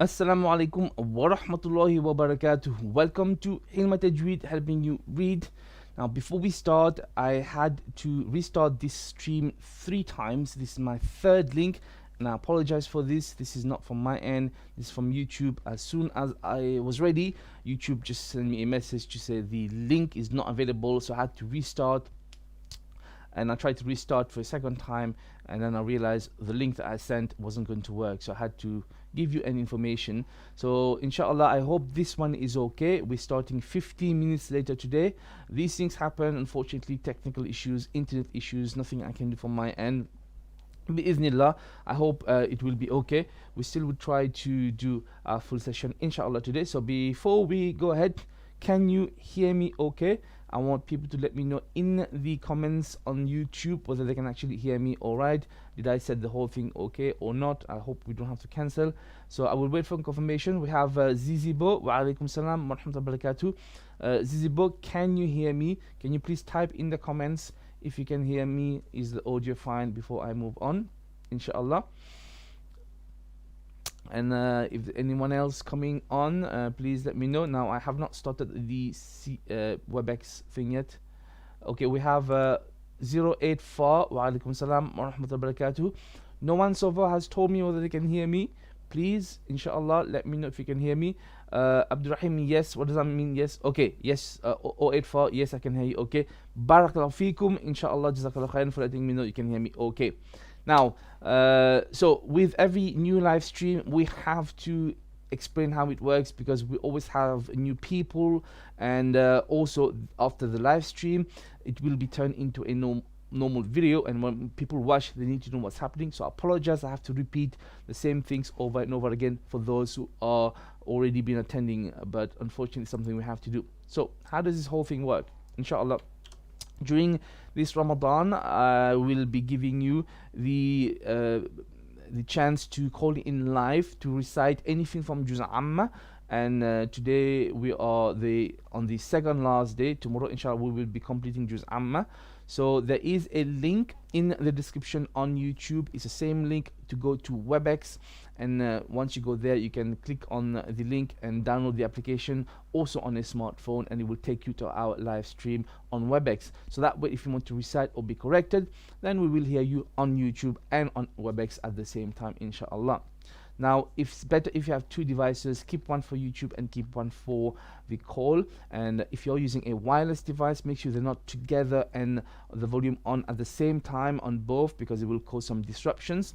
Assalamu alaikum wa rahmatullahi wa barakatuh. Welcome to Hilma Tajweed, helping you read. Now, before we start, I had to restart this stream 3 times. This is my third link, and I apologize for this. This is not from my end, this is from YouTube. As soon as I was ready, YouTube just sent me a message to say the link is not available, so I had to restart. And I tried to restart for a second time, and then I realized the link that I sent wasn't going to work, so I had to give you an information. So inshallah, I hope this one is okay. We're starting 15 minutes later today. These things happen, unfortunately, technical issues, internet issues, nothing I can do from my end. Bi'idhnillah, I hope it will be okay. We still will try to do a full session inshallah today. So before we go ahead, can you hear me okay? I want people to let me know in the comments on YouTube whether they can actually hear me alright. Did I set the whole thing okay or not? I hope we don't have to cancel. So I will wait for confirmation. We have Zizibo. Wa alaikum salam wa rahmatullahi wa barakatuh. Zizibo, can you hear me? Can you please type in the comments if you can hear me? Is the audio fine before I move on? Inshallah. And if anyone else coming on, please let me know. Now I have not started the Webex thing yet. Okay, we have 084 wa alaikum salam wa rahmatullahi wa barakatuh. No one so far has told me whether they can hear me. Please, inshallah, let me know if you can hear me. Abdurrahim, yes. What does that mean? Yes. Okay, yes. 084, yes, I can hear you. Okay. Barakallahu feekum. Inshallah, jazakallah khairan for letting me know you can hear me. Okay. Now, so with every new live stream, we have to explain how it works because we always have new people, and also after the live stream, it will be turned into a normal video, and when people watch, they need to know what's happening. So I apologize, I have to repeat the same things over and over again for those who are already been attending, but unfortunately something we have to do. So how does this whole thing work? Inshallah, during this Ramadan, I will be giving you the chance to call in live to recite anything from Juz Amma. And today we are on the second last day. Tomorrow, inshallah, we will be completing Juz Amma. So there is a link in the description on YouTube. It's the same link to go to Webex, and once you go there, you can click on the link and download the application also on a smartphone, and it will take you to our live stream on Webex. So that way, if you want to recite or be corrected, then we will hear you on YouTube and on Webex at the same time, inshallah. Now, it's better if you have two devices, keep one for YouTube and keep one for the call. And if you're using a wireless device, make sure they're not together and the volume on at the same time on both, because it will cause some disruptions.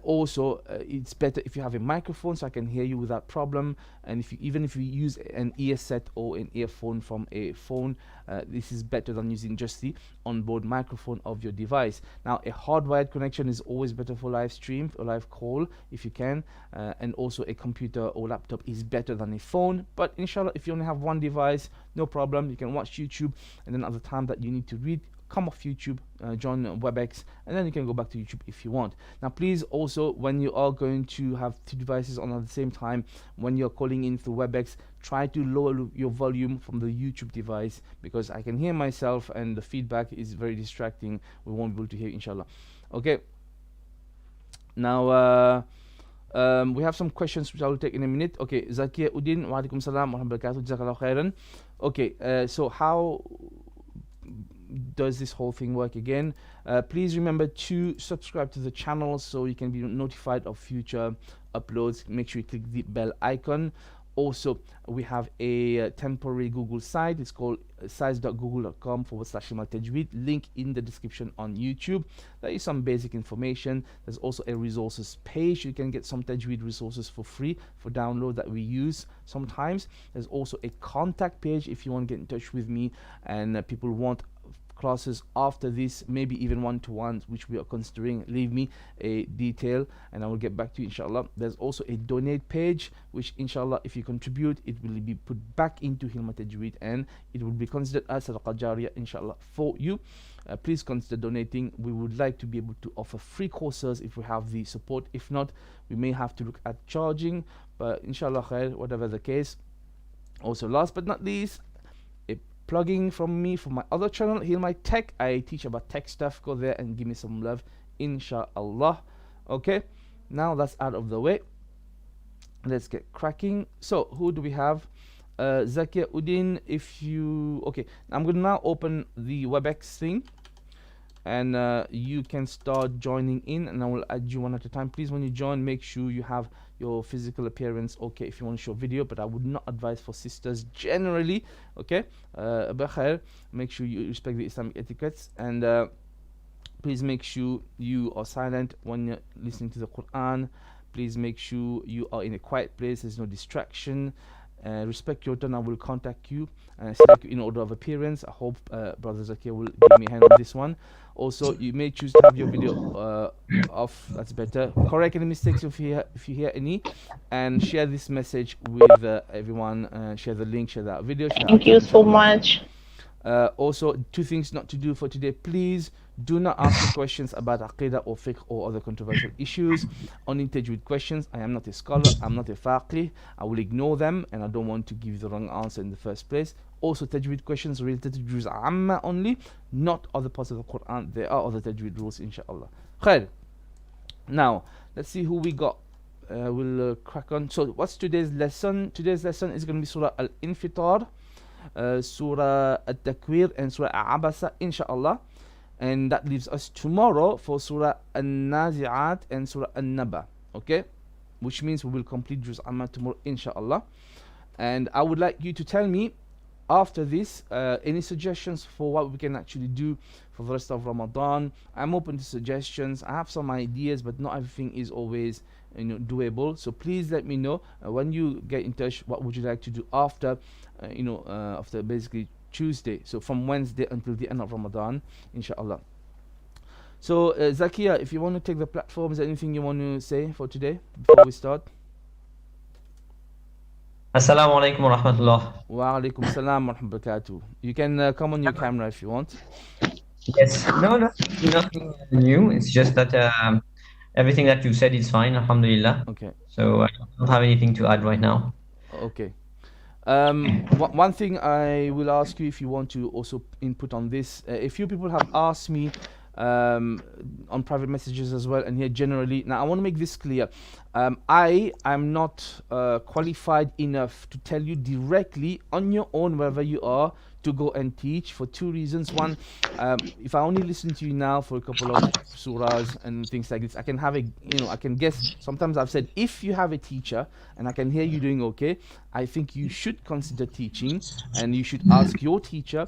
Also, it's better if you have a microphone so I can hear you without problem. And even if you use an ear set or an earphone from a phone, this is better than using just the onboard microphone of your device. Now, a hardwired connection is always better for live stream or live call if you can, and also a computer or laptop is better than a phone. But inshallah, if you only have one device, no problem, you can watch YouTube, and then at the time that you need to read, come off YouTube, join Webex, and then you can go back to YouTube if you want. Now, please also, when you are going to have two devices on at the same time, when you're calling in through Webex, try to lower your volume from the YouTube device, because I can hear myself and the feedback is very distracting. We won't be able to hear, inshallah. Okay. Now, we have some questions which I will take in a minute. Okay, Zakia Udin, wa alaikum salam wa rahmatullahi wa barakatuh, jazakallahu khairan. Okay, so how does this whole thing work again? Please remember to subscribe to the channel so you can be notified of future uploads. Make sure you click the bell icon. Also, we have a temporary Google site. It's called sites.google.com/tajweed. Link in the description on YouTube. There is some basic information. There's also a resources page. You can get some tajweed resources for free for download that we use sometimes. There's also a contact page if you want to get in touch with me, and people want classes after this, maybe even one-to-ones, which we are considering. Leave me a detail and I will get back to you, inshallah. There's also a donate page, which inshallah, if you contribute, it will be put back into Hilma Tajweed and it will be considered as sadaqah jariyah, inshallah, for you. Please consider donating. We would like to be able to offer free courses if we have the support. If not, we may have to look at charging, but inshallah khair, whatever the case. Also, last but not least, plugging from me for my other channel, Hilma Tech. I teach about tech stuff. Go there and give me some love, inshallah. Okay, now that's out of the way. let's get cracking. So who do we have? Zakia Udin, if you okay, I'm gonna now open the Webex thing, and you can start joining in, and I will add you one at a time. Please, when you join, make sure you have your physical appearance okay if you want to show video, but I would not advise for sisters generally. Okay, make sure you respect the Islamic etiquettes, and please make sure you are silent when you're listening to the Quran. Please make sure you are in a quiet place, there's no distraction. Respect your turn. I will contact you and select you in order of appearance. I hope Brother Zakia will give me a hand on this one. Also, you may choose to have your video off. That's better. Correct any mistakes if you hear any, and share this message with everyone. Share the link, share that video. Share Thank you so much. Also, two things not to do for today. Please do not ask me questions about aqidah or fiqh or other controversial issues. Only tajweed questions. I am not a scholar, I'm not a faqih. I will ignore them, and I don't want to give you the wrong answer in the first place. Also, tajweed questions related to Juz Amma only, not other parts of the Quran. There are other tajweed rules, inshallah. Khair. Now, let's see who we got. We'll crack on. So, what's today's lesson? Today's lesson is going to be Surah Al-Infitar, Surah Al-Takwir, and Surah Abasa, inshallah. And that leaves us tomorrow for Surah An-Nazi'at and Surah An-Naba. Okay, which means we will complete Juz Amma tomorrow, inshallah. And I would like you to tell me after this any suggestions for what we can actually do for the rest of Ramadan. I'm open to suggestions. I have some ideas, but not everything is always doable. So please let me know when you get in touch. What would you like to do after after basically Tuesday, so from Wednesday until the end of Ramadan, inshallah. So Zakia, if you want to take the platform, is there anything you want to say for today before we start? Assalamu alaikum wa rahmatullah. Wa alaikum salam wa rahmatullahi. You can come on your camera if you want. Yes, no, nothing new. It's just that everything that you said is fine, alhamdulillah. Okay. So I don't have anything to add right now. Okay. One thing I will ask you, if you want to also input on this, a few people have asked me on private messages as well, and here generally. Now I want to make this clear. I am not qualified enough to tell you directly on your own, wherever you are, to go and teach, for two reasons. One, if I only listen to you now for a couple of surahs and things like this, I can have I can guess. Sometimes I've said, if you have a teacher and I can hear you doing okay, I think you should consider teaching, and you should ask your teacher,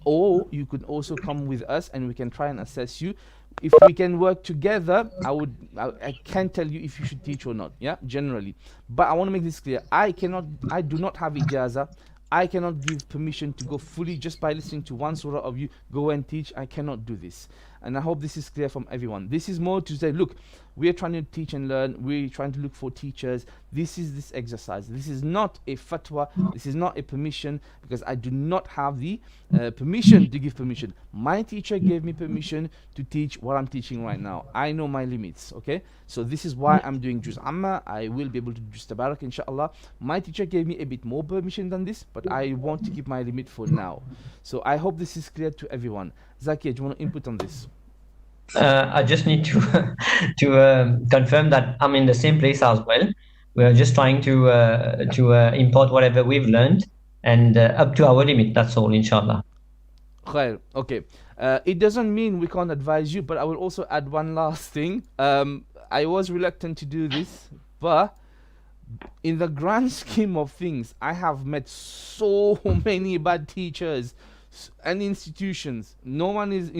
or you could also come with us and we can try and assess you. If we can work together, I can tell you if you should teach or not, yeah, generally. But I want to make this clear. I do not have ijaza. I cannot give permission to go fully just by listening to one surah of you, go and teach. I cannot do this. And I hope this is clear from everyone. This is more to say, look, we are trying to teach and learn. We're trying to look for teachers. This is this exercise. This is not a fatwa. This is not a permission, because I do not have the permission to give permission. My teacher gave me permission to teach what I'm teaching right now. I know my limits, okay? So this is why I'm doing Juz Amma. I will be able to do Juz Tabarak, inshallah. My teacher gave me a bit more permission than this, but I want to keep my limit for now. So I hope this is clear to everyone. Zakia, do you want to input on this? I just need to confirm that I'm in the same place as well. We're just trying to import whatever we've learned and up to our limit. That's all, inshallah. Khair. Okay. It doesn't mean we can't advise you, but I will also add one last thing. I was reluctant to do this, but in the grand scheme of things, I have met so many bad teachers and institutions. No one is,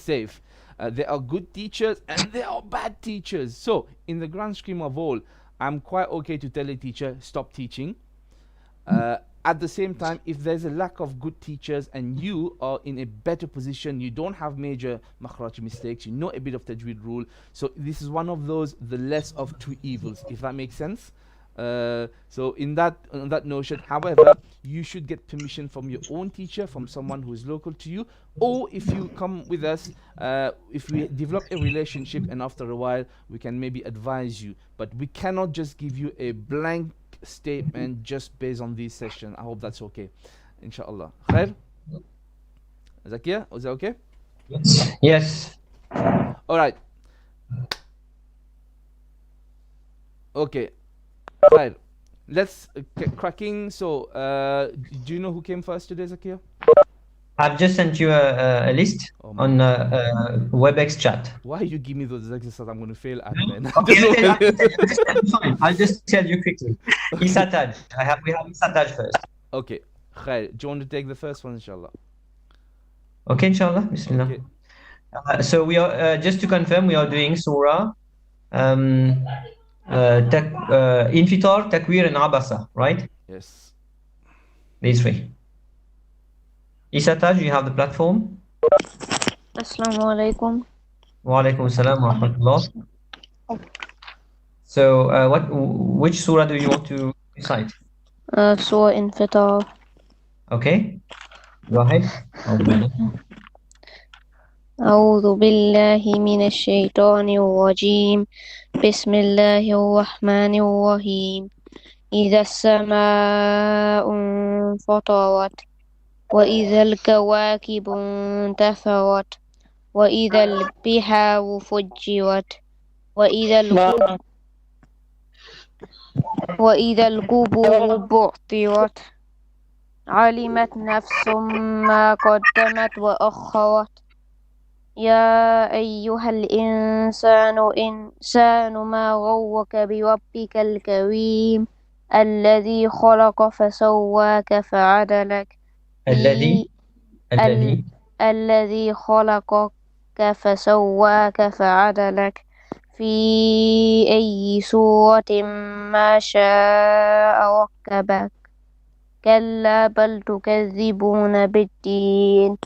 safe. There are good teachers and there are bad teachers. So, in the grand scheme of all, I'm quite okay to tell a teacher, stop teaching. At the same time, if there's a lack of good teachers and you are in a better position, you don't have major makhraj mistakes, you know a bit of tajweed rule. So this is one of those, the less of two evils, if that makes sense. So on that notion, however, you should get permission from your own teacher, from someone who is local to you, or if you come with us, if we develop a relationship and after a while we can maybe advise you, but we cannot just give you a blank statement just based on this session. I hope that's okay, inshallah. Khair? Zakia, was that okay? Yes. All right. Okay. Right. Let's get cracking. So, do you know who came first today, Zakia? I've just sent you a list Oh on my. Webex chat. Why you give me those exercises I'm going to fail at, man? I Okay, don't know. I'll just tell you quickly. Okay. We have Isataj first. Okay. Khair. Do you want to take the first one, inshallah? Okay, inshallah. Bismillah. Okay. So we are just to confirm, we are doing Surah Infitar, Takwir, and Abasa, right? Yes. These three. Isataj, you have the platform. Assalamu alaikum. Wa alaikum assalam wa rahmatullah. So, which surah do you want to recite? Surah Infitar. Okay, go ahead. أعوذ بالله من الشيطان الرجيم. بسم الله الرحمن الرحيم. إذا السماء انفطرت وإذا الكواكب انتثرت وإذا البحار فجرت وإذا القبور بعثرت علمت نفس ما قدمت وأخرت يا أيها الإنسان ما غرك بربك الكريم الذي خلق فسواك فعدلك الذي خلقك فسواك فعدلك في أي سورة ما شاء ركبك كلا بل تكذبون بالدين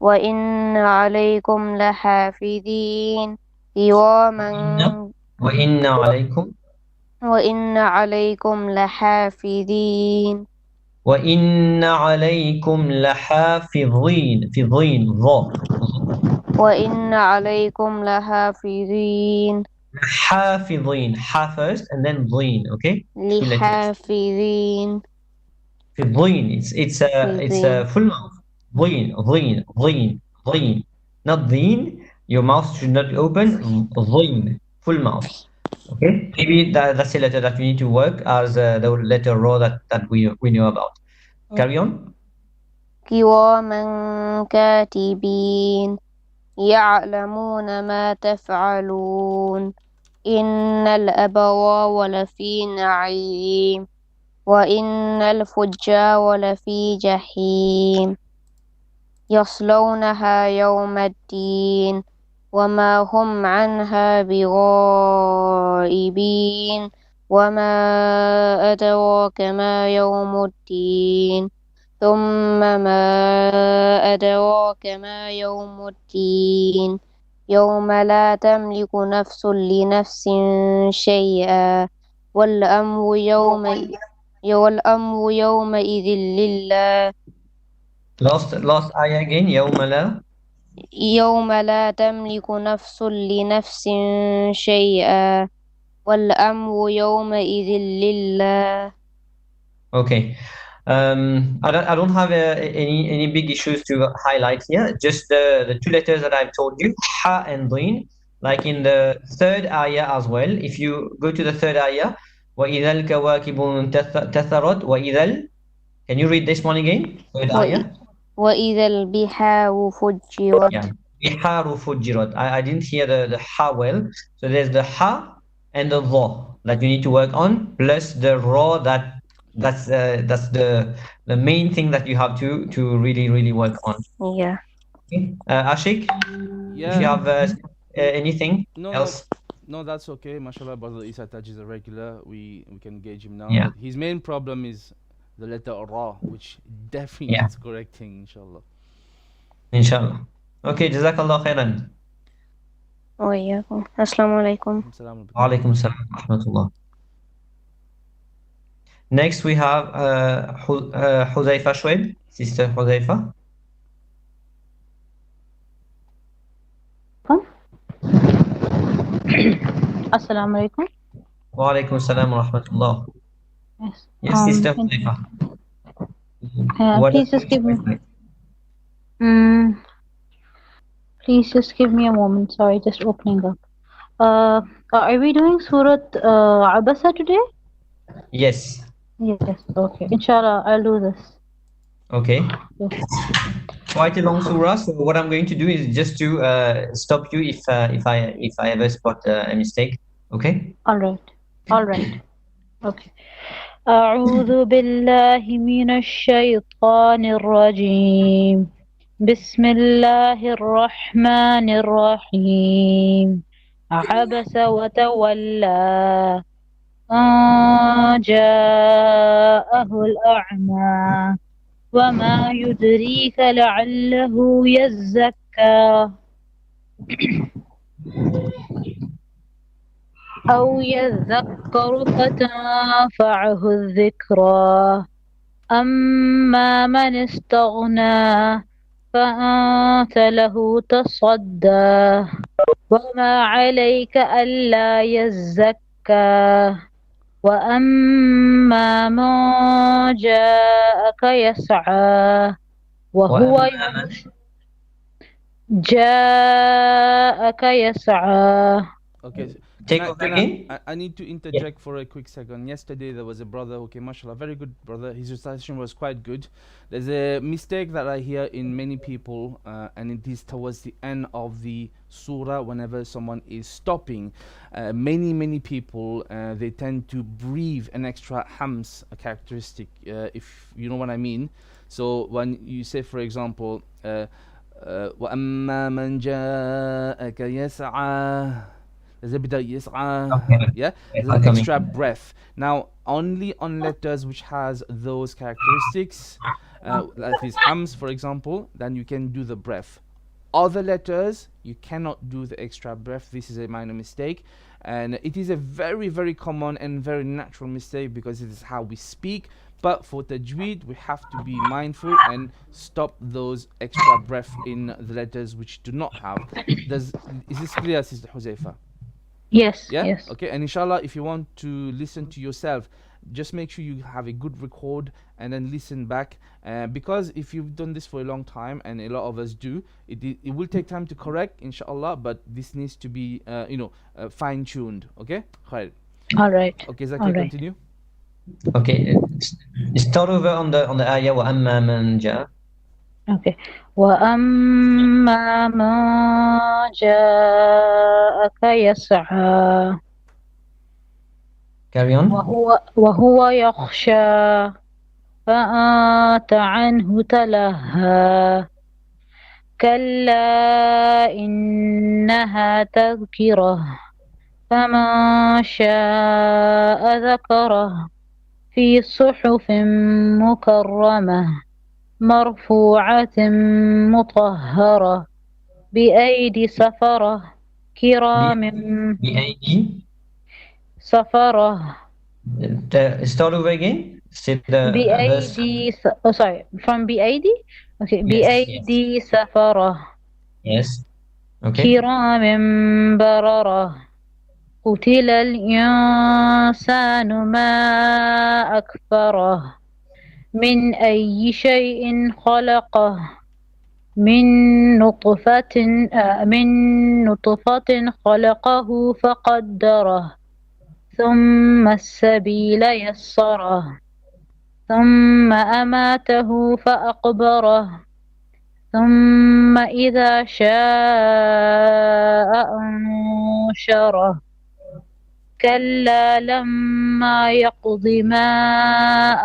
وإن عليكم لحافظين كراما وإن عليكم لحافظين وإن عليكم لحافظين وإن عليكم لحافظين حافظين first and then ضين, okay? لحافظين في ضين, it's a full mouth. ضين, not ضين. Your mouth should not open. ضين, full mouth. Okay, maybe that's a letter that we need to work as the letter raw that we know about. Carry on. كراما كاتبين يعلمون ما تفعلون إن الأبرار لفي نعيم وإن الفجار لفي جحيم يصلونها يوم الدين وما هم عنها بغائبين وما أدراك ما يوم الدين ثم ما أدراك ما يوم الدين يوم لا تملك نفس لنفس شيئا والأمر يومئذ لله. Last ayah again. يوم لا تملك نفس لنفس شيئا والأمر يومئذ لله. Okay. I don't have any big issues to highlight here. Just the two letters that I've told you, ha and dhin. Like in the third ayah as well. If you go to the third ayah, وَإِذَا الْكَوَاكِبُ انْتَثَرَتْ وَإِذَا. Can you read this one again? Third ayah. وَإِذَا الْبِحَارُ فُجِّرَتْ. Yeah. بِحَارُ فُجِّرَتْ. I didn't hear the ha well. So there's the ha and the dha that you need to work on, plus the raw that's the main thing that you have to really work on. Yeah. Okay. Ashik, Yeah. if you have anything else. No, that's okay. Mashallah, brother Isa Taj is a regular. We can gauge him now. Yeah. But his main problem is the letter Ra, which definitely needs correcting, inshallah. Inshallah. Okay, Jazakallah khairan. وإياكم. Assalamu alaikum. Wa alaikum salam wa rahmatullah. Next we have Huzaifa Shoaib, Sister Huzaifa. Assalamu alaikum. Wa alaikum salam wa rahmatullah. Yes, Sister Huzaifa. Please just give me. Please just give me a moment. Sorry, just opening up. Are we doing Surat Abasa today? Yes. Yes, okay. Inshallah, I'll do this. Okay. Yes. Quite a long surah. So what I'm going to do is just to stop you if I ever spot a mistake. Okay. All right. All right. Okay. أعوذ بالله من الشيطان الرجيم. بسم الله الرحمن الرحيم. عبس وتولى أن جاءه الأعمى وما يدريك لعله يزكى أو يذكر فتنفعه الذكرى أما من استغنى فأنت له تصدى وما عليك ألا يزكى وأما من جاءك يسعى وهو جاءك يسعى. Okay, Take over again. I need to interject for a quick second. Yesterday there was a brother who came, mashallah, very good brother. His recitation was quite good. There's a mistake that I hear in many people, and it is towards the end of the surah whenever someone is stopping. Many people, they tend to breathe an extra hams characteristic, if you know what I mean. So when you say, for example, وَأَمَّا مَنْ جَاءَكَ يَسْعَى, there's a bit of yis'a, Okay. yeah, Yes, there's an extra breath. Now only on letters which has those characteristics, like these hams for example, then you can do the breath. Other letters you cannot do the extra breath. This is a minor mistake, and it is a very common and very natural mistake because it is how we speak. But for tajweed we have to be mindful and stop those extra breath in the letters which do not have. Is this clear, Sister Huzaifa? Yes, Yeah? yes. Okay, and inshallah, if you want to listen to yourself, just make sure you have a good record and then listen back. Because if you've done this for a long time, and a lot of us do, it will take time to correct, inshallah, but this needs to be, fine-tuned. Okay? Khair. All right. Okay, Zaki, All right. continue. Okay. Start over on the ayah وَأَمَّا مَنْ جَاءَ. Okay. وَأَمَّا مَن جَاءَكَ يَسْعَى Carry on. وهو يخشى فأنت عنه تلهى كلا إنها تذكرة فمن شاء ذكره في صحف مكرمة مرفوعة مطهرة بأيدي سفرة كرام بأيدي. سفرة. Start over again. Say the verse. بأيدي sorry, from بأيدي. Okay. Yes, بأيدي سفرة. Yes. Okay. كرام بررة قتل الإنسان ما أكفره من أي شيء خلقه من نطفة خلقه فقدره ثم السبيل يسره ثم أماته فأقبره ثم إذا شاء أنشره كلا لما يقض ما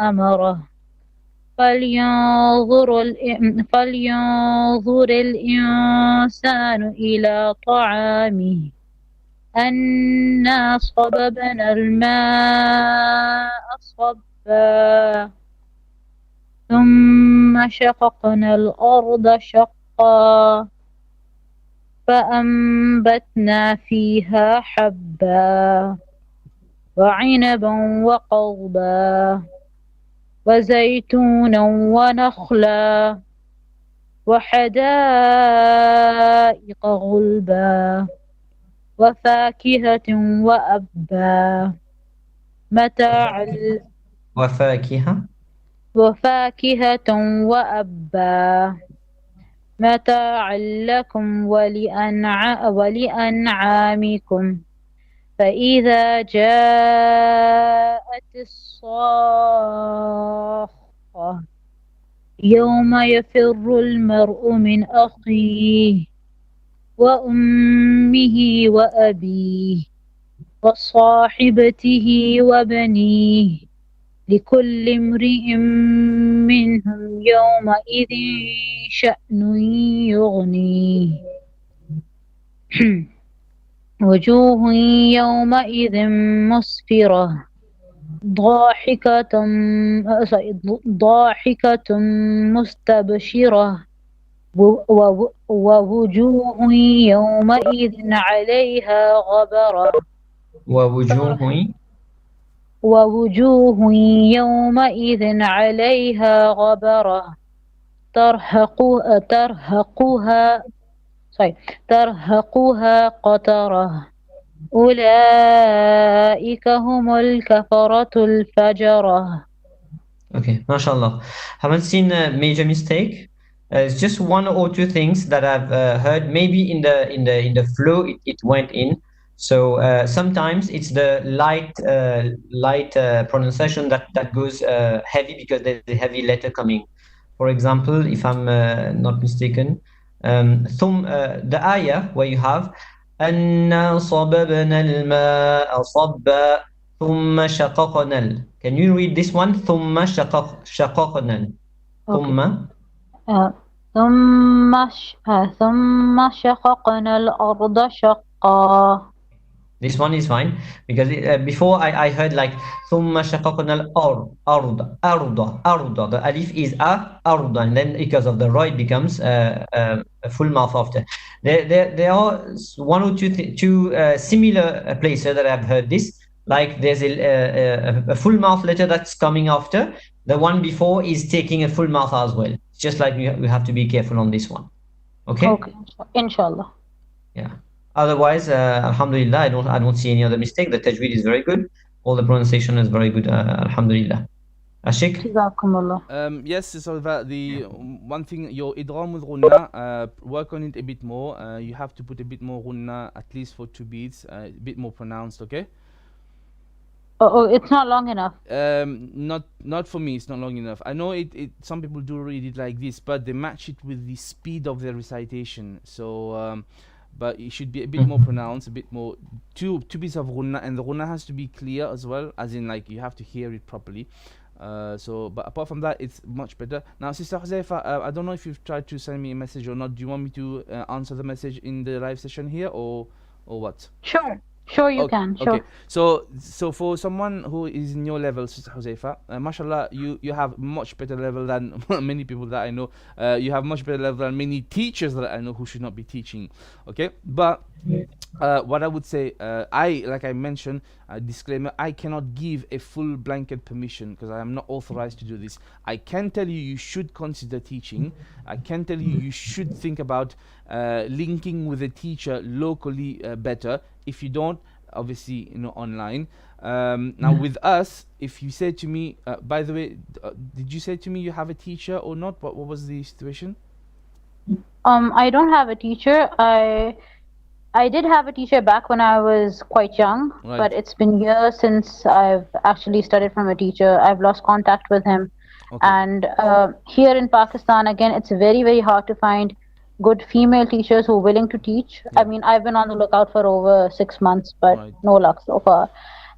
أمره فلينظر الإنسان إلى طعامه أنا صببنا الماء صبا ثم شققنا الأرض شقا فأنبتنا فيها حبا وعنبا وقضبا وزيتونا ونخلا وحدائق غلبا وفاكهة وأبا وفاكهة وأبا متاعا لكم ولأنعامكم فإذا جاءت الصاخة يوم يفر المرء من أخيه وأمه وأبيه وصاحبته وبنيه لكل امرئ منهم يومئذ شأن يغنيه وجوه يومئذ مسفرة ضاحكة مستبشرة ووجوه يومئذ عليها غبرة ووجوه يومئذ عليها غبرة ترهقها قترة أولئك هم الكفرة الفجرة. Okay, mashallah. Haven't seen a major mistake. It's just one or two things that I've heard. Maybe in the flow it went in. So sometimes it's the light pronunciation that goes heavy because there's a heavy letter coming. For example, if I'm not mistaken, the ayah where you have أَنَّا صَبَبْنَا الْمَاءَ صَبًّا ثُمَّ شَقَقْنَا. Can you read this one? ثُمَّ شَقَقْنَا. ثُمَّ ثم شققنا الأرض شقا. This one is fine because before I heard like ثُمَّ شَقَقْنَا الْأَرْضَ أَرْضَ. The alif is أَرْض, and then because of the ra it becomes a full mouth after. There are one or two similar places that I've heard this. Like there's a full mouth letter that's coming after. The one before is taking a full mouth as well. It's just like we have to be careful on this one. Okay? Okay, inshallah. Yeah. Otherwise, alhamdulillah, I don't see any other mistake. The tajweed is very good. All the pronunciation is very good. Alhamdulillah. Ashik? Yes, so that the one thing, your idgham with ghunna, work on it a bit more. You have to put a bit more ghunna, at least for 2 beats, a bit more pronounced, okay? Oh, it's not long enough. Not for me. It's not long enough. I know it. Some people do read it like this, but they match it with the speed of their recitation. So, but it should be a bit more pronounced, a bit more. Two beats of ghunna, and the ghunna has to be clear as well, as in like you have to hear it properly. So, but apart from that, it's much better. Now, Sister Huzaifa, I don't know if you've tried to send me a message or not. Do you want me to answer the message in the live session here, or what? Sure, you can. Sure. Okay. So for someone who is in your level, Sister Huzaifa, mashallah, you have much better level than many people that I know. You have much better level than many teachers that I know who should not be teaching. Okay, but what I would say, like I mentioned, disclaimer, I cannot give a full blanket permission because I am not authorized to do this. I can tell you should consider teaching. I can tell you should think about linking with a teacher locally better. If you don't, obviously, online. Now with us, if you say to me, by the way, did you say to me you have a teacher or not? What was the situation? I don't have a teacher. I did have a teacher back when I was quite young, Right. but it's been years since I've actually studied from a teacher. I've lost contact with him. Okay. And here in Pakistan, again, it's very, very hard to find good female teachers who are willing to teach. Yeah. I mean, I've been on the lookout for over 6 months, but Right. no luck so far.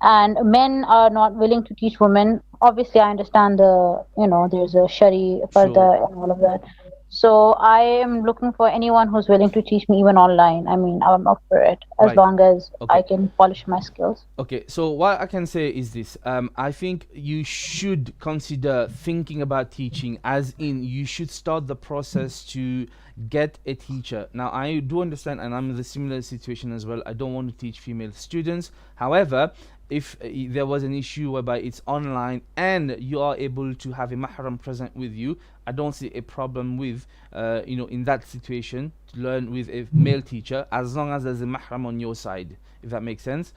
And men are not willing to teach women. Obviously, I understand there's a shari further and all of that. So I am looking for anyone who's willing to teach me even online. I mean, I'm up for it as Right. long as Okay. I can polish my skills. Okay, so what I can say is this. I think you should consider thinking about teaching, as in you should start the process to get a teacher. Now, I do understand, and I'm in the similar situation as well. I don't want to teach female students. However, if there was an issue whereby it's online and you are able to have a mahram present with you, I don't see a problem with, in that situation, to learn with a male teacher, as long as there's a mahram on your side, if that makes sense.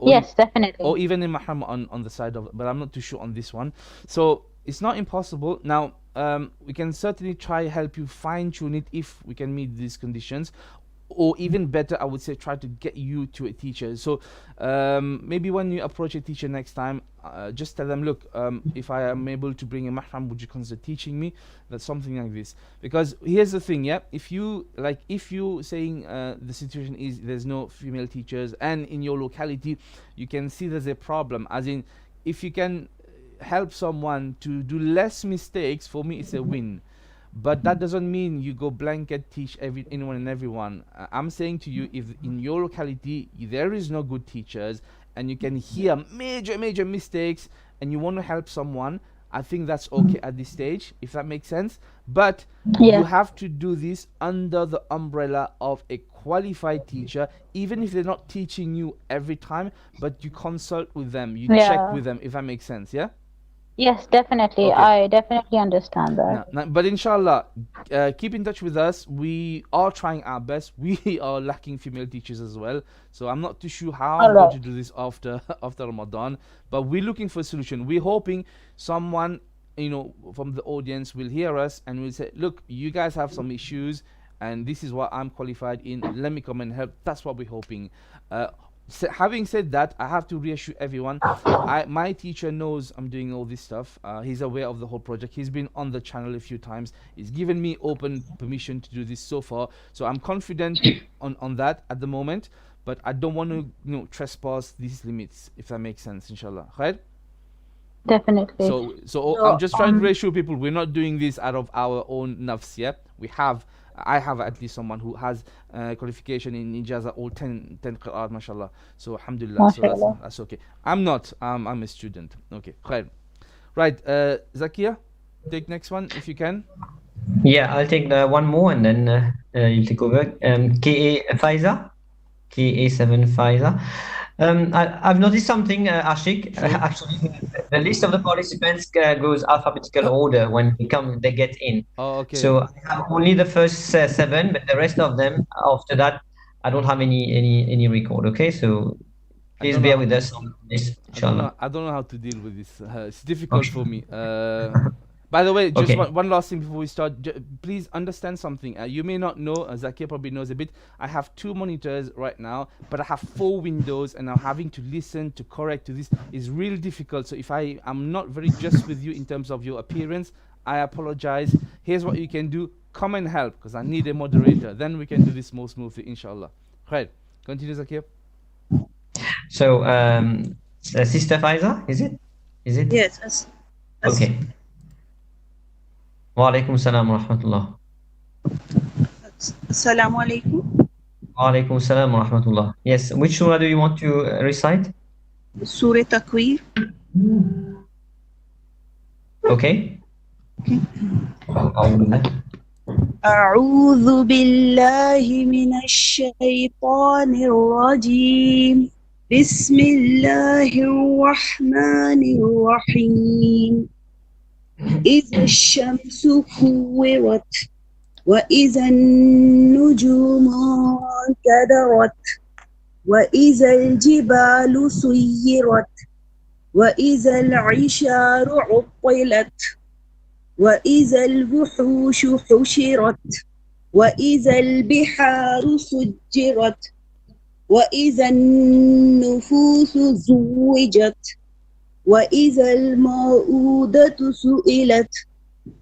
Yes, definitely. Or even a mahram on the side of, but I'm not too sure on this one. So it's not impossible. Now, we can certainly try help you fine tune it if we can meet these conditions. or even better, I would say try to get you to a teacher. So maybe when you approach a teacher next time, just tell them, look, if I am able to bring a mahram, would you consider teaching me? That's something like this. Because here's the thing, yeah, if you saying the situation is there's no female teachers, and in your locality you can see there's a problem, as in if you can help someone to do less mistakes, for me it's a win. But that doesn't mean you go blanket teach anyone and everyone. I'm saying to you, if in your locality there is no good teachers and you can hear major mistakes and you want to help someone, I think that's okay at this stage, if that makes sense. But Yeah. you have to do this under the umbrella of a qualified teacher, even if they're not teaching you every time, but you consult with them, you check Yeah. with them, if that makes sense, yeah? Yes, definitely. Okay. I definitely understand that. But inshallah, keep in touch with us. We are trying our best. We are lacking female teachers as well, so I'm not too sure how I'm going to do this after Ramadan, but we're looking for a solution. We're hoping someone, from the audience will hear us and will say, look, you guys have some issues and this is what I'm qualified in, let me come and help. That's what we're hoping. Having said that, I have to reassure everyone, my teacher knows I'm doing all this stuff. He's aware of the whole project. He's been on the channel a few times. He's given me open permission to do this so far, so I'm confident on that at the moment, but I don't want to trespass these limits, if that makes sense, inshallah. Right? Definitely. So I'm just trying to reassure people we're not doing this out of our own nafs. Yeah, I have at least someone who has qualification in ijaza, all 10 qira'at, mashallah. So alhamdulillah, so that's okay. I'm not, I'm a student. Okay, khair. Right, Zakia, take next one if you can. Yeah, I'll take the one more and then you'll take over. KA Faiza, KA7 Faiza. I've noticed something, Ashik. Actually, the list of the participants goes alphabetical order when they get in. Oh, okay. So I have only the first 7, but the rest of them after that, I don't have any record. Okay, so please bear with us on this, inshallah. I don't know how to deal with this. It's difficult for me. By the way, just one last thing before we start. Please understand something. You may not know, Zakia probably knows a bit. I have 2 monitors right now, but I have 4 windows, and I'm having to listen to correct to this. Is really difficult. So if I'm not very just with you in terms of your appearance, I apologize. Here's what you can do. Come and help, because I need a moderator. Then we can do this more smoothly, inshallah. Right. Continue, Zakia. So, Sister Faiza, is it? Yes. Okay. Wa alaikum salam wa rahmatullah. Assalamu alaikum. Wa alaikum salam wa rahmatullah. Yes, which surah do you want to recite? Surah Takwir. Okay. أعوذ بالله من الشيطان الرجيم. بسم الله الرحمن الرحيم. إذا الشمس كورت وإذا النجوم انكدرت وإذا الجبال سيرت وإذا العشار عطلت وإذا الوحوش حشرت وإذا البحار سجرت وإذا النفوس زوجت وإذا الموءودة سئلت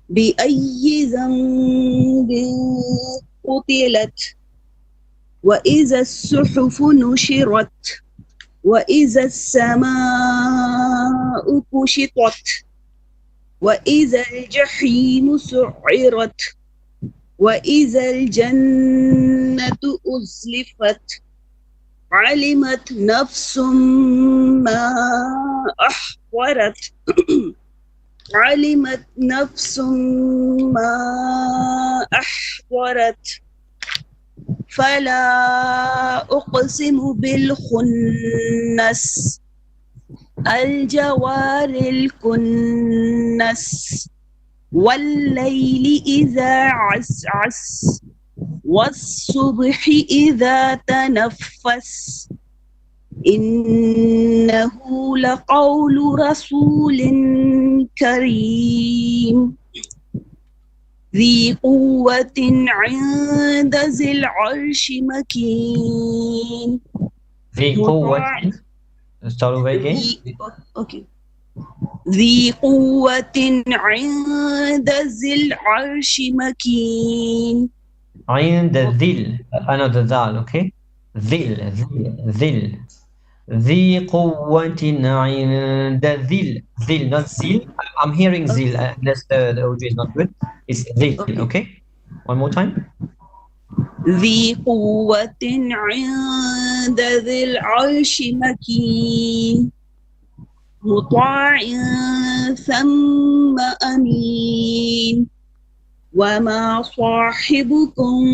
بأي ذنب قتلت وإذا الصحف نشرت وإذا السماء كشطت وإذا الجحيم سعرت وإذا الجنة أزلفت علمت نفس ما أحضرت علمت نفس ما أحضرت فلا أقسم بالخنس الجوار الكنس والليل إذا عسعس والصبح إذا تنفس إنه لقول رسول كريم. ذي قوة عند ذي العرش مكين ذي قوة. مطاع Start over again. okay. ذي قوة عند ذي العرش مكين عند ذل. Another dal, okay? ذل. ذي قوة عند ذل, not zil. I'm hearing zil, unless the audio is not good. It's ذل, okay? One more time. ذي قوة عند ذي العرش مكين مطاع ثم أمين وما صاحبكم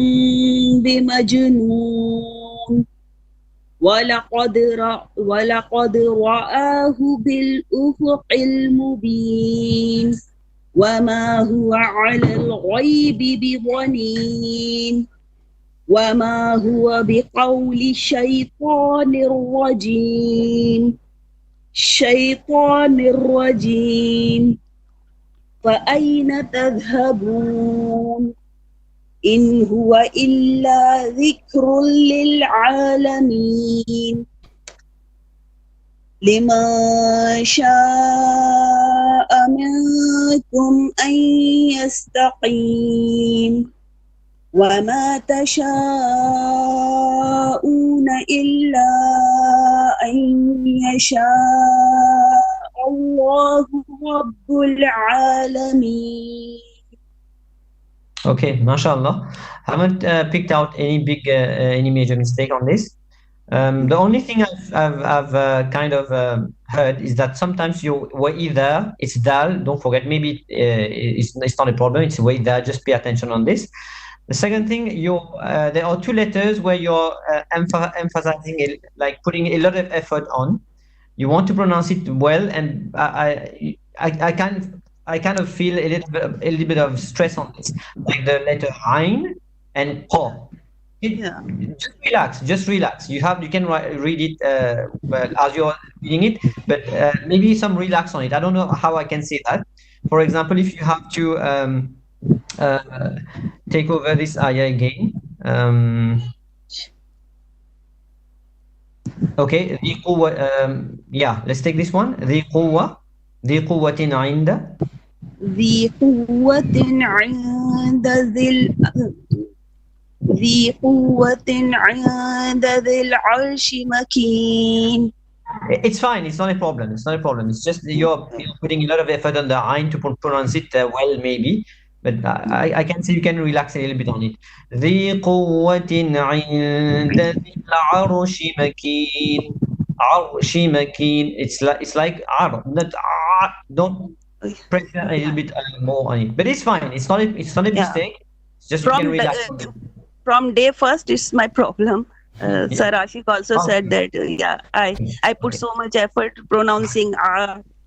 بمجنون ولقد رآه بالأفق المبين وما هو على الغيب بضنين وما هو بقول شيطان الرجيم فأين تذهبون إن هو إلا ذكر للعالمين لمن شاء منكم أن يستقيم وما تشاءون إلا أن يشاء الله رب العالمين. Okay, mashallah. Haven't picked out any any major mistake on this. The only thing I've kind of heard is that sometimes you were either it's dal. Don't forget, maybe it's not a problem. It's way there. Just pay attention on this. The second thing, there are two letters where you're emphasizing it, like putting a lot of effort on. You want to pronounce it well, and I kind of feel a little bit of stress on this, like the letter Ain and Po. Yeah. Just relax. You can read it well as you're reading it, but maybe some relax on it. I don't know how I can say that. For example, if you have to take over this ayah again. Okay, yeah, let's take this one. ذي قوة عند ذي قوة عند ذي العرش مكين. It's fine. It's not a problem. It's just you're putting a lot of effort on the ain to pronounce it well, maybe. But I can see you can relax a little bit on it. ذي قوة عند ذي العرش مكين. عرش مكين. It's like not don't press a little bit more on it. But it's fine. It's not a mistake. It's just you can relax. From day first, it's my problem. Sir Ashik also said that I put so much effort pronouncing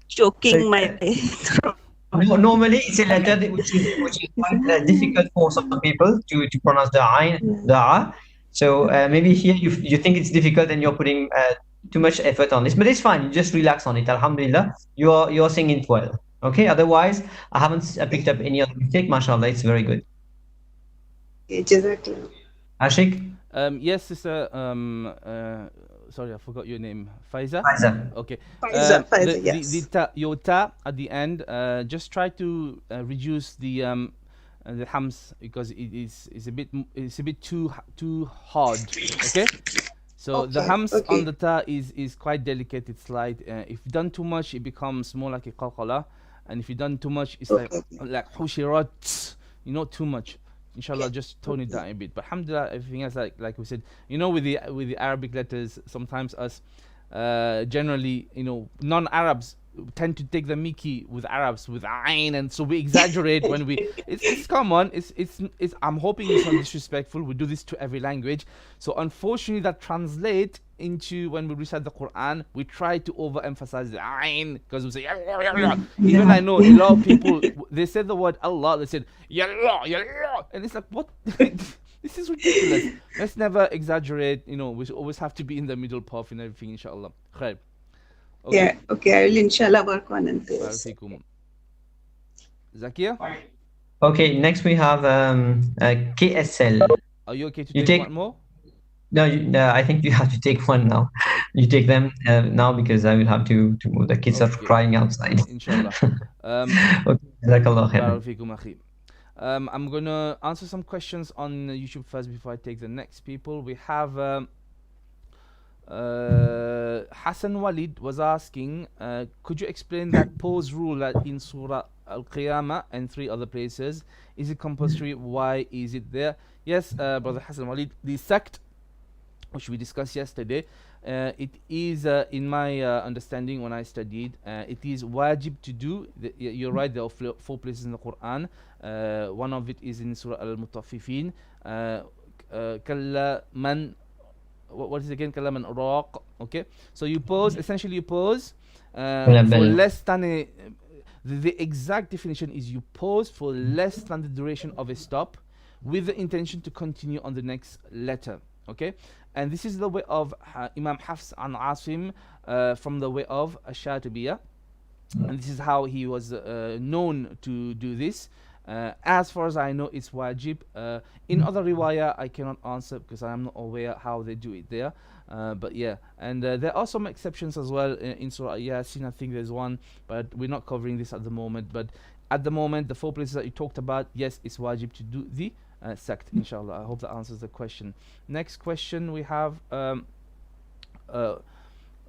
choking my throat. Normally, it's a letter which is quite difficult for some people to pronounce the ain, the a. So maybe here you think it's difficult and you're putting too much effort on this, but it's fine. You just relax on it. Alhamdulillah, you're singing it well. Okay. Otherwise, I haven't picked up any other mistake. MashaAllah, it's very good. Jazakallah. Ashik. Yes, sister. Sorry, I forgot your name. Faiza? Okay. Faiza, yes. Your ta at the end, just try to reduce the hams because it's a bit too hard. Okay? So the hams on the ta is quite delicate, it's light. If done too much, it becomes more like a qalqala, and if you done too much, it's like hushirat, too much. Inshallah, just tone it down a bit. But alhamdulillah, everything else, like we said, with the Arabic letters, sometimes us generally, non-Arabs tend to take the Mickey with Arabs with ayn, and so we exaggerate when we it's common. It's I'm hoping it's not disrespectful. We do this to every language. So unfortunately that translates into when we recite the Quran, we try to overemphasize the ayn because we say even I know a lot of people, they said the word Allah, they said yallah, and it's like, what? This is ridiculous. Let's never exaggerate. We always have to be in the middle path and everything, inshallah. Khair. Okay. Yeah, okay, I will inshallah work on it. Zakia? Okay, next we have KSL. Are you okay to You take take one more? no, I think you have to take one now. You take them now because I will have to move. The kids are Okay. crying outside. Inshallah. Okay, Jazakallah khairan. Barakallahu fikum, akhi. I'm gonna answer some questions on YouTube first before I take the next people. We have Hassan Walid was asking, could you explain that pause rule that in Surah Al-Qiyamah and 3 other places? Is it compulsory? Why is it there? Yes, Brother Hassan Walid, the sect which we discussed yesterday, it is in my understanding when I studied, it is wajib to do. You're right, there are 4 places in the Quran. One of it is in Surah Al-Mutaffifin. Kalla man, what is it again? Kalla man raq. Okay, so you pause, essentially you pause for less than the exact definition is you pause for less than the duration of a stop with the intention to continue on the next letter. Okay, and this is the way of Imam Hafs an Asim from the way of Ash-Shatibiyah, and this is how he was known to do this. As far as I know, it's wajib. In other riwayah, I cannot answer because I am not aware how they do it there. But yeah, and there are some exceptions as well in Surah Yasin. I think there's one, but we're not covering this at the moment. But at the moment, the 4 places that you talked about, yes, it's wajib to do the sect, inshallah. I hope that answers the question. Next question we have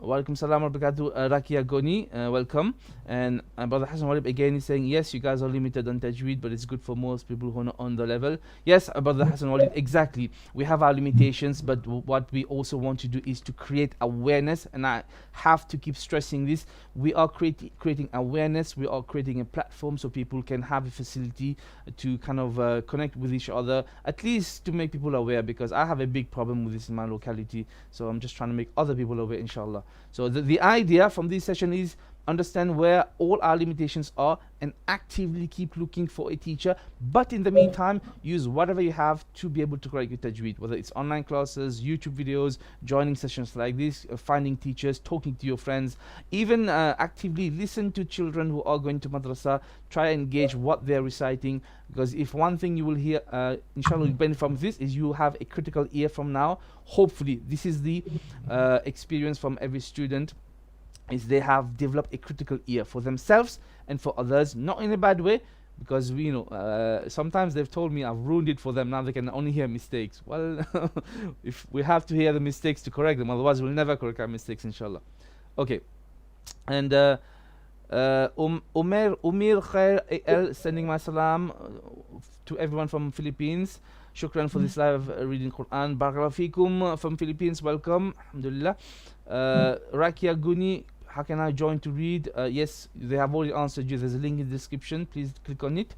Walaikum salam wa barakatuh, Rakia Goni, welcome. And Brother Hassan Walib again is saying, yes, you guys are limited on tajweed, but it's good for most people who are not on the level. Yes, Brother Hassan Walib, exactly. We have our limitations, but what we also want to do is to create awareness, and I have to keep stressing this. We are creating awareness, we are creating a platform so people can have a facility to kind of connect with each other, at least to make people aware, because I have a big problem with this in my locality, so I'm just trying to make other people aware, inshallah. So the idea from this session is understand where all our limitations are and actively keep looking for a teacher, but in the meantime use whatever you have to be able to correct your tajweed, whether it's online classes, YouTube videos, joining sessions like this, finding teachers, talking to your friends, even actively listen to children who are going to madrasa, try and engage what they're reciting, because if one thing you will hear inshallah will benefit from this is you have a critical ear from now. Hopefully this is the experience from every student, is they have developed a critical ear for themselves and for others, not in a bad way, because we sometimes they've told me I've ruined it for them. Now they can only hear mistakes. Well, if we have to hear the mistakes to correct them, otherwise we'll never correct our mistakes, inshallah. Okay, and Umir Khair AL sending my salam to everyone from Philippines. Shukran for this live reading Quran. Barakallahu fikum from Philippines, welcome. Alhamdulillah. Rakia Guni, how can I join to read? Yes, they have already answered you. There's a link in the description. Please click on it.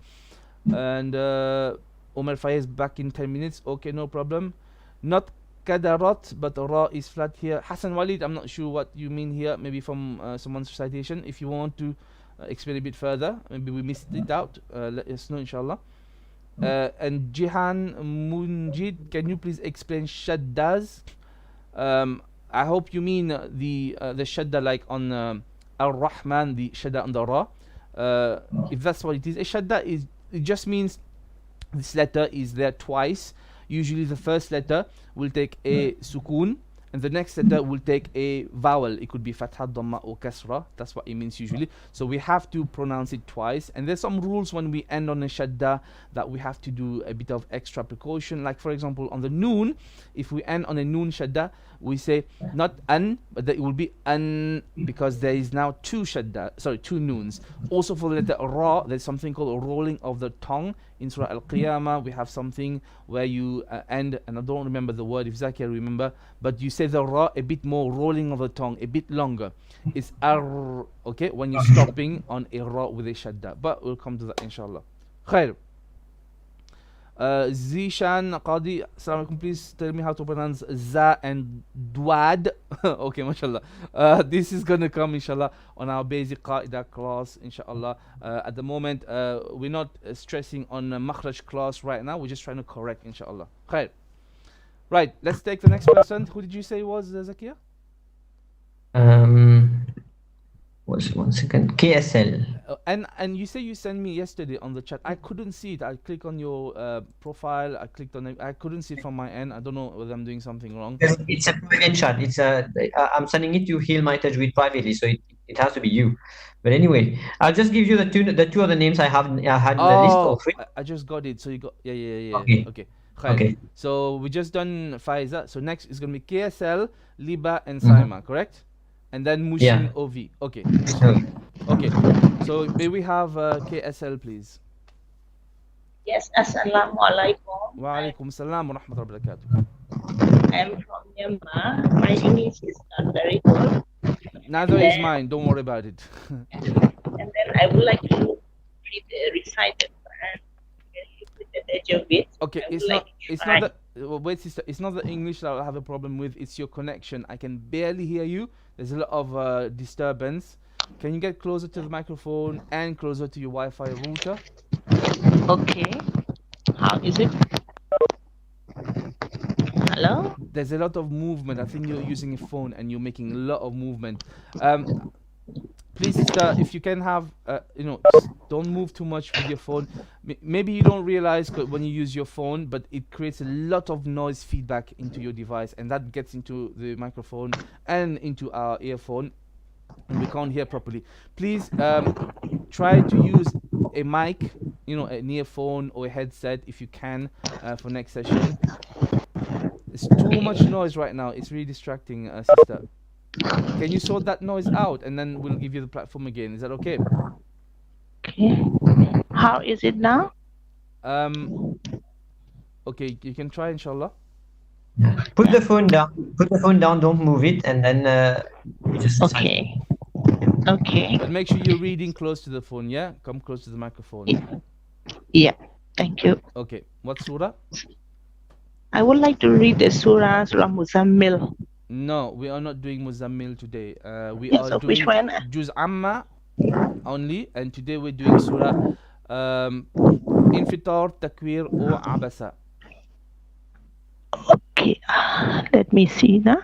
And Omar Fayez back in 10 minutes. Okay, no problem. Not Kadarat, but Ra is flat here. Hassan Walid, I'm not sure what you mean here. Maybe from someone's recitation. If you want to explain a bit further, maybe we missed it out. Let us know, inshallah. And Jihan Munjid, can you please explain shaddas? I hope you mean the shadda like on Ar-Rahman, the shadda on the Ra. If that's what it is, a shadda is, it just means this letter is there twice. Usually the first letter will take a sukun, and the next letter will take a vowel. It could be fatha, dhamma or kasra. That's what it means usually. So we have to pronounce it twice. And there's some rules when we end on a shadda that we have to do a bit of extra precaution. Like for example on the noon, if we end on a noon shadda, we say not an, but it will be an, because there is now two noons. Also for the letter ra, there's something called a rolling of the tongue. In Surah Al-Qiyamah, we have something where you end, and I don't remember the word, if Zakia remember, but you say the ra a bit more, rolling of the tongue, a bit longer. It's ar, okay, when you're stopping on a ra with a shadda. But we'll come to that inshallah. Khair. Zishan Qadi, assalamu alaikum, please tell me how to pronounce za and dwad. Okay, mashallah. This is gonna come inshallah on our basic qaida class, inshallah. At the moment, we're not stressing on makhraj class right now, we're just trying to correct, inshallah. Khair. Right, let's take the next person. Who did you say was Zakia? one second. KSL. And you say you sent me yesterday on the chat. I couldn't see it. I click on your profile. I clicked on it. I couldn't see it from my end. I don't know whether I'm doing something wrong. It's a private chat. I'm sending it to Heal My Tajweed privately, so it has to be you. But anyway, I'll just give you the two other names I had in the list. Or three. I just got it. So you got yeah. Okay. Okay. So we just done Faiza. So next is gonna be KSL, Liba, and Saima, correct? And then Mushin OV. Okay. Okay. So may we have KSL, please? Yes, Assalamu alaikum. Wa alaikum salam wa rahmatullahi wa barakatuh. I'm from Myanmar. My English is not very good. Neither is mine. Don't worry about it. And then I would like to read the recited Quran with the tajweed. Okay, it's not the wait, sister. It's not the English that I have a problem with. It's your connection. I can barely hear you. There's a lot of disturbance. Can you get closer to the microphone and closer to your Wi-Fi router? Okay. How is it? Hello? There's a lot of movement. I think you're using a phone and you're making a lot of movement. Please, sister, if you can have, just don't move too much with your phone. Maybe you don't realize when you use your phone, but it creates a lot of noise feedback into your device, and that gets into the microphone and into our earphone, and we can't hear properly. Please try to use a mic, an earphone or a headset if you can for next session. It's too much noise right now. It's really distracting, sister. Can you sort that noise out, and then we'll give you the platform again? Is that okay? Okay. How is it now? Okay, you can try, inshallah. Put the phone down. Put the phone down. Don't move it, and then just. Okay. Okay. But make sure you're reading close to the phone. Yeah, come close to the microphone. Yeah. Thank you. Okay. What surah? I would like to read the Surah Muzammil. No, we are not doing Muzammil today. We Yes, are so doing which one? Juz Amma only, and today we're doing Surah Infitar, Takwir, or Abasa. Okay, let me see now.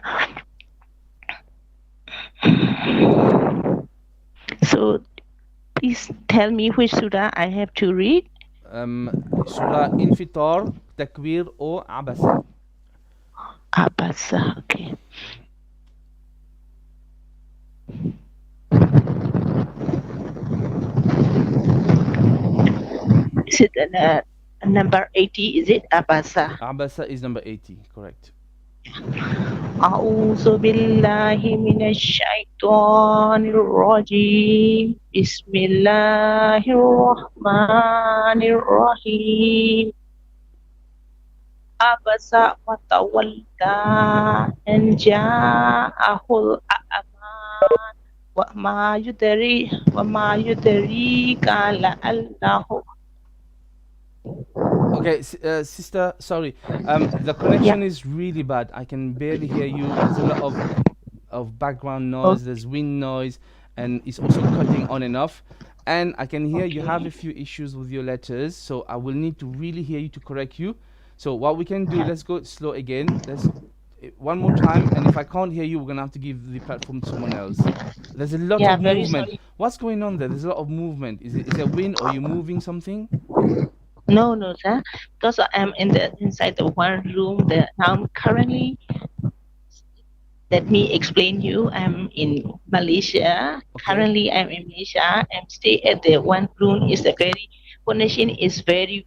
So, please tell me which surah I have to read. Surah Infitar, Takwir, or Abasa. Abasa, okay. Is it number 80? Is it Abasa? Abasa is number 80, correct. أعوذ بالله من الشيطان الرجيم بسم الله الرحمن الرحيم عبس وتولى أن جاءه الأعمى وما يدريك لعله. Okay, sister, sorry. The connection is really bad. I can barely hear you. There's a lot of background noise. There's wind noise, and it's also cutting on and off. And I can hear you have a few issues with your letters, so I will need to really hear you to correct you. So what we can do, let's go slow again. Let's one more time, and if I can't hear you, we're gonna have to give the platform to someone else. There's a lot of movement. Sorry. What's going on there? There's a lot of movement. Is it wind, or you moving something? No, sir. Because I'm inside the one room. Now currently, let me explain you. I'm in Malaysia. Okay. Currently, I'm in Malaysia. I'm stay at the one room. Is the connection is very,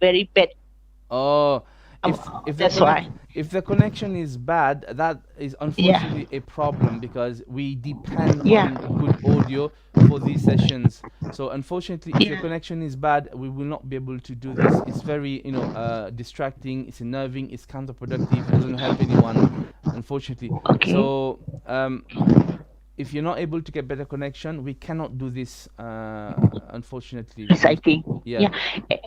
very bad. Oh, That's why. If the connection is bad, that is unfortunately a problem, because we depend on good audio for these sessions. So unfortunately, if your connection is bad, we will not be able to do this. It's very, distracting. It's unnerving. It's counterproductive. It doesn't help anyone, unfortunately. Okay. So if you're not able to get better connection, we cannot do this, unfortunately. Reciting. Yeah.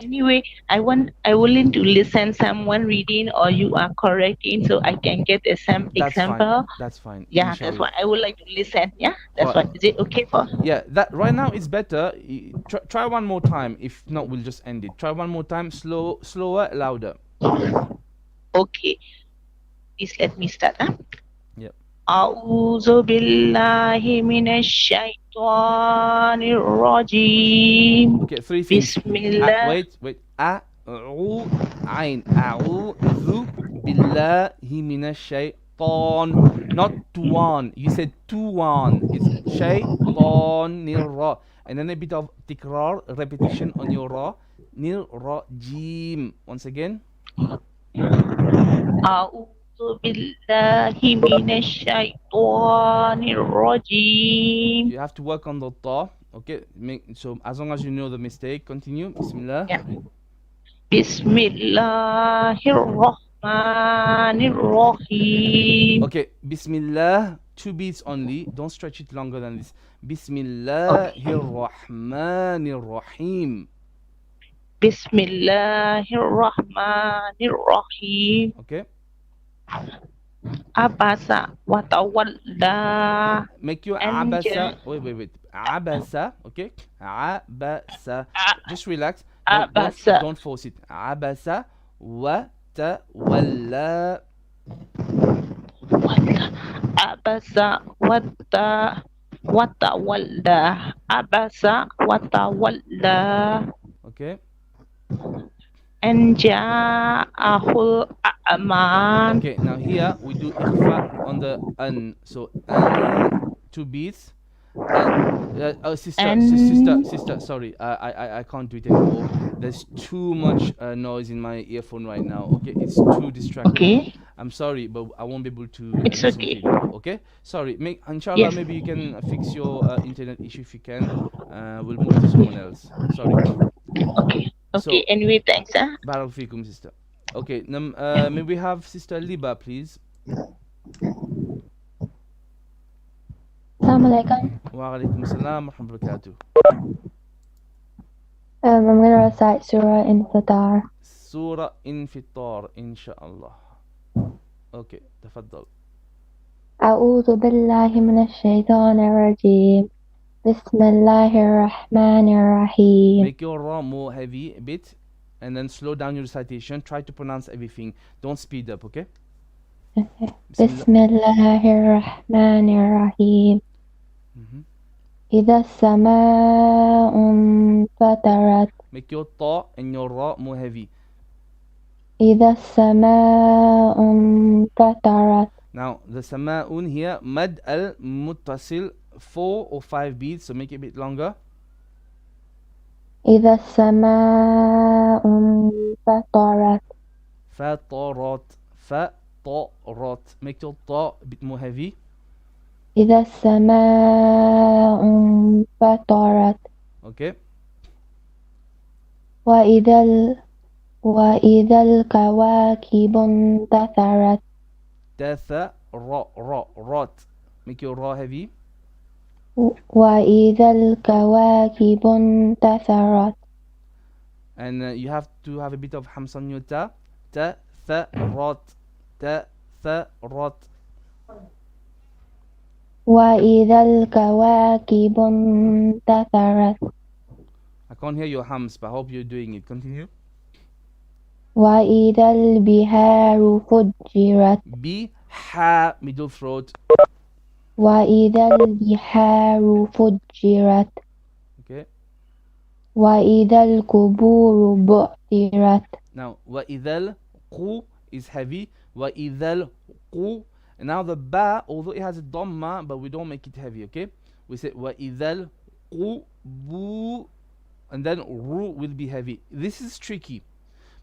Anyway, I willing to listen someone reading, or you are correcting, so I can get some example. That's fine. Yeah, Inshallah. that's why I would like to listen. Yeah, that's why. Is it okay for? Yeah, that right now it's better. Try one more time. If not, we'll just end it. Try one more time. Slower, louder. Okay. Please let me start. Yep. أعوذ بالله من الشيطان الرجيم Okay, three things. بسم الله Wait. Ain. A'udhu billahi minash shaitan. Not tuwan. You said tuwan. It's shaitanir. And then a bit of tikrar, repetition on your ra. Nir rajim. Once again. أعوذ بالله من الشيطان الرجيم. You have to work on the ta. Okay, so as long as you know the mistake, continue. Bismillah. Yeah. بسم الله الرحمن الرحيم. Okay, Bismillah, 2 beats only. Don't stretch it longer than this. Bismillahir Rahmanir Rahim. بسم الله الرحمن الرحيم. Okay, عبس وتولى. make your And abasa. Wait. Abasa. Okay, abasa. Just relax. Abasa. Don't force it. Abasa wa tawalla. عبس وتولى. عبس وتولى. Okay. And جاءه الأعمى. Okay, now here we do ikhfa on the an. So 2 beats. Sister, sorry, I can't do it anymore. There's too much noise in my earphone right now. Okay, it's too distracting. Okay. I'm sorry, but I won't be able to. It's listen okay. to you. Okay, sorry. Inshallah, Yes. maybe you can fix your internet issue if you can. We'll move to someone else. Sorry. Okay. So- Okay. Anyway, thanks. Barak fikum, sister. Okay, may we have Sister Liba, please? Assalamualaikum. Wa alaikum assalam wa rahmatullahi wa barakatuh. I'm going to recite Surah Infatar. Surah Infitar, inshallah. Okay, تفضل. أعوذ بالله من الشيطان الرجيم. بسم الله الرحمن الرحيم. Make your ra more heavy a bit, and then slow down your recitation. Try to pronounce everything. Don't speed up, okay? بسم الله الرحمن الرحيم. Mhm. إذا السماء انفطرت. Make your ta and your ra more heavy. إذا السماء انفطرت. Now, the sama'un here, mad al muttasil, 4 or 5 beats, so make it a bit longer. إذا السماء انفطرت. Fatarat. Make your ta a bit more heavy. إذا السماء انفطرت. Okay. وإذا الكواكب انتثرت. Rat. Make your ra heavy. وإذا الكواكب انتثرت. And you have to have a bit of hams on your ta. Rat. وإذا الكواكب انتثرت. I can't hear your hams, but I hope you're doing it. Continue. وإذا البحار فجرت. Middle throat. وإذا البحار فجرت. Okay. وإذا القبور بعثرت. Now, وَإِذَا الْقُ is heavy. وَإِذَا الْقُ. And now the ba, although it has a dhamma, but we don't make it heavy, okay? We say وَإِذَا الْقُبُ, and then ru will be heavy. This is tricky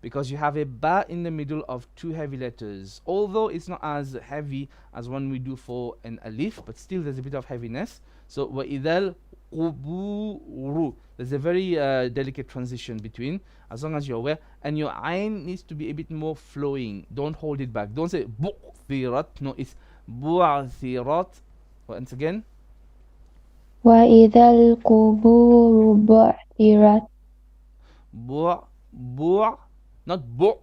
because you have a ba in the middle of 2 heavy letters. Although it's not as heavy as one we do for an alif, but still there's a bit of heaviness. So وَإِذَا الْقُبُورُ. There's a very delicate transition between, as long as you're aware. And your ayn needs to be a bit more flowing. Don't hold it back. Don't say bu'thirat. No, it's bu'thirat. Once again. وإذا القبور بعثرت. Not bu'.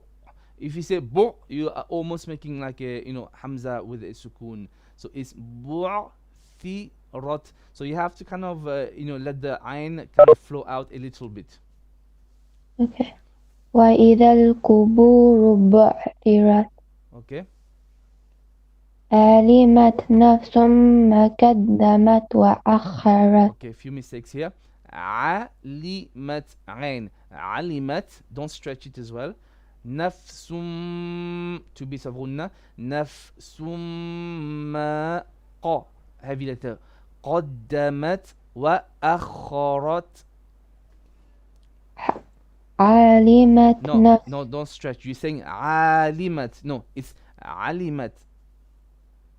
If you say bu', you are almost making like a hamza with a sukun. So it's bu'thirat. So you have to kind of let the ayn kind of flow out a little bit. Okay. وإذا القبور بعثرت. Okay. علمت نفس ما قدمت وأخرت. Okay, a few mistakes here. علمت عين. علمت, don't stretch it as well. نفس, to be صغنة. نفس ما ق, heavy letter. قدمت وأخرت. علمت No, نفس no, don't stretch. You're saying علمت. No, it's علمت.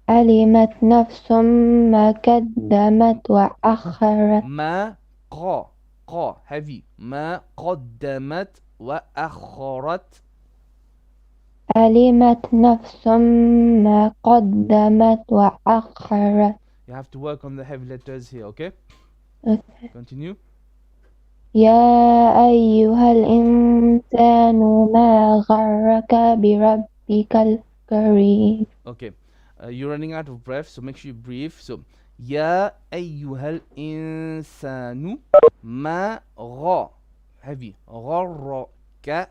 علمت نفس ما قدمت وأخرت. ما ق heavy. ما قدمت وأخرت. علمت نفس ما قدمت وأخرت. You have to work on the heavy letters here, okay? Okay. Continue. يا أيها الإنسان ما غرك بربك الكريم. Okay. You're running out of breath, so make sure you breathe. So, يا أيها الإنسان ما heavy غرك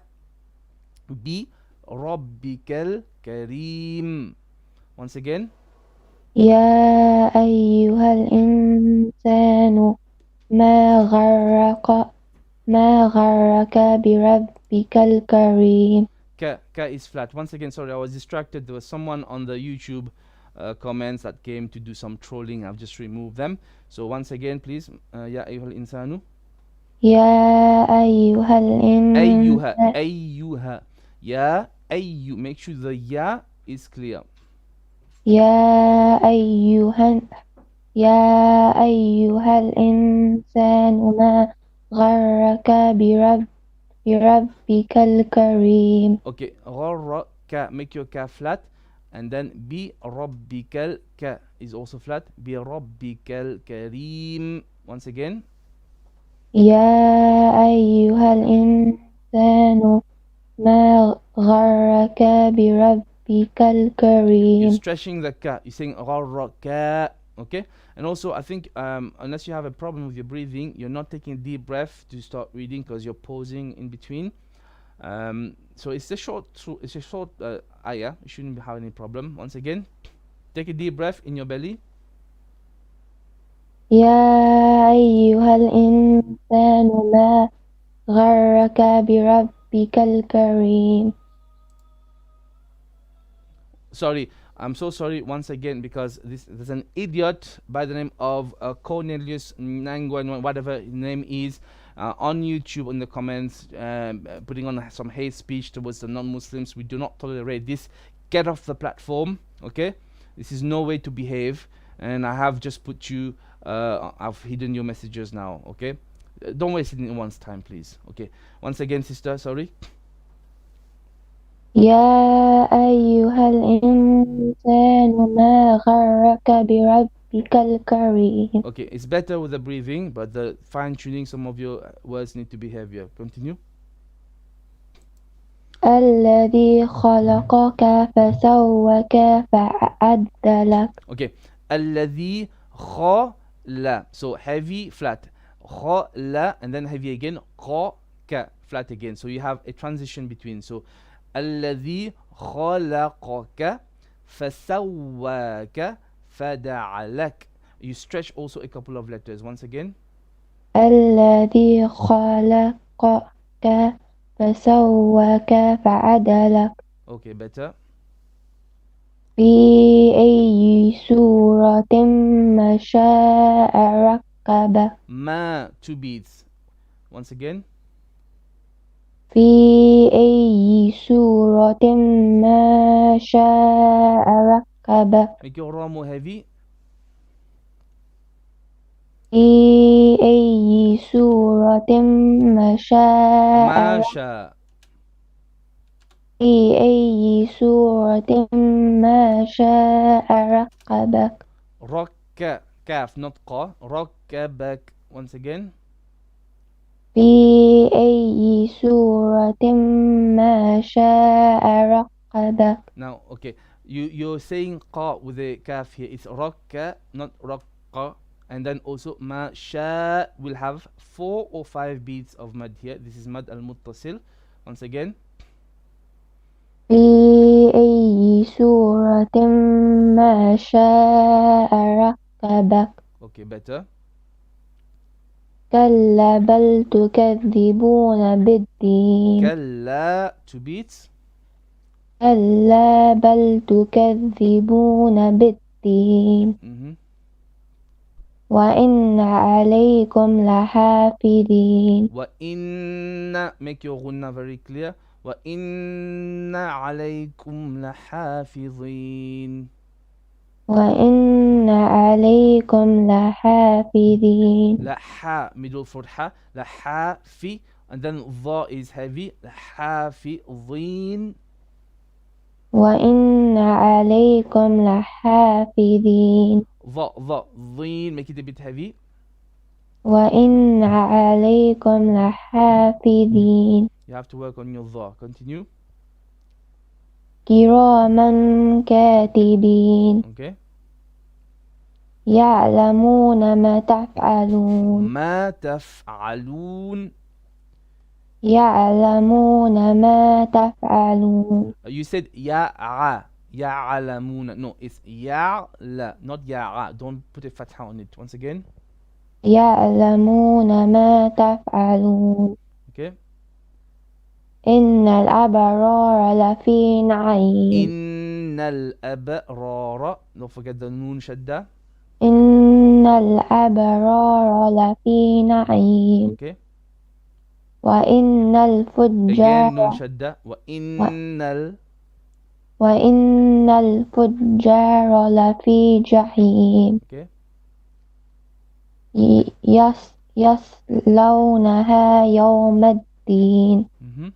بربك الكريم. Once again. يا أيها الإنسان ما غرك بربك الكريم. Ka is flat. Once again, sorry, I was distracted. There was someone on the YouTube comments that came to do some trolling. I've just removed them. So once again, please. Ya ayyuhal insanu. يا أيها الإنسان. Ayyuha. Ya ayyu. Make sure the ya is clear. يا أيها الإنسان ما غرك بربك الكريم. Okay, ka, make your ka flat, and then bi rabbikal ka is also flat. Bi rabbikal kareem. Once again. يا أيها الإنسان ما غرك بربك الكريم. You're stretching the ka. You're saying ka. Okay, and also I think unless you have a problem with your breathing, you're not taking a deep breath to start reading because you're pausing in between. So it's a short ayah. You shouldn't have any problem. Once again, take a deep breath in your belly. يا أيها الإنسان ما غرك بربك الكريم. Sorry, I'm so sorry once again because there's an idiot by the name of Cornelius Nangwan, whatever his name is, on YouTube in the comments, putting on some hate speech towards the non-Muslims. We do not tolerate this. Get off the platform, okay? This is no way to behave, and I have just put you. I've hidden your messages now, okay? Don't waste anyone's time, please. Okay. Once again, sister, sorry. يا أيها الإنسان ما غرك بربك الكريم. Okay, it's better with the breathing, but the fine-tuning, some of your words need to be heavier. Continue. الذي خلقك فسواك فعدلك. Okay. الذي خلا. So heavy, flat. خلا, and then heavy again. خك, flat again. So you have a transition between. So الذي خلقك فسواك فدعلك. You stretch also a couple of letters. Once again. الذي خلقك فسواك فعدلك. Okay, better. في أي سورة ما شاء ركبك. ما, 2 beats. Once again. في أي سورة ما شاء ركبك. Make your ra more heavy. في أي سورة ما شاء. في أي سورة ما شاء ركبك. رك, kaf, not qa. ركبك. Once again. في أي سورة ما شاء ركبك. Now, okay, you're saying qa with the kaf here. It's rakka, not rakka. And then also ma sha will have 4 or 5 beats of mad here. This is mad al muttasil. Once again. في أي سورة ما شاء ركبك Okay, better. كلا بل تكذبون بالدين كلا, 2 beats. كلا بل تكذبون بالدين Mhm. وإن عليكم لحافظين وإن, make your غنة very clear. وإن عليكم لحافظين. وإن عليكم لحافظين لحا, middle for ha. لحافي, and then the is heavy. لحافظين. وإن عليكم لحافظين The, ضين, make it a bit heavy. وإن عليكم لحافظين You have to work on your the. Continue. كراما كاتبين Okay. يعلمون ما تفعلون ما تفعلون. يعلمون ما تفعلون You said يع. يعلمون. No, it's يعل, not يع. Don't put a fatha on it. Once again. يعلمون ما تفعلون Okay. إن الأبرار لفي نعيم إن الأبرار. Don't forget the noon shadda. إن الأبرار لفي نعيم Okay. وإن Again الفجار noon shadda. وإن الفجار لفي جحيم Okay. يصلونها يوم الدين Mhm.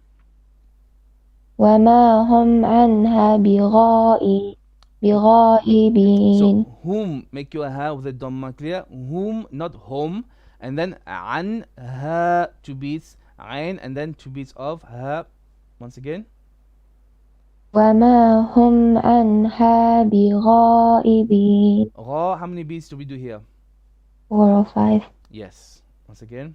وما هم عنها بغائبين So whom, make your ha with the dhamma clear. Whom, not home. And then an, ha, 2 beats. Ain, and then 2 beats of ha. Once again. وما هم عنها بغائبين Ra, how many beats do we do here? 4 or 5 Yes. Once again.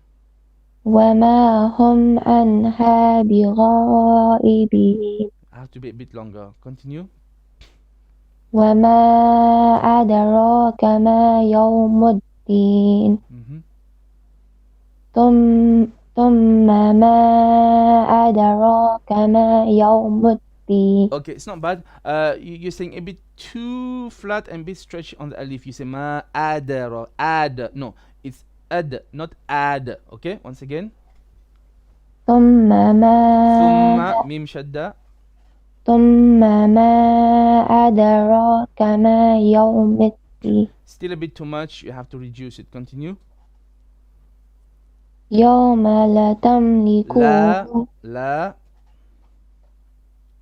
وما هم عنها بغائبين I have to be a bit longer. Continue. وما أدراك ما يوم الدين Mhm. ثم ما أدراك ما يوم الدين Okay, it's not bad. You're saying a bit too flat and bit stretchy on the alif. You say ma adara, ad. No, it's ad, not ad. Okay, once again. ثم ما ثم mim shadda. ثم ما أدراك ما يوم الدين Still a bit too much. You have to reduce it. Continue. يوم لا تملك La.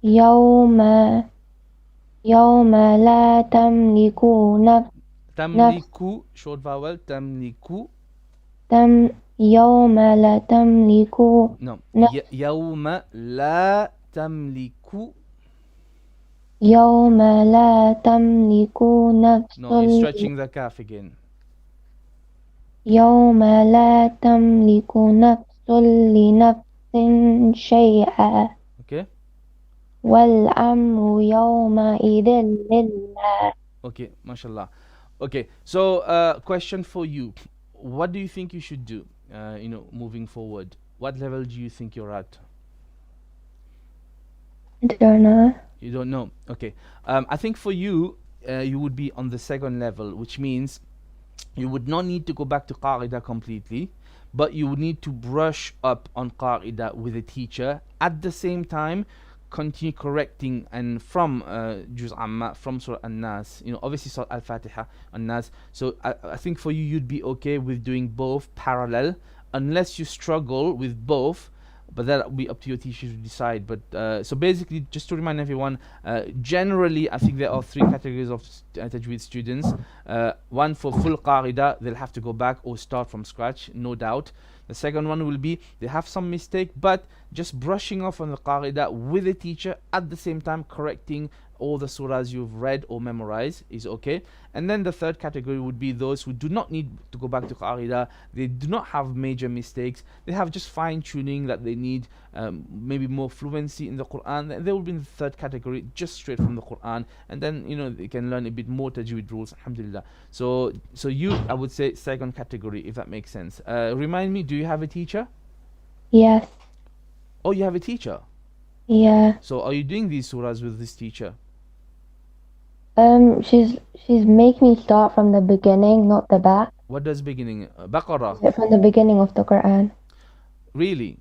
يوم لا تملك Tamliku, short vowel. Tamliku. يوم لا تملك No. نفس يوم لا تملك. يوم لا تملك نفس No, you're stretching the calf again. يوم لا تملك نفس لنفس شيئا Okay. والأمر يومئذ لله Okay, mashallah. Okay, so question for you. What do you think you should do, moving forward? What level do you think you're at? I don't know. You don't know. Okay. I think for you, you would be on the second level, which means you would not need to go back to Qaida completely, but you would need to brush up on Qaida with a teacher. At the same time, continue correcting and from Juz Amma, from Surah An-Nas, obviously Surah Al-Fatiha, An-Nas. So I think for you, you'd be okay with doing both parallel, unless you struggle with both. But that will be up to your teacher to decide. But so basically, just to remind everyone, generally, I think there are 3 categories of tajweed students. One for full qaida, they'll have to go back or start from scratch, no doubt. The second one will be they have some mistake, but just brushing off on the qaida with a teacher, at the same time correcting all the surahs you've read or memorized is okay. And then the third category would be those who do not need to go back to qaida. They do not have major mistakes. They have just fine tuning that they need, maybe more fluency in the Quran. They will be in the third category, just straight from the Quran. And then, you know, they can learn a bit more tajweed rules, alhamdulillah. So you, I would say, second category, if that makes sense. Remind me, do you have a teacher? Yes. Oh, you have a teacher. Yeah. So are you doing these surahs with this teacher? She's make me start from the beginning, not the back. What does beginning? Baqarah. From the beginning of the Quran. Really?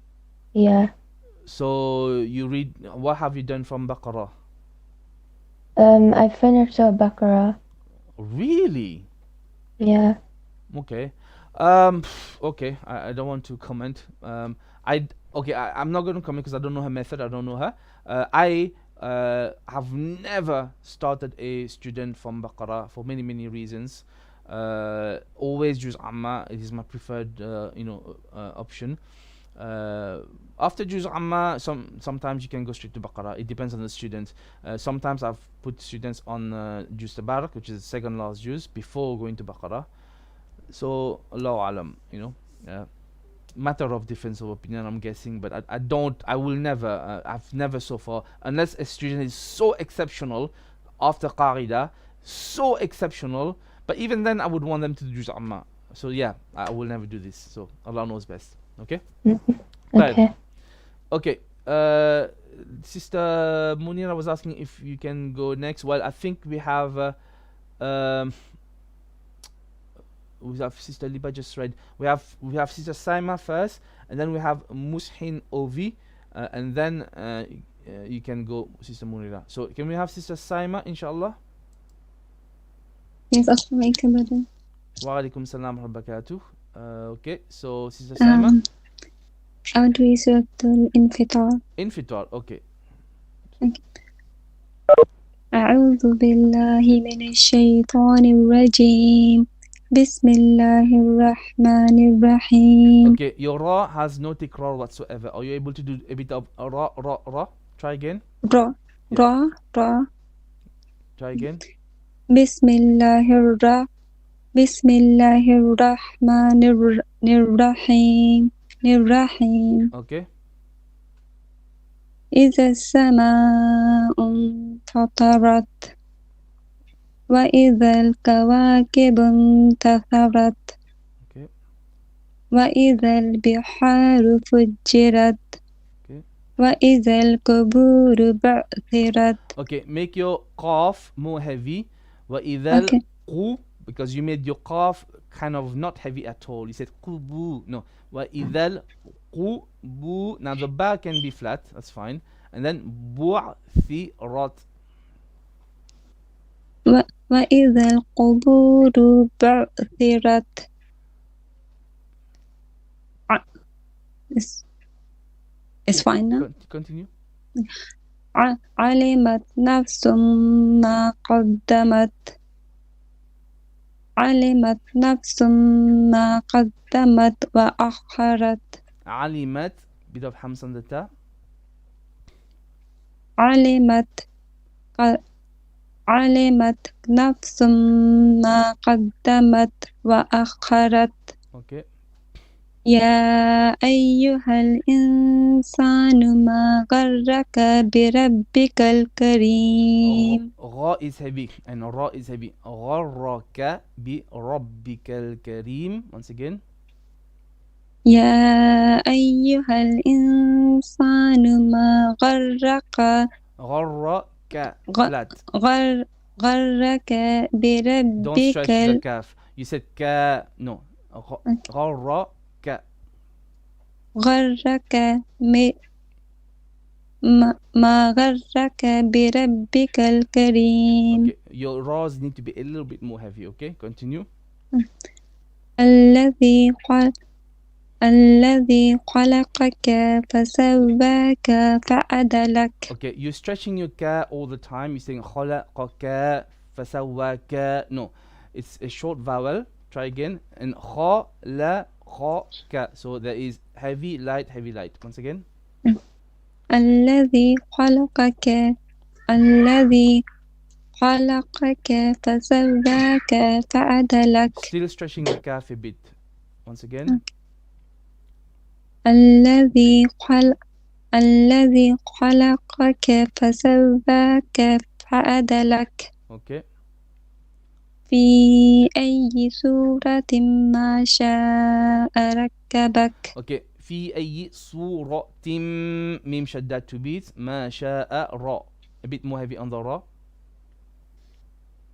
Yeah. So you read. What have you done from Baqarah? I finished Baqarah. Really? Yeah. Okay. Okay. I don't want to comment. I'm not going to comment because I don't know her method. I don't know her. I have never started a student from Baqarah for many reasons. Always Juz Amma. It is my preferred option. After Juz Amma, sometimes you can go straight to Baqarah. It depends on the student. Sometimes I've put students on Juz Tabarak, which is the second last Juz, before going to Baqarah. So Allahu Alam, matter of difference of opinion, I'm guessing, but I will never, I've never so far, unless a student is so exceptional after Qaida, so exceptional, but even then I would want them to do Juz Amma. So yeah, I will never do this. So Allah knows best. Okay? Okay. Okay. Sister Munira was asking if you can go next. Well, I think we have Sister Liba just read. We have Sister Saima first, and then we have Mushin Ovi, and then you can go Sister Munira. So can we have Sister Saima, inshallah? Yes, assalamualaikum, brother. Wa alaikum salam wa barakatuh. Okay, so Sister Saima. I want to read Surah Al-Infitar. Infitar, okay. أعوذ بالله من الشيطان الرجيم بسم الله الرحمن الرحيم. Okay, your ra has no tikrar whatsoever. Are you able to do a bit of ra? Try again. را. Try again. بسم الله الرحمن الرحيم. Okay. إذا السماء انفطرت وإذا الكواكب انتثرت Okay. وإذا البحار فجرت Okay. وإذا القبور بعثرت. Okay, make your qaf more heavy. وَإِذَا Okay. الْقُ, because you made your qaf kind of not heavy at all. You said qubu. No. وَإِذَا الْقُبُ. Now the ba can be flat. That's fine. And then bu'thirat. وإذا القبور بعثرت. It's fine now. Continue. علمت نفس ما قدمت. علمت نفس ما قدمت وأخرت. علمت, bit of hams on the ta. علمت نفس ما قدمت وأخرت. Okay. يا أيها الإنسان ما غرك بربك الكريم. Gha is heavy and ra is heavy. غرك بربك الكريم. Once again. يا أيها الإنسان ما غرك flat. غرك Don't stretch the بربك. calf. You said ka. No. غرك. غرك ما غرك بربك الكريم. Okay. Your raws need to be a little bit more heavy. Okay. Continue. الذي خلقك فسواك فعدلك. Okay. You're stretching your ka all the time. You're saying خلقك فسواك. No. It's a short vowel. Try again. And خلقك. So there is heavy, light, heavy, light. Once again. الذي خلقك الذي خلقك فسواك فعدلك Still stretching the calf a bit. Once again. الذي خلقك فسواك فعدلك Okay. في أي سورة ما شاء ركبك. Okay. في أي سورة ميم شداد 2 beats ما شاء را. A bit more heavy on the ra.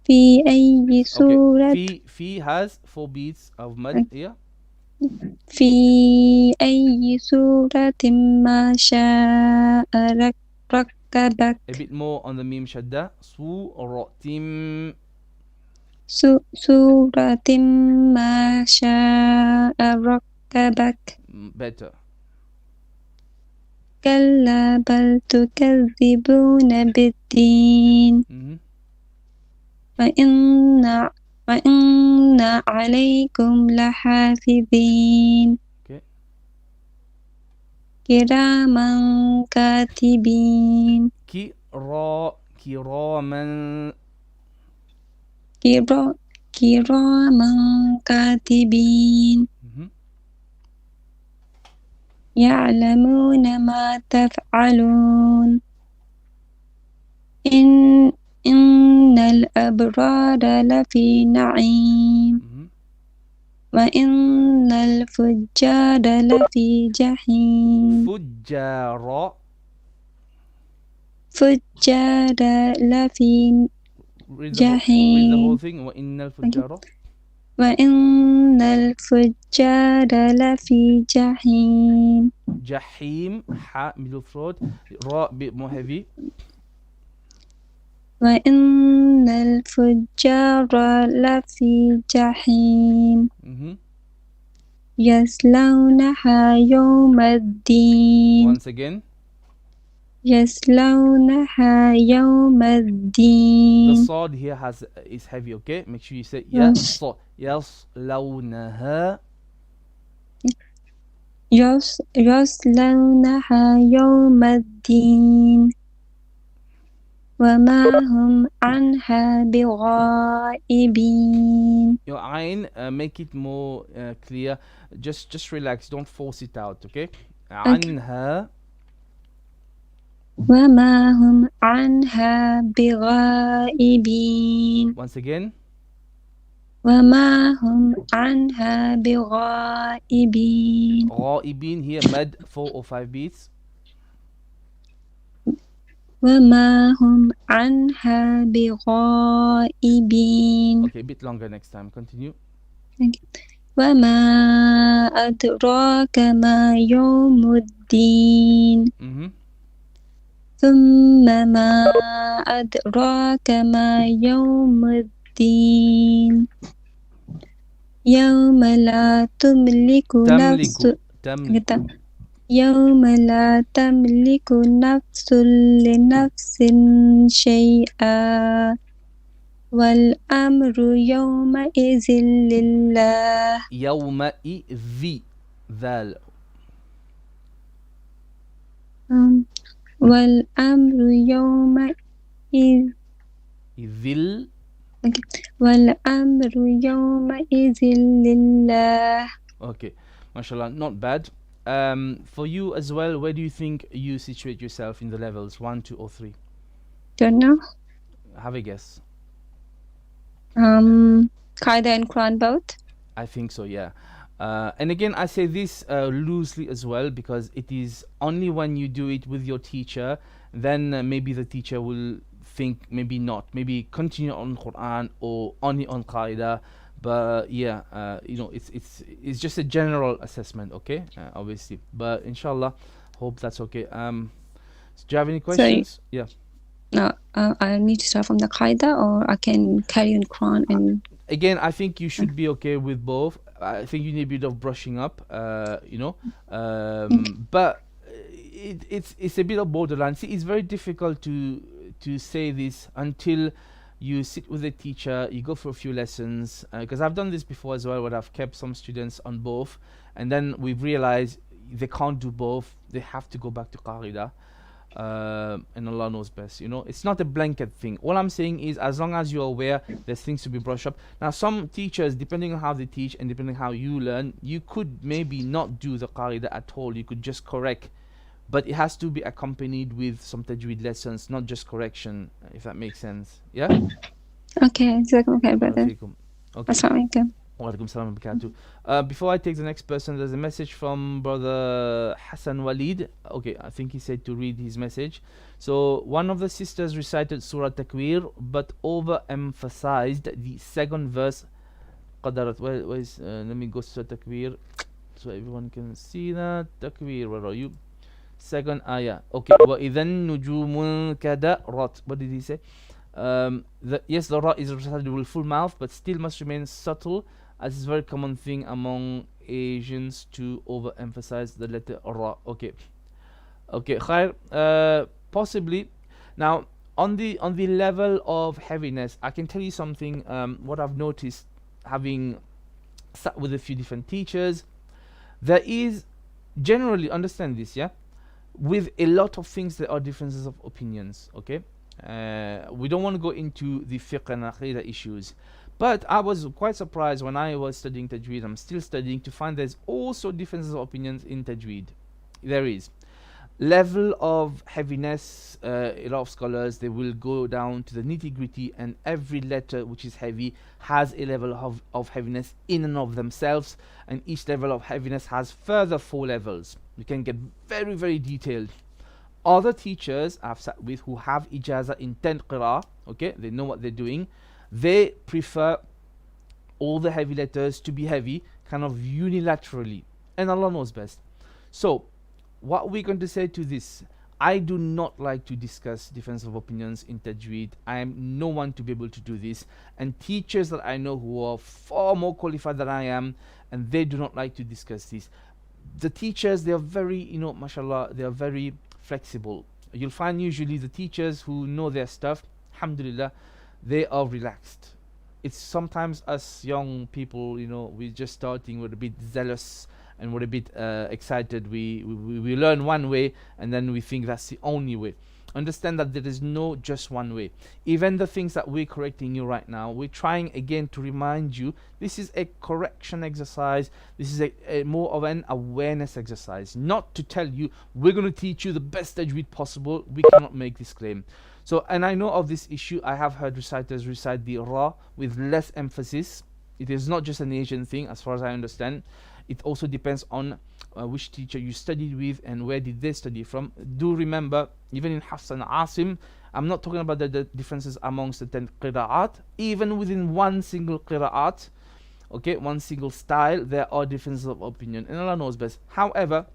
في أي سورة في has 4 beats of mud here. في أي سورة ما شاء ركبك. A bit more on the mim shadda. سورة سورة ما شاء ركبك. better. كلا بل تكذبون بالدين وإن عليكم لحافظين كراما كاتبين كراما كاتبين يعلمون ما تفعلون إن الأبرار لفي نعيم وإن الفجار لفي جحيم فجار لفي جحيم. Read the whole thing. وإن الفجار لفي جحيم. جحيم ح middle throat. را bit more heavy. وإن الفجار لفي جحيم يصلونها يوم الدين. Once again. يصلونها يوم الدين. The sword here is heavy, okay? Make sure you say يصلونها. يصلونها يوم الدين وما هم عنها بغائبين. Your ayn, make it more clear. Just relax. Don't force it out, okay? عنها. وما هم عنها بغائبين. Once again. وما هم عنها بغائبين. غائبين here mad 4 or 5 beats. وما هم عنها بغائبين. Okay, a bit longer next time. Continue. وما أدراك ما يوم الدين. ثم ما أدراك ما يوم الدين يوم لا تملك نفس لنفس شيئا والأمر يومئذ لله. يومئذ ذال. والأمر يومئذ والأمر يومئذ لله. Okay, mashallah, not bad. For you as well, where do you think you situate yourself in the levels 1, 2 or 3? Don't know. Have a guess. Qaida and Quran both? I think so, yeah. And again, I say this loosely as well, because it is only when you do it with your teacher, then maybe the teacher will think maybe not, maybe continue on Quran or only on Qaida. But yeah, it's just a general assessment, okay? Obviously, but inshallah, hope that's okay. Do you have any questions? Yeah. No, I need to start from the Qaida, or I can carry on Quran and. Again, I think you should be okay with both. I think you need a bit of brushing up, but it's a bit of borderline. See, it's very difficult to say this until you sit with a teacher, you go for a few lessons, because I've done this before as well, where I've kept some students on both, and then we've realized they can't do both, they have to go back to Qaida. And Allah knows best. It's not a blanket thing. All I'm saying is, as long as you're aware, there's things to be brushed up. Now, some teachers, depending on how they teach and depending on how you learn, you could maybe not do the qaida at all. You could just correct, but it has to be accompanied with some tajweed lessons, not just correction, if that makes sense. Yeah. Okay, Jazakum khair, brother. Fiikum. Okay. Assalamu alaikum. Walaikum salam wa barakatuh. Before I take the next person, there's a message from brother Hassan Walid. Okay, I think he said to read his message. So, one of the sisters recited Surah Takwir, but overemphasized the second verse. Qadarat. Where is? Let me go to Surah Takwir so everyone can see that. Takwir, where are you? Second ayah. Okay. وَإِذَا النُّجُومُ كَدَرَتْ. What did he say? Yes, the ra is recited with full mouth, but still must remain subtle, as is a very common thing among Asians to overemphasize the letter ra. Okay, khair. Possibly. Now, on the level of heaviness, I can tell you something. What I've noticed, having sat with a few different teachers, there is generally, understand this, yeah, with a lot of things there are differences of opinions. Okay. We don't want to go into the fiqh and aqidah issues, but I was quite surprised when I was studying tajweed. I'm still studying, to find there's also differences of opinions in tajweed. There is level of heaviness. A lot of scholars, they will go down to the nitty gritty, and every letter which is heavy has a level of heaviness in and of themselves, and each level of heaviness has further 4 levels. You can get very, very detailed. Other teachers I've sat with who have ijazah in 10 qira'ah, okay, they know what they're doing, they prefer all the heavy letters to be heavy, kind of unilaterally, and Allah knows best. So, what we're going to say to this, I do not like to discuss difference of opinions in tajweed. I am no one to be able to do this, and teachers that I know who are far more qualified than I am, and they do not like to discuss this. The teachers, they are very, mashallah, they are very flexible. You'll find usually the teachers who know their stuff, alhamdulillah, they are relaxed. It's sometimes us young people, we're just starting, we're a bit zealous and we're a bit excited. We learn one way and then we think that's the only way. Understand that there is no just one way. Even the things that we're correcting you right now, we're trying again to remind you this is a correction exercise. This is a more of an awareness exercise, not to tell you we're going to teach you the best tajweed possible. We cannot make this claim. So, and I know of this issue. I have heard reciters recite the ra with less emphasis. It is not just an Asian thing, as far as I understand. It also depends on which teacher you studied with and where did they study from. Do remember, even in Hafs and Asim, I'm not talking about the differences amongst the 10 qira'at. Even within one single qira'at, okay, one single style, there are differences of opinion, and Allah knows best. However,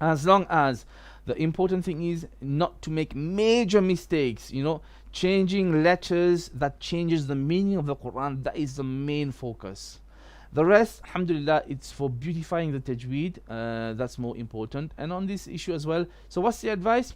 as long as the important thing is not to make major mistakes, changing letters that changes the meaning of the Quran, that is the main focus. The rest, alhamdulillah, it's for beautifying the tajweed. That's more important. And on this issue as well, so what's the advice?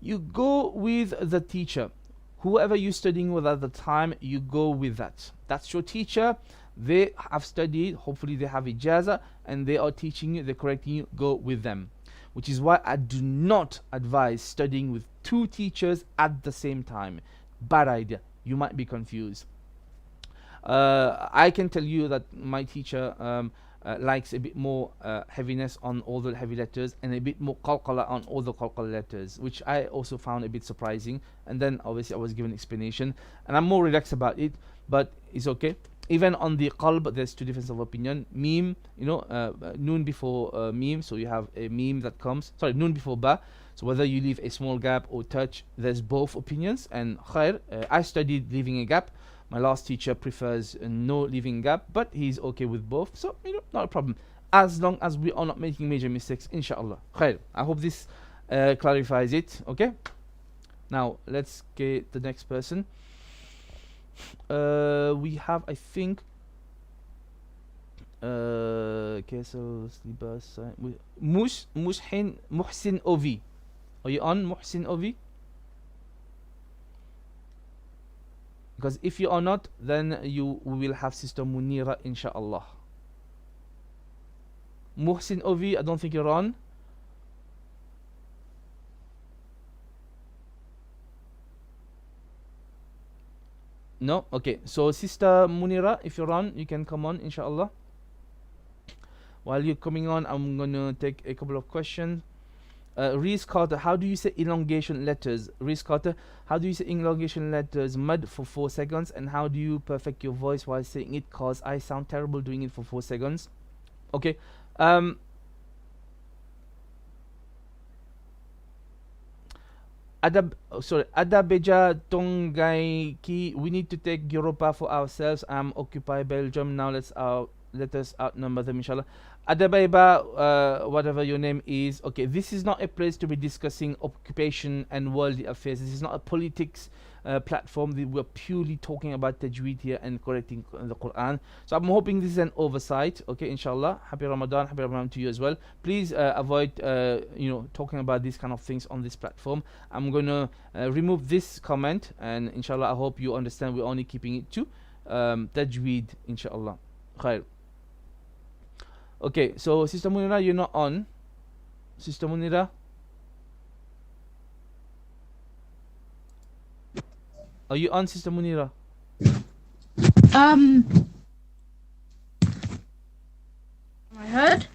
You go with the teacher. Whoever you're studying with at the time, you go with that. That's your teacher. They have studied, hopefully they have ijazah, and they are teaching you, they're correcting you, go with them. Which is why I do not advise studying with 2 teachers at the same time. Bad idea. You might be confused. I can tell you that my teacher likes a bit more heaviness on all the heavy letters and a bit more qalqala on all the qalqala letters, which I also found a bit surprising. And then obviously I was given explanation, and I'm more relaxed about it, but it's okay. Even on the qalb, there's 2 differences of opinion. Meme, noon before meme, so you have a meme that comes, noon before ba. So whether you leave a small gap or touch, there's both opinions. And khair, I studied leaving a gap. My last teacher prefers no leaving gap, but he's okay with both. So, not a problem. As long as we are not making major mistakes, inshallah. Khair. I hope this clarifies it. Okay? Now, let's get the next person. We have, I think, okay, so Muhsin Ovi. Are you on, Muhsin Ovi? Because if you are not, then we will have Sister Munira, inshallah. Muhsin Ovi, I don't think you're on. No? Okay. So Sister Munira, if you're on, you can come on, inshallah. While you're coming on, I'm gonna take a couple of questions. Reese Carter, how do you say elongation letters? Reese Carter, how do you say elongation letters mud for 4 seconds? And how do you perfect your voice while saying it? Cause I sound terrible doing it for 4 seconds. Okay. Adabeja Tongai, we need to take Europa for ourselves. Occupy Belgium. Now let us outnumber them, inshallah. Adabaiba, whatever your name is. Okay, this is not a place to be discussing occupation and worldly affairs. This is not a politics platform. We're purely talking about tajweed here and correcting the Quran. So I'm hoping this is an oversight. Okay, inshallah. Happy Ramadan to you as well. Please avoid talking about these kind of things on this platform. I'm gonna remove this comment, and inshallah I hope you understand we're only keeping it to tajweed, inshallah. Khair. Okay, so Sister Munira, you're not on. Sister Munira, are you on, Sister Munira? Am I heard?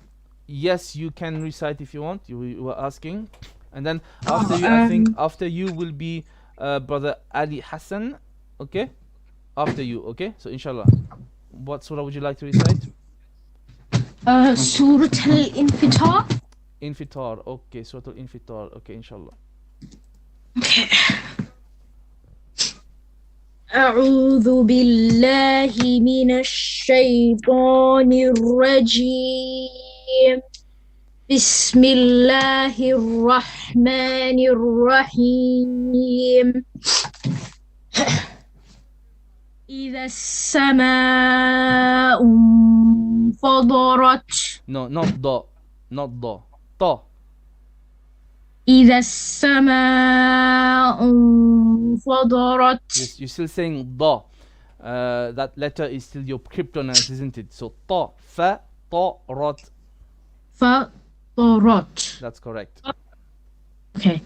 Yes, you can recite if you want. You were asking, and then after you, I think after you will be Brother Ali Hassan. Okay, after you. Okay, so inshallah, what surah would you like to recite? Surah Al-Infitar. Infitar. Okay, Surah Al-Infitar. Okay, inshallah. Okay. أعوذ بالله من الشيطان الرجيم بسم الله الرحمن الرحيم إذا السماء انفطرت. No, not do, not do. To. إذا السماء انفطرت. Yes, you're still saying do. That letter is still your kryptonite, isn't it? So to, fa, to, rot. فطرت. That's correct. Okay.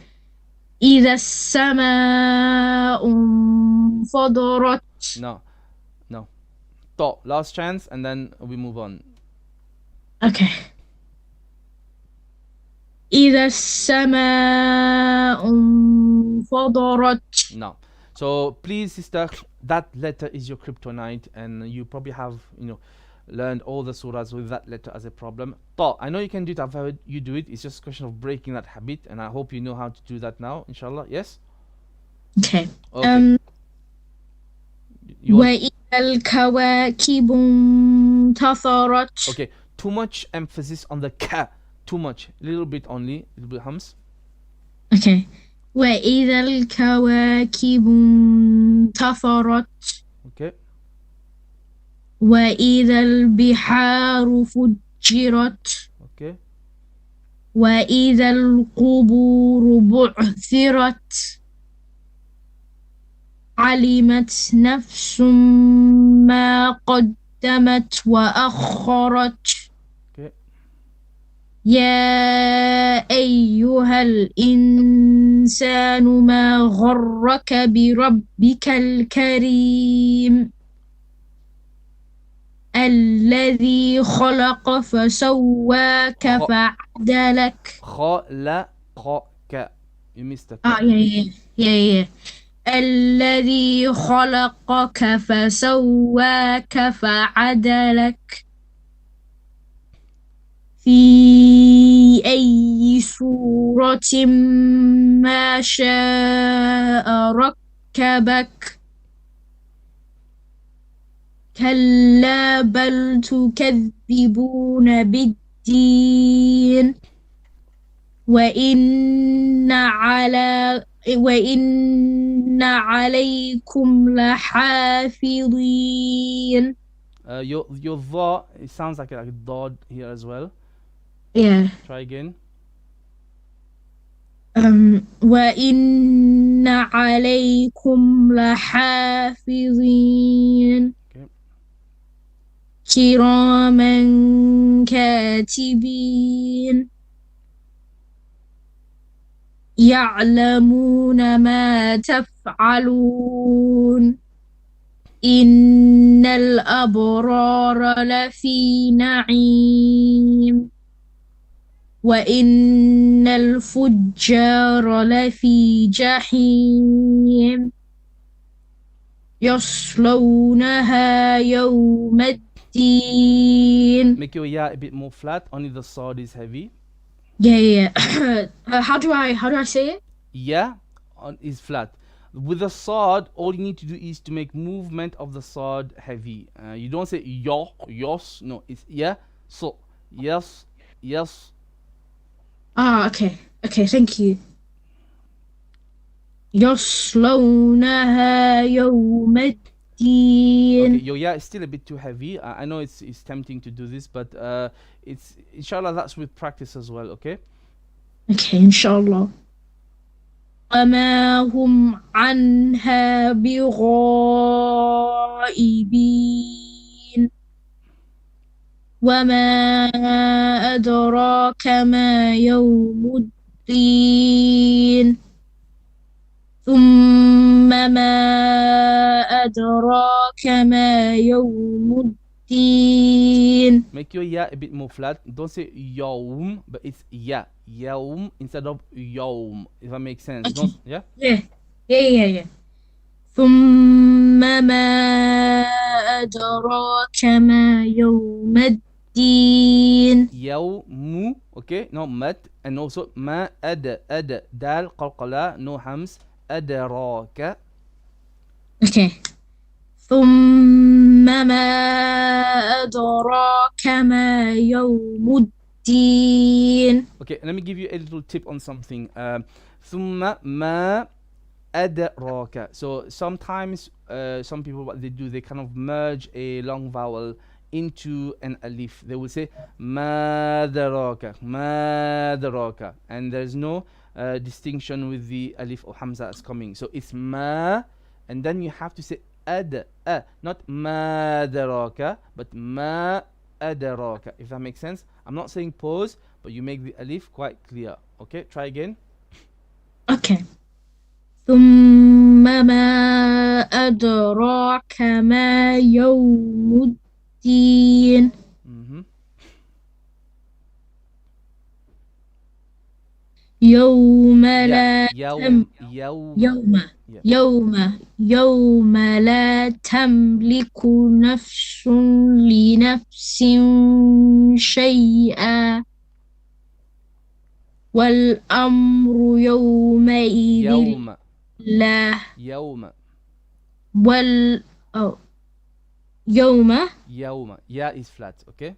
إذا السماء انفطرت. No. To, last chance, and then we move on. Okay. إذا السماء انفطرت. No. So please, sister, that letter is your kryptonite, and you probably have, learned all the surahs with that letter as a problem. To, I know you can do it. I've heard you do it. It's just a question of breaking that habit, and I hope you know how to do that now, inshallah. Yes. Okay. Okay. وإذا الكواكب انتثرت. Okay. Too much emphasis on the ka. Too much. A little bit only. A little bit hums. Okay. وإذا الكواكب انتثرت. Okay. وإذا البحار فجرت. Okay. وإذا القبور بعثرت. علمت نفس ما قدمت وأخرت. Okay. يا أيها الإنسان ما غرك بربك الكريم الذي خلق فسواك فعدلك. خلقك. You missed the yeah. الذي خلقك فسواك فعدلك في أي صورة ما شاء ركبك كلا بل تكذبون بالدين وإن عليكم لحافظين. Your dha, it sounds like a dod here as well. Yeah. Try again. وإن عليكم لحافظين. Okay. كراما كاتبين يعلمون ما تفعلون. إن الأبرار لفي نعيم وإن الفجار لفي جحيم يصلونها يوم الدين. Make your ya a bit more flat. Only the sod is heavy. Yeah. How do I say it? Ya is flat. With the sod, all you need to do is to make movement of the sod heavy. You don't say yo, yos. No, it's ya. So yes, yes. Okay. Okay, thank you. يصلونها يوم الدين. Okay, your ya is still a bit too heavy. I know it's tempting to do this, but it's inshallah that's with practice as well. Okay. Okay, inshallah. وما هم عنها بغائبين وما أدراك ما يوم الدين ثم ما أدراك ما يوم الدين. Make your ya a bit more flat. Don't say yawm, but it's ya. Yawm instead of yawm. If that makes sense. Okay. Don't, yeah? Yeah. ثم ما أدراك ما يوم الدين. Yawmu, okay? No mat. And also ma ad. Dal qalqala, no hams. Adraka. Okay. ثم ما أدراك ما يوم الدين. Okay, let me give you a little tip on something. ثم ما أدراك. So sometimes some people, what they do, they kind of merge a long vowel into an alif. They will say ما أدراك, ما أدراك, and there's no distinction with the alif or hamza that's coming. So it's ma, and then you have to say not ما أدراك, but ما أدراك. If that makes sense. I'm not saying pause, but you make the alif quite clear. Okay, try again. Okay. ثم ما أدراك ما يوم الدين. يوم لا يوم لا تملك نفس لنفس شيئا والأمر يومئذ لله. يوم ya is flat, okay?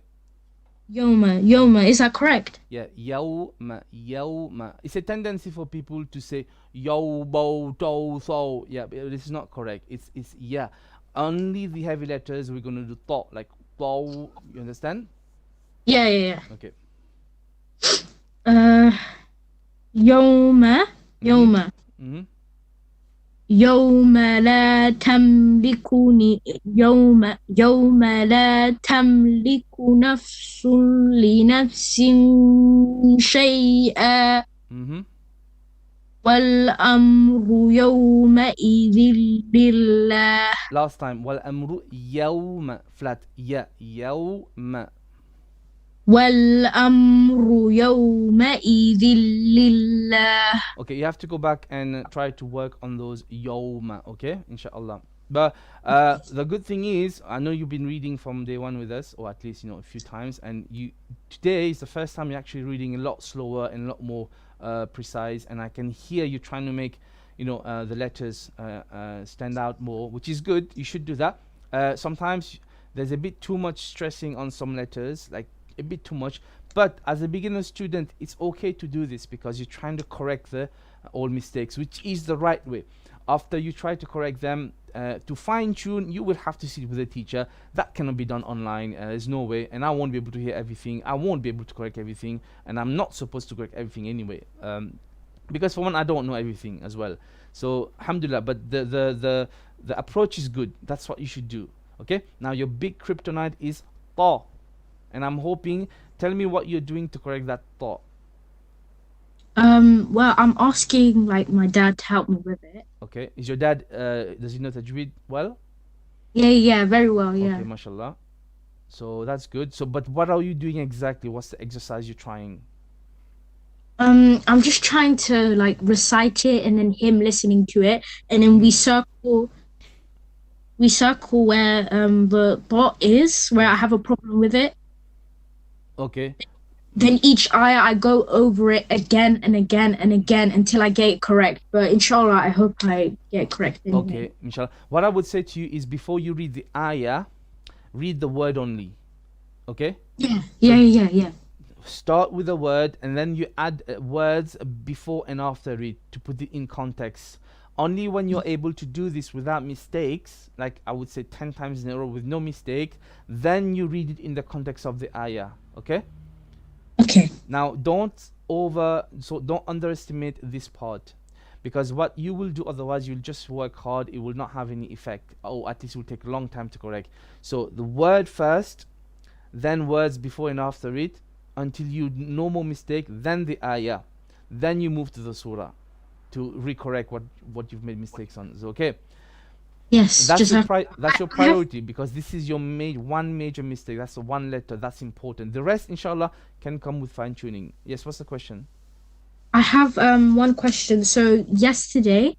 Yoma, is that correct? Yeah, yawma. It's a tendency for people to say yawbo to so. Yeah, but this is not correct. It's yeah. Only the heavy letters we're gonna do to, like to. You understand? Yeah. Okay. Yoma. يوم لا تملك نفس لنفس شيئا والأمر يومئذ لله. Last time. والأمر يوم flat. يوم. والأمر يومئذ لله. Okay, you have to go back and try to work on those yawma, okay? Inshallah. But the good thing is, I know you've been reading from day one with us, or at least, a few times, and today is the first time you're actually reading a lot slower and a lot more precise, and I can hear you trying to make, the letters stand out more, which is good. You should do that. Sometimes there's a bit too much stressing on some letters, like a bit too much, but as a beginner student it's okay to do this because you're trying to correct the old mistakes, which is the right way. After you try to correct them, to fine-tune, you will have to sit with a teacher. That cannot be done online. There's no way, and I won't be able to hear everything. I won't be able to correct everything, and I'm not supposed to correct everything anyway, because for one, I don't know everything as well. So alhamdulillah, but the approach is good. That's what you should do. Okay, now your big kryptonite is ta. And I'm hoping, tell me what you're doing to correct that thought. Well, I'm asking my dad to help me with it. Okay. Is your dad, does he know tajweed well? Yeah, very well, yeah. Okay, mashallah. So that's good. So, but what are you doing exactly? What's the exercise you're trying? I'm just trying to like recite it and then him listening to it, and then we circle where the dot is, where I have a problem with it. Okay. Then each ayah I go over it again and again and again until I get it correct. But inshallah, I hope I get it correct anyway. Okay, inshallah. What I would say to you is before you read the ayah, read the word only. Okay? Yeah. Start with a word and then you add words before and after it to put it in context. Only when you're able to do this without mistakes, like I would say 10 times in a row with no mistake, then you read it in the context of the ayah. Okay? Okay. Now don't underestimate this part, because what you will do otherwise, you'll just work hard, it will not have any effect, or at least it will take a long time to correct. So the word first, then words before and after it, until you no more mistake, then the ayah, then you move to the surah to recorrect what you've made mistakes on. Is okay? Yes, that's your priority, because this is your one major mistake. That's the one letter that's important. The rest, inshallah, can come with fine tuning. Yes, what's the question? I have one question. So yesterday,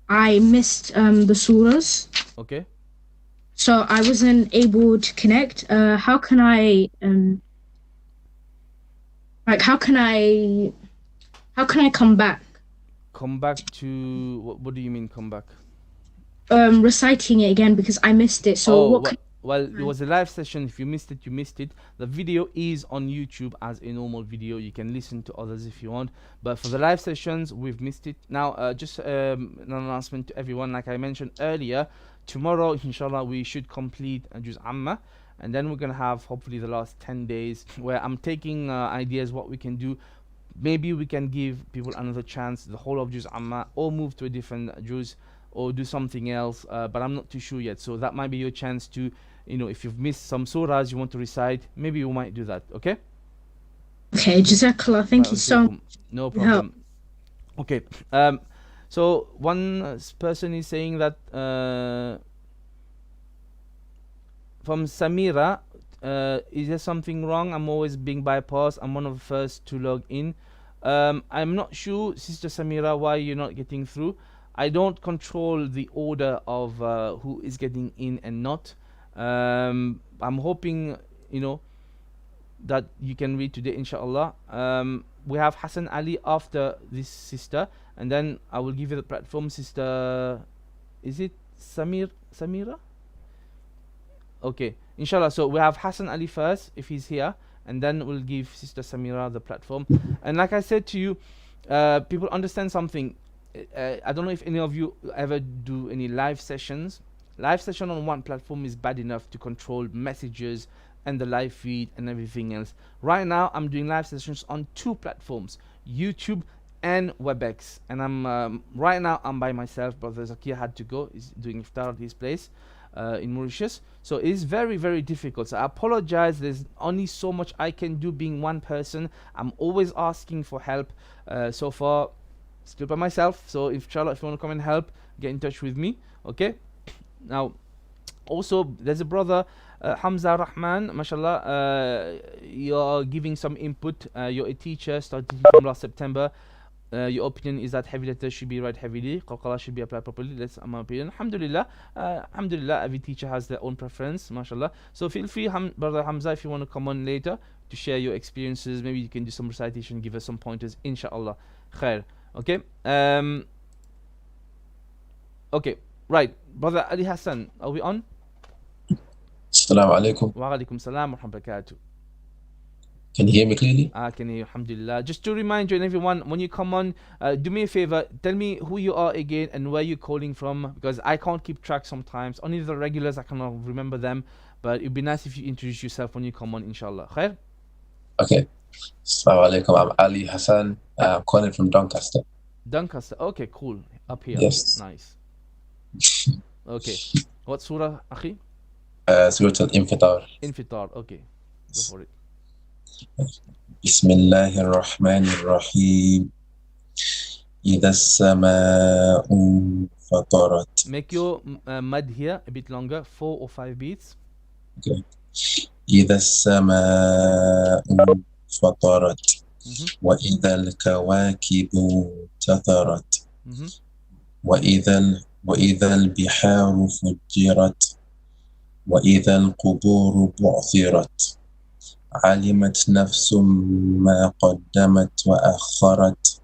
I missed the surahs. Okay. So I wasn't able to connect. How can I come back? Come back to what do you mean come back? Reciting it again because I missed it. So well, it was a live session. If you missed it, you missed it. The video is on YouTube as a normal video. You can listen to others if you want. But for the live sessions, we've missed it. Now, just an announcement to everyone. Like I mentioned earlier, tomorrow, inshallah, we should complete Juz Amma. And then we're going to have, hopefully, the last 10 days where I'm taking ideas what we can do. Maybe we can give people another chance, the whole of Juz Amma, or move to a different Juz, or do something else, but I'm not too sure yet. So that might be your chance to, if you've missed some surahs you want to recite, maybe you might do that. Okay? Okay, Jazakallah. Thank you so much. No problem. Okay. So one person is saying that from Samira, is there something wrong? I'm always being bypassed. I'm one of the first to log in. I'm not sure, Sister Samira, why you're not getting through. I don't control the order of who is getting in and not. I'm hoping, that you can read today, inshallah. We have Hassan Ali after this sister, and then I will give you the platform, Sister. Is it Samira? Okay, inshallah. So we have Hassan Ali first, if he's here, and then we'll give Sister Samira the platform. And like I said to you, people understand something. I don't know if any of you ever do any live sessions. Live session on one platform is bad enough to control messages and the live feed and everything else. Right now, I'm doing live sessions on 2 platforms, YouTube and Webex. And I'm right now I'm by myself. Brother Zakia had to go. He's doing iftar at his place in Mauritius. So it is very, very difficult. So I apologize. There's only so much I can do being one person. I'm always asking for help. So far, still by myself. So inshallah, if you want to come and help, get in touch with me. Okay? Now, also, there's a brother, Hamza Rahman, mashallah, you're giving some input. You're a teacher starting from last September. Your opinion is that heavy letters should be read heavily, qalqala should be applied properly. That's my opinion. Alhamdulillah, every teacher has their own preference, mashallah. So feel free, brother Hamza, if you want to come on later to share your experiences. Maybe you can do some recitation, give us some pointers, inshallah. Khair. Okay. Okay. Right. Brother Ali Hassan, are we on? Assalamu alaikum. Wa alaikum salam wa barakatuh. Can you hear me clearly? I can hear you, alhamdulillah. Just to remind you and everyone, when you come on, do me a favor, tell me who you are again and where you're calling from, because I can't keep track sometimes. Only the regulars, I cannot remember them. But it'd be nice if you introduce yourself when you come on, inshallah. Khair? Okay. Assalamu alaikum. I'm Ali Hassan. I'm calling from Doncaster. Doncaster. Okay, cool. Up here. Yes. Nice. Okay. What surah, akhi? Surah Al-Infitar. Infitar. Okay. Go for it. Bismillahir Rahmanir Rahim. إذا السماء فطرت. Make your mud here a bit longer, 4 or 5 beats. Okay. إذا السماء فطرت وإذا الكواكب انتثرت وإذا البحار فجرت وإذا القبور بعثرت علمت نفس ما قدمت وأخرت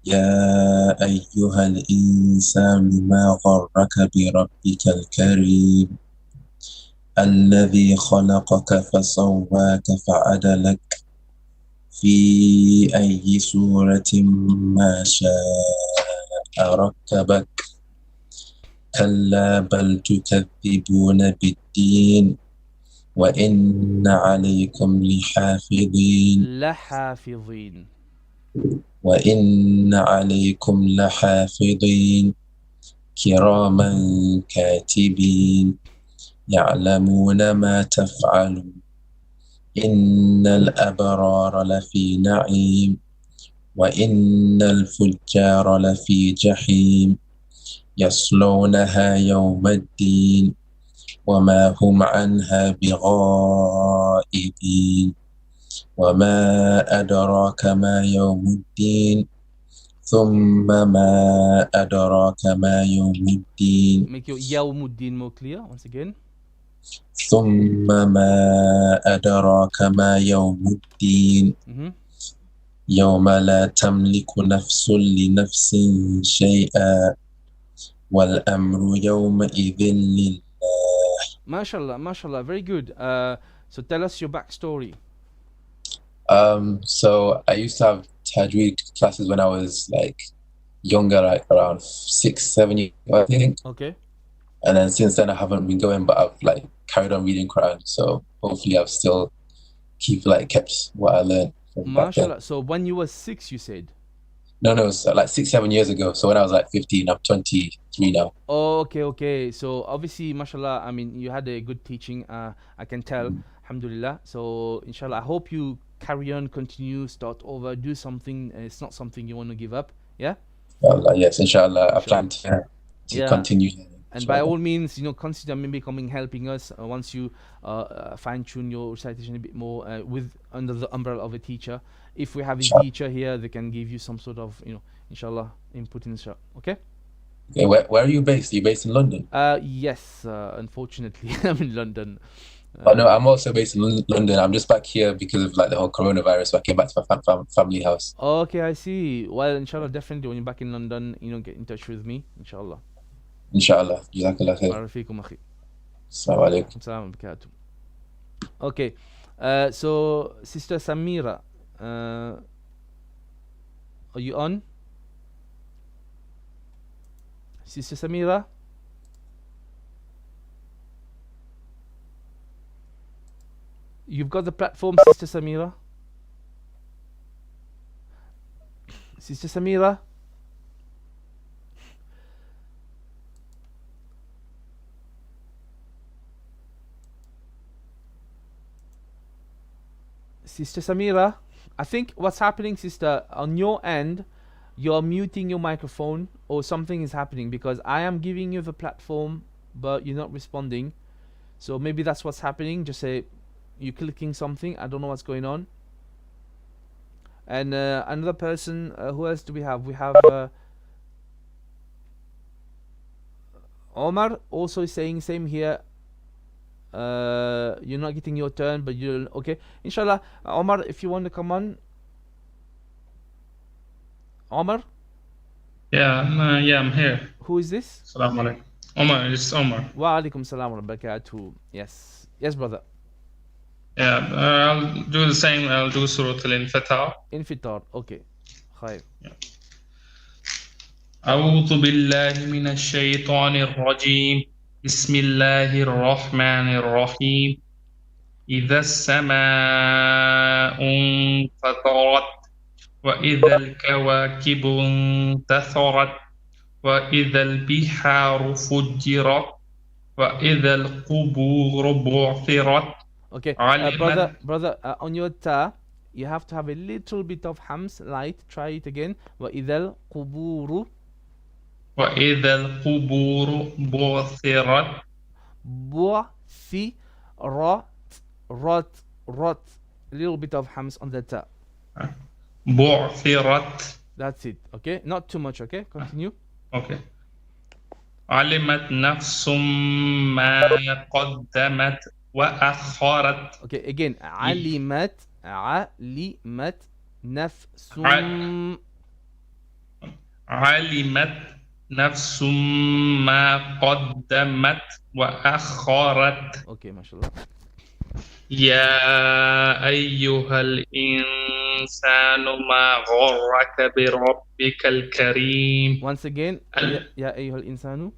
يا أيها الإنسان ما غرك بربك الكريم الذي خلقك فسواك فعدلك في أي سورة ما شاء ركبك كلا بل تكذبون بالدين وإن عليكم لحافظين وإن عليكم لحافظين كراما كاتبين يعلمون ما تفعلون إن الأبرار لفي نعيم وإن الفجار لفي جحيم يصلونها يوم الدين وما هم عنها بغائبين وما أدراك ما يوم الدين ثم ما أدراك ما يوم الدين. Make your يوم الدين more clear once again. ثم ما أدراك ما يوم الدين يوم لا تملك نفس لنفس شيئا والأمر يومئذ لله. MashaAllah, MashaAllah, very good. So tell us your backstory. So I used to have tajweed classes when I was like younger, like around 6-7 years, I think. Okay. And then since then I haven't been going, but I've like carried on reading Quran. So hopefully I've still kept what I learned from back then. MashaAllah. So when you were 6, you said? No, it was like 6-7 years ago. So when I was like 15, I'm 23 now. Oh, okay. So obviously, mashallah, I mean, you had a good teaching. I can tell, alhamdulillah. So inshallah, I hope you carry on, continue, start over, do something. It's not something you want to give up. Yeah? Yes, inshallah. I plan to continue. And by all means, consider maybe helping us once you fine-tune your recitation a bit more under the umbrella of a teacher. If we have a teacher here, they can give you some sort of, inshallah, input in the show. Okay? Okay, where are you based? Are you based in London? Yes, unfortunately, I'm in London. No, I'm also based in London. I'm just back here because of like the whole coronavirus. So I came back to my family house. Okay, I see. Well, inshallah, definitely when you're back in London, get in touch with me, inshallah. Inshallah. Jazakallah khair. Barakallahu akhi. Assalamu alaikum. Assalamu alaikum. Okay. So Sister Samira, are you on? Sister Samira? You've got the platform, Sister Samira. Sister Samira? Sister Samira, I think what's happening, sister, on your end, you're muting your microphone or something is happening, because I am giving you the platform, but you're not responding. So maybe that's what's happening. Just say you're clicking something. I don't know what's going on. And another person, who else do we have? We have Omar also saying same here. You're not getting your turn, but you'll okay. Inshallah, Omar, if you want to come on. Omar? Yeah, I'm here. Who is this? Assalamu alaikum. Omar, it's Omar. Wa alaikum salam wa barakatuh. Yes, brother. Yeah, I'll do the same. I'll do Surah Al-Infitar. Infitar, okay. Khair. أعوذ بالله من الشيطان الرجيم. بسم الله الرحمن الرحيم. إذا السماء انفطرت وإذا الكواكب انتثرت وإذا البحار فجرت وإذا القبور بعثرت. Okay, brother, on your ta, you have to have a little bit of hams, light. Try it again. وَإِذَا الْقُبُورُ وإذا القبور بعثرت بعثرت rot, rot. A little bit of hams on the ta. بعثرت. That's it. Okay, not too much. Okay, continue. Okay. علمت نفس ما قدمت وأخرت. Okay, again. علمت نفس علمت نفس ما قدمت وأخرت. Okay, mashallah. يا أيها الإنسان ما غرك بربك الكريم. Once again. يا أيها الإنسان.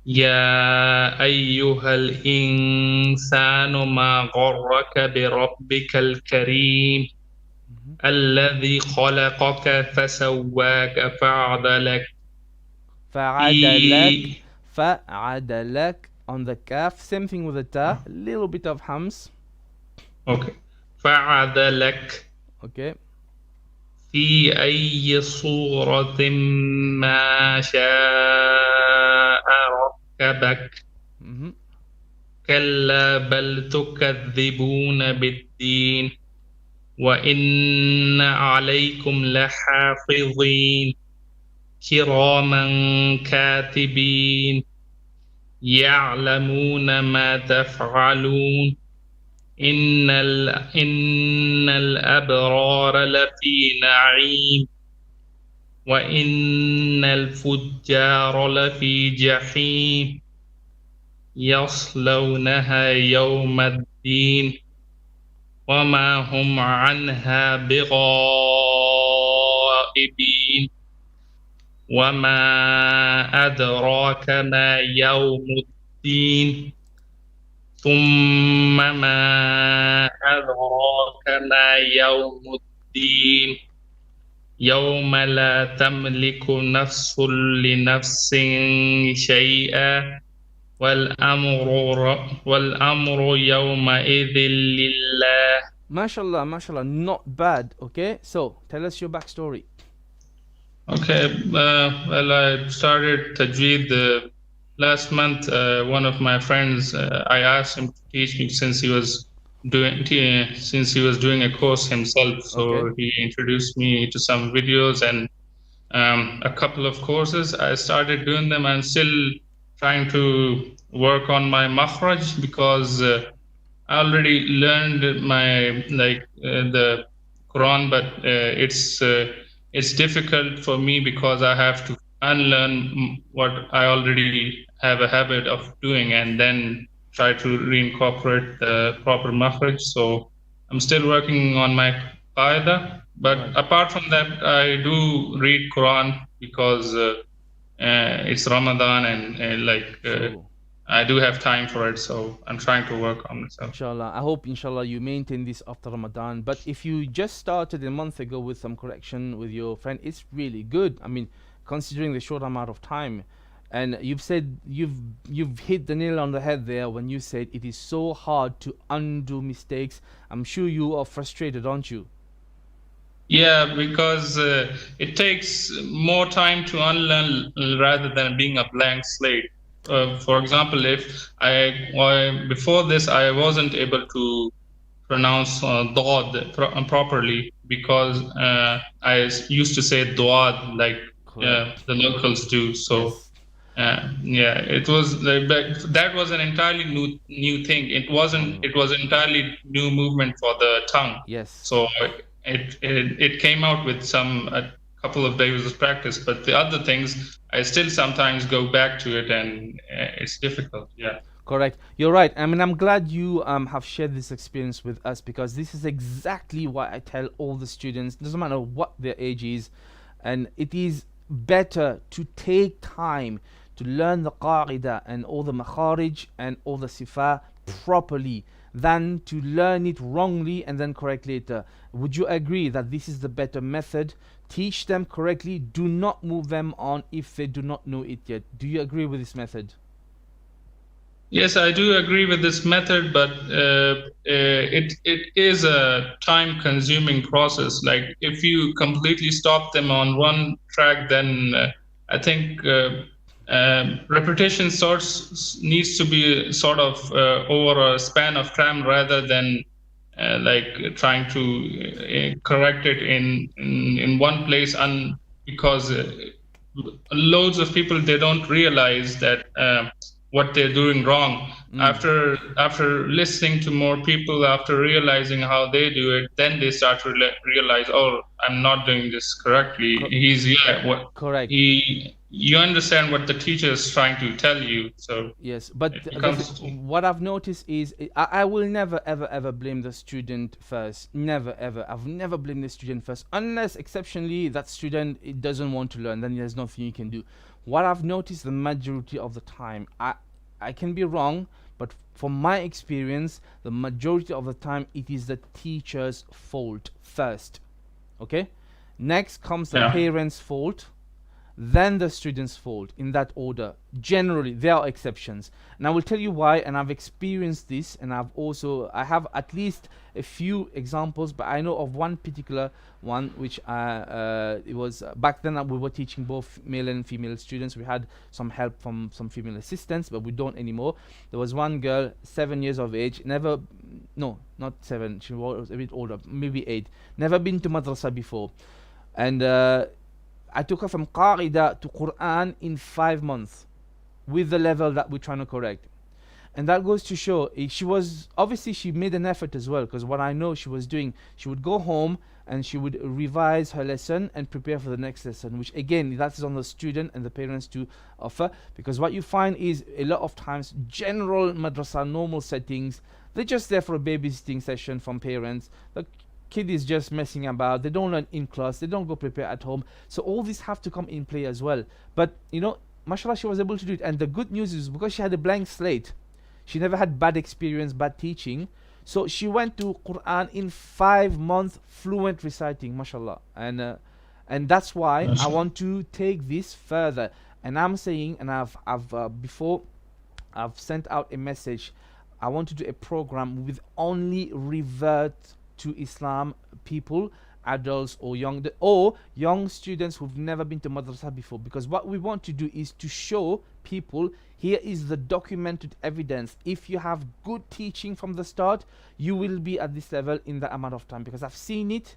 يا أيها الإنسان ما غرك بربك الكريم الذي خلقك فسواك فعدلك. فعدلك on the kaf. Same thing with the ta. A little bit of hams. Okay. فعدلك. Okay. في أي صورة ما شاء ركبك. كلا بل تكذبون بالدين وإن عليكم لحافظين كراما كاتبين يعلمون ما تفعلون إن الأبرار لفي نعيم وإن الفجار لفي جحيم يصلونها يوم الدين وما هم عنها بغائبين وما أدراك ما يوم الدين ثم ما أدراك ما يوم الدين يوم لا تملك نفس لنفس شيئا والأمر يومئذ لله. Mashallah, mashallah, not bad. Okay, so tell us your backstory. Okay, well, I started tajweed last month. One of my friends, I asked him to teach me since he was doing a course himself. So he introduced me to some videos and a couple of courses. I started doing them. I'm still trying to work on my makhraj because I already learned my the Quran, but it's difficult for me because I have to unlearn what I already have a habit of doing and then try to reincorporate the proper makhraj. So I'm still working on my qaida, but apart from that, I do read Quran because it's Ramadan and I do have time for it, so I'm trying to work on myself. Inshallah. I hope, inshallah, you maintain this after Ramadan. But if you just started a month ago with some correction with your friend, it's really good. I mean, considering the short amount of time. And you've said you've hit the nail on the head there when you said it is so hard to undo mistakes. I'm sure you are frustrated, aren't you? Yeah, because it takes more time to unlearn rather than being a blank slate. For example, if before this I wasn't able to pronounce dod properly because I used to say duad like the locals do. So it was that was an entirely new thing. It wasn't. It was entirely new movement for the tongue. Yes. So it came out with a couple of days of practice, but the other things I still sometimes go back to it, and it's difficult. Yeah. Correct. You're right. I mean, I'm glad you have shared this experience with us because this is exactly what I tell all the students. Doesn't matter what their age is, and it is better to take time to learn the qaida and all the makharij and all the sifa properly than to learn it wrongly and then correct later. Would you agree that this is the better method? Teach them correctly. Do not move them on if they do not know it yet. Do you agree with this method? Yes, I do agree with this method, but it is a time-consuming process. Like if you completely stop them on one track, then I think repetition needs to be sort of over a span of time rather than like trying to correct it in one place, and because loads of people, they don't realize that what they're doing wrong. After listening to more people, after realizing how they do it, then they start to realize, oh, I'm not doing this correctly. Correct. You understand what the teacher is trying to tell you. So yes, but what I've noticed is I will never ever blame the student first. Never ever. I've never blamed the student first, unless exceptionally that student it doesn't want to learn. Then there's nothing you can do. What I've noticed the majority of the time, I can be wrong, but from my experience, the majority of the time it is the teacher's fault first. Okay, next comes the parents' fault, then the student's fault, in that order. Generally, there are exceptions, and I will tell you why. And I've experienced this, and I have at least a few examples, but I know of one particular one which it was back then we were teaching both male and female students. We had some help from some female assistants, but we don't anymore. There was one girl, 7 years of age, not 7, she was a bit older, maybe 8, never been to madrasa before, and I took her from Qaida to Quran in 5 months with the level that we're trying to correct. And that goes to show she made an effort as well, because what I know she was doing, she would go home and she would revise her lesson and prepare for the next lesson, which again, that is on the student and the parents to offer. Because what you find is a lot of times general madrasa normal settings, they're just there for a babysitting session from parents. The kid is just messing about, they don't learn in class, they don't go prepare at home, so all these have to come in play as well. But mashallah, she was able to do it. And the good news is, because she had a blank slate, she never had bad experience, bad teaching, so she went to Quran in 5 months, fluent reciting, mashallah. And that's why I want to take this further, and I'm saying, and before I've sent out a message, I want to do a program with only revert to Islam people, adults or young students who've never been to madrasa before. Because what we want to do is to show people, here is the documented evidence. If you have good teaching from the start, you will be at this level in that amount of time, because I've seen it.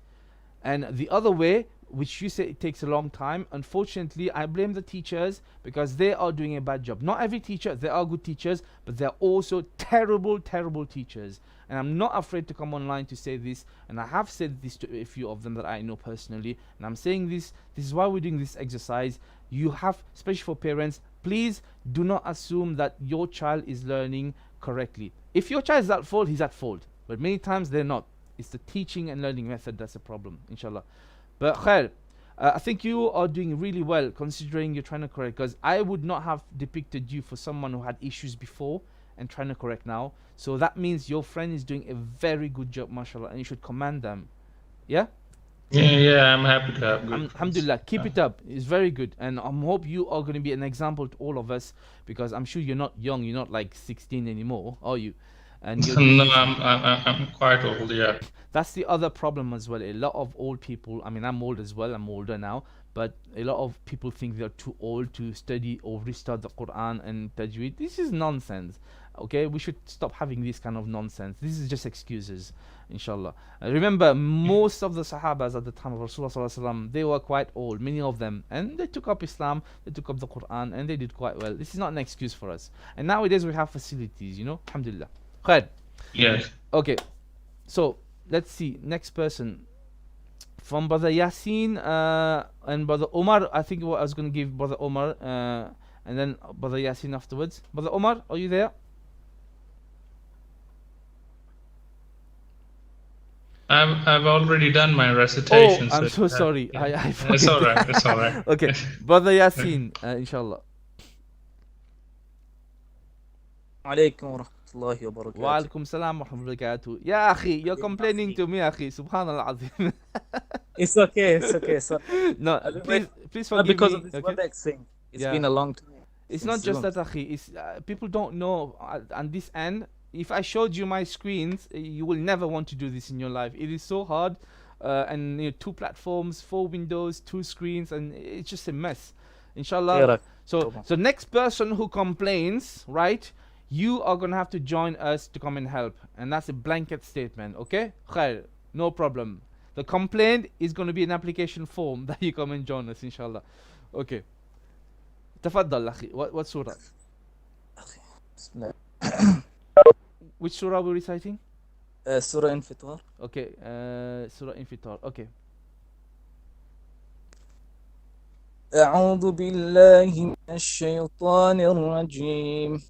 And the other way, which you say it takes a long time, unfortunately I blame the teachers, because they are doing a bad job. Not every teacher, there are good teachers, but there are also terrible teachers. And I'm not afraid to come online to say this, and I have said this to a few of them that I know personally, and I'm saying this is why we're doing this exercise. You have, especially for parents, please do not assume that your child is learning correctly. If your child is at fault, he's at fault, but many times they're not. It's the teaching and learning method that's a problem, inshallah. But khair, I think you are doing really well, considering you're trying to correct, because I would not have depicted you for someone who had issues before and trying to correct now. So that means your friend is doing a very good job, mashallah, and you should commend them. Yeah, I'm happy to have good. Alhamdulillah, keep it up. It's very good, and I hope you are going to be an example to all of us, because I'm sure you're not young, you're not like 16 anymore, are you? And no, I'm quite old. Yeah, that's the other problem as well. A lot of old people, I mean, I'm old as well, I'm older now, but a lot of people think they're too old to study or restart the Quran and tajweed. This is nonsense. Okay, we should stop having this kind of nonsense. This is just excuses, inshallah. Remember, most of the Sahabas at the time of Rasulullah, they were quite old, many of them, and they took up Islam, they took up the Quran, and they did quite well. This is not an excuse for us. And nowadays we have facilities, alhamdulillah. Khair. Yes. Okay, so let's see, next person. From Brother Yasin and Brother Omar, I think I was going to give Brother Omar and then Brother Yasin afterwards. Brother Omar, are you there? I've already done my recitation. Oh, I'm so sorry. Yeah. I It's all right. It's all right. Okay, Brother Yasin, inshallah. عليكم ورحمة الله وبركاته. وعليكم السلام ورحمة الله وبركاته. يا أخي, you're complaining to me, أخي. Subhanallah azim. It's okay. It's okay. So, no, please forgive because me. of this Okay? Webex thing. It's been a long time. It's not just that, akhi. It's people don't know on this end. If I showed you my screens, you will never want to do this in your life. It is so hard, and 2 platforms, 4 windows, 2 screens, and it's just a mess. Inshallah. Yeah, right. So next person who complains, right? You are gonna have to join us to come and help, and that's a blanket statement. Okay? Khair, no problem. The complaint is gonna be an application form that you come and join us, inshallah. Okay. تفضل أخي. What surah? Which surah are we reciting? Surah Infitar. Okay, Surah Infitar. Okay. أعوذ بالله من الشيطان الرجيم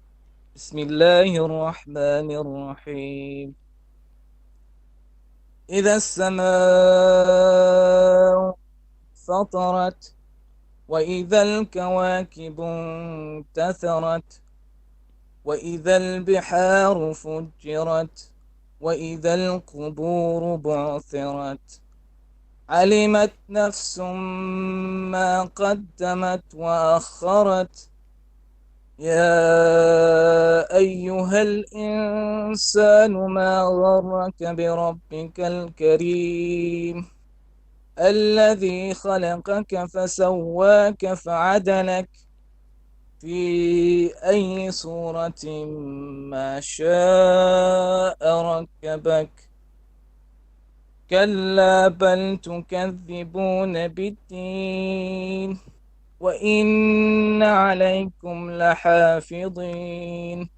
بسم الله الرحمن الرحيم إذا السماء فطرت وإذا الكواكب انتثرت وإذا البحار فجرت وإذا القبور بعثرت علمت نفس ما قدمت وأخرت يا أيها الإنسان ما غرك بربك الكريم الذي خلقك فسواك فعدلك في أي صورة ما شاء ركبك كلا بل تكذبون بالدين وإن عليكم لحافظين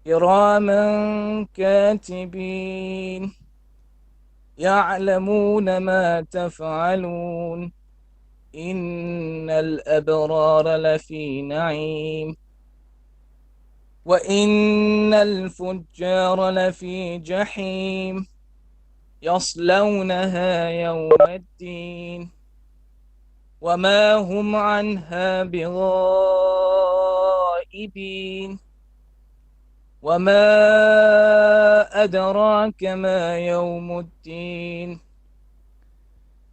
كراما كاتبين يعلمون ما تفعلون إن الأبرار لفي نعيم وإن الفجار لفي جحيم يصلونها يوم الدين وما هم عنها بغائبين وما أدراك ما يوم الدين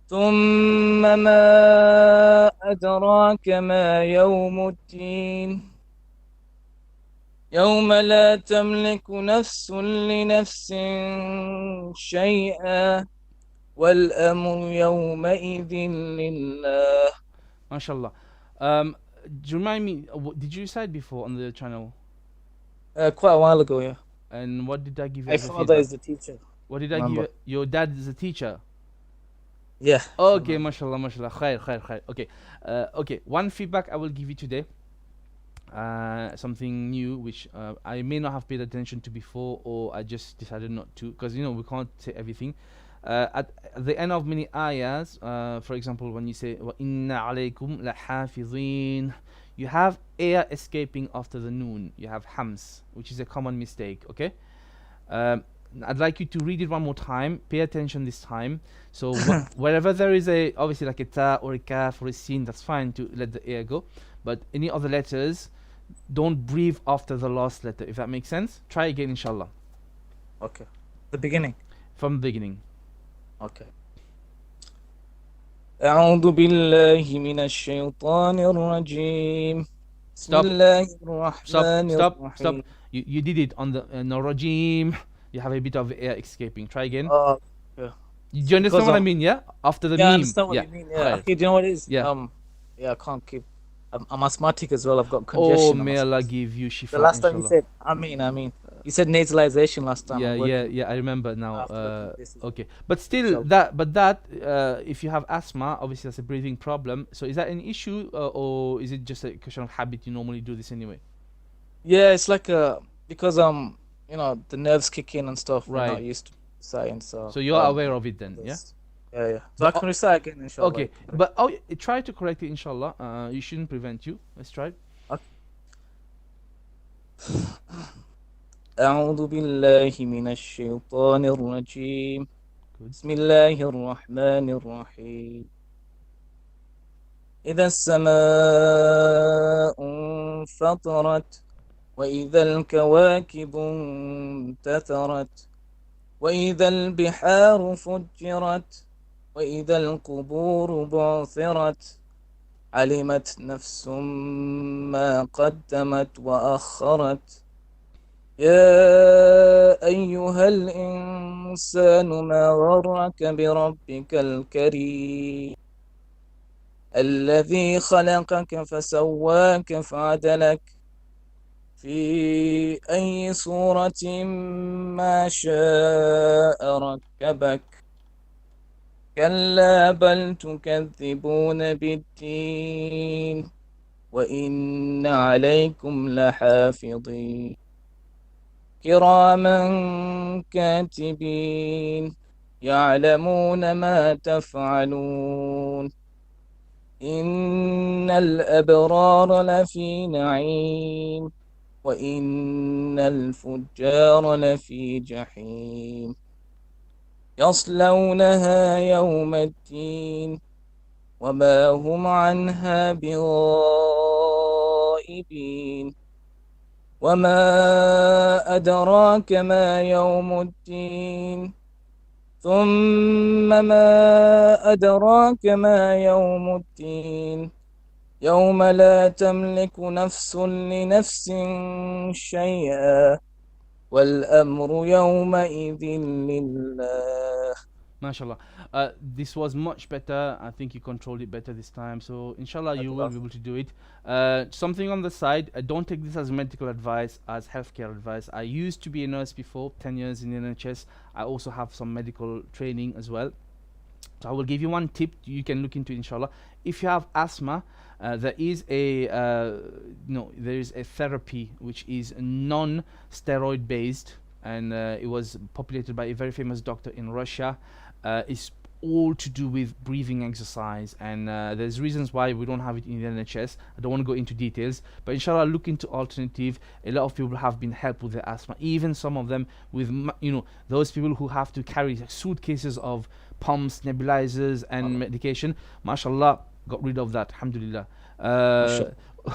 ثم ما أدراك ما يوم الدين يوم لا تملك نفس لنفس شيئا والأمر يومئذ لله. MashaAllah. Do you remind me, did you recite before on the channel? Quite a while ago, yeah. And what did I give you My as a father feedback? is the teacher. What did I give you? Your dad is a teacher? Yeah. Okay, mashallah, mashallah. Khair, khair, khair. Okay. Okay, one feedback I will give you today. Something new which I may not have paid attention to before, or I just decided not to, because we can't say everything. At the end of many ayahs, for example, when you say وَإِنَّ عَلَيْكُمْ لَحَافِظِينَ, you have air escaping after the noon. You have hams, which is a common mistake. Okay. I'd like you to read it one more time. Pay attention this time. So wherever there is obviously like a ta or a kaf or a sin, that's fine to let the air go. But any other letters, don't breathe after the last letter, if that makes sense. Try again, inshallah. Okay. The beginning. From the beginning. Okay. أعوذ بالله من الشيطان الرجيم بسم الله الرحمن الرحيم. Stop. You did it on the rajim. You have a bit of air escaping. Try again. Yeah. Do you understand what I mean? Yeah. After the I meme. understand what you mean. Yeah. Okay. Do you know what it is? Yeah. Yeah. I can't keep. I'm asthmatic as well. I've got congestion. Oh, may Allah give you shifa. The last time you said, I mean, you said nasalization last time. Yeah. I remember now. Okay, but still, if you have asthma, obviously that's a breathing problem. So is that an issue, or is it just a question of habit? You normally do this anyway. Yeah, it's like because the nerves kick in and stuff. Right. We're not used to science. So you're aware of it then, yeah? Yeah. So I can recite again, inshallah. Okay, but try to correct it, inshallah. You shouldn't prevent you. Let's try. أعوذ بالله من الشيطان الرجيم بسم الله الرحمن الرحيم إذا السماء انفطرت وإذا الكواكب انتثرت وإذا البحار فجرت وإذا القبور بعثرت علمت نفس ما قدمت وأخرت يا أيها الإنسان ما غرك بربك الكريم الذي خلقك فسواك فعدلك في أي صورة ما شاء ركبك كلا بل تكذبون بالدين وإن عليكم لحافظين كراما كاتبين يعلمون ما تفعلون إن الأبرار لفي نعيم وإن الفجار لفي جحيم يصلونها يوم الدين وما هم عنها بغائبين وما أدراك ما يوم الدين ثم ما أدراك ما يوم الدين يوم لا تملك نفس لنفس شيئا والأمر يومئذ لله. MashaAllah. This was much better. I think you controlled it better this time. So, inshallah, you will be able to do it. Something on the side, don't take this as medical advice, as healthcare advice. I used to be a nurse before, 10 years in the NHS. I also have some medical training as well. So I will give you one tip you can look into, inshallah. If you have asthma, there is a therapy which is non-steroid based, and it was populated by a very famous doctor in Russia. It's all to do with breathing exercise, and there's reasons why we don't have it in the NHS. I don't want to go into details, but inshallah look into alternative. A lot of people have been helped with their asthma, even some of them with those people who have to carry suitcases of pumps, nebulizers and medication. MashaAllah, got rid of that, alhamdulillah.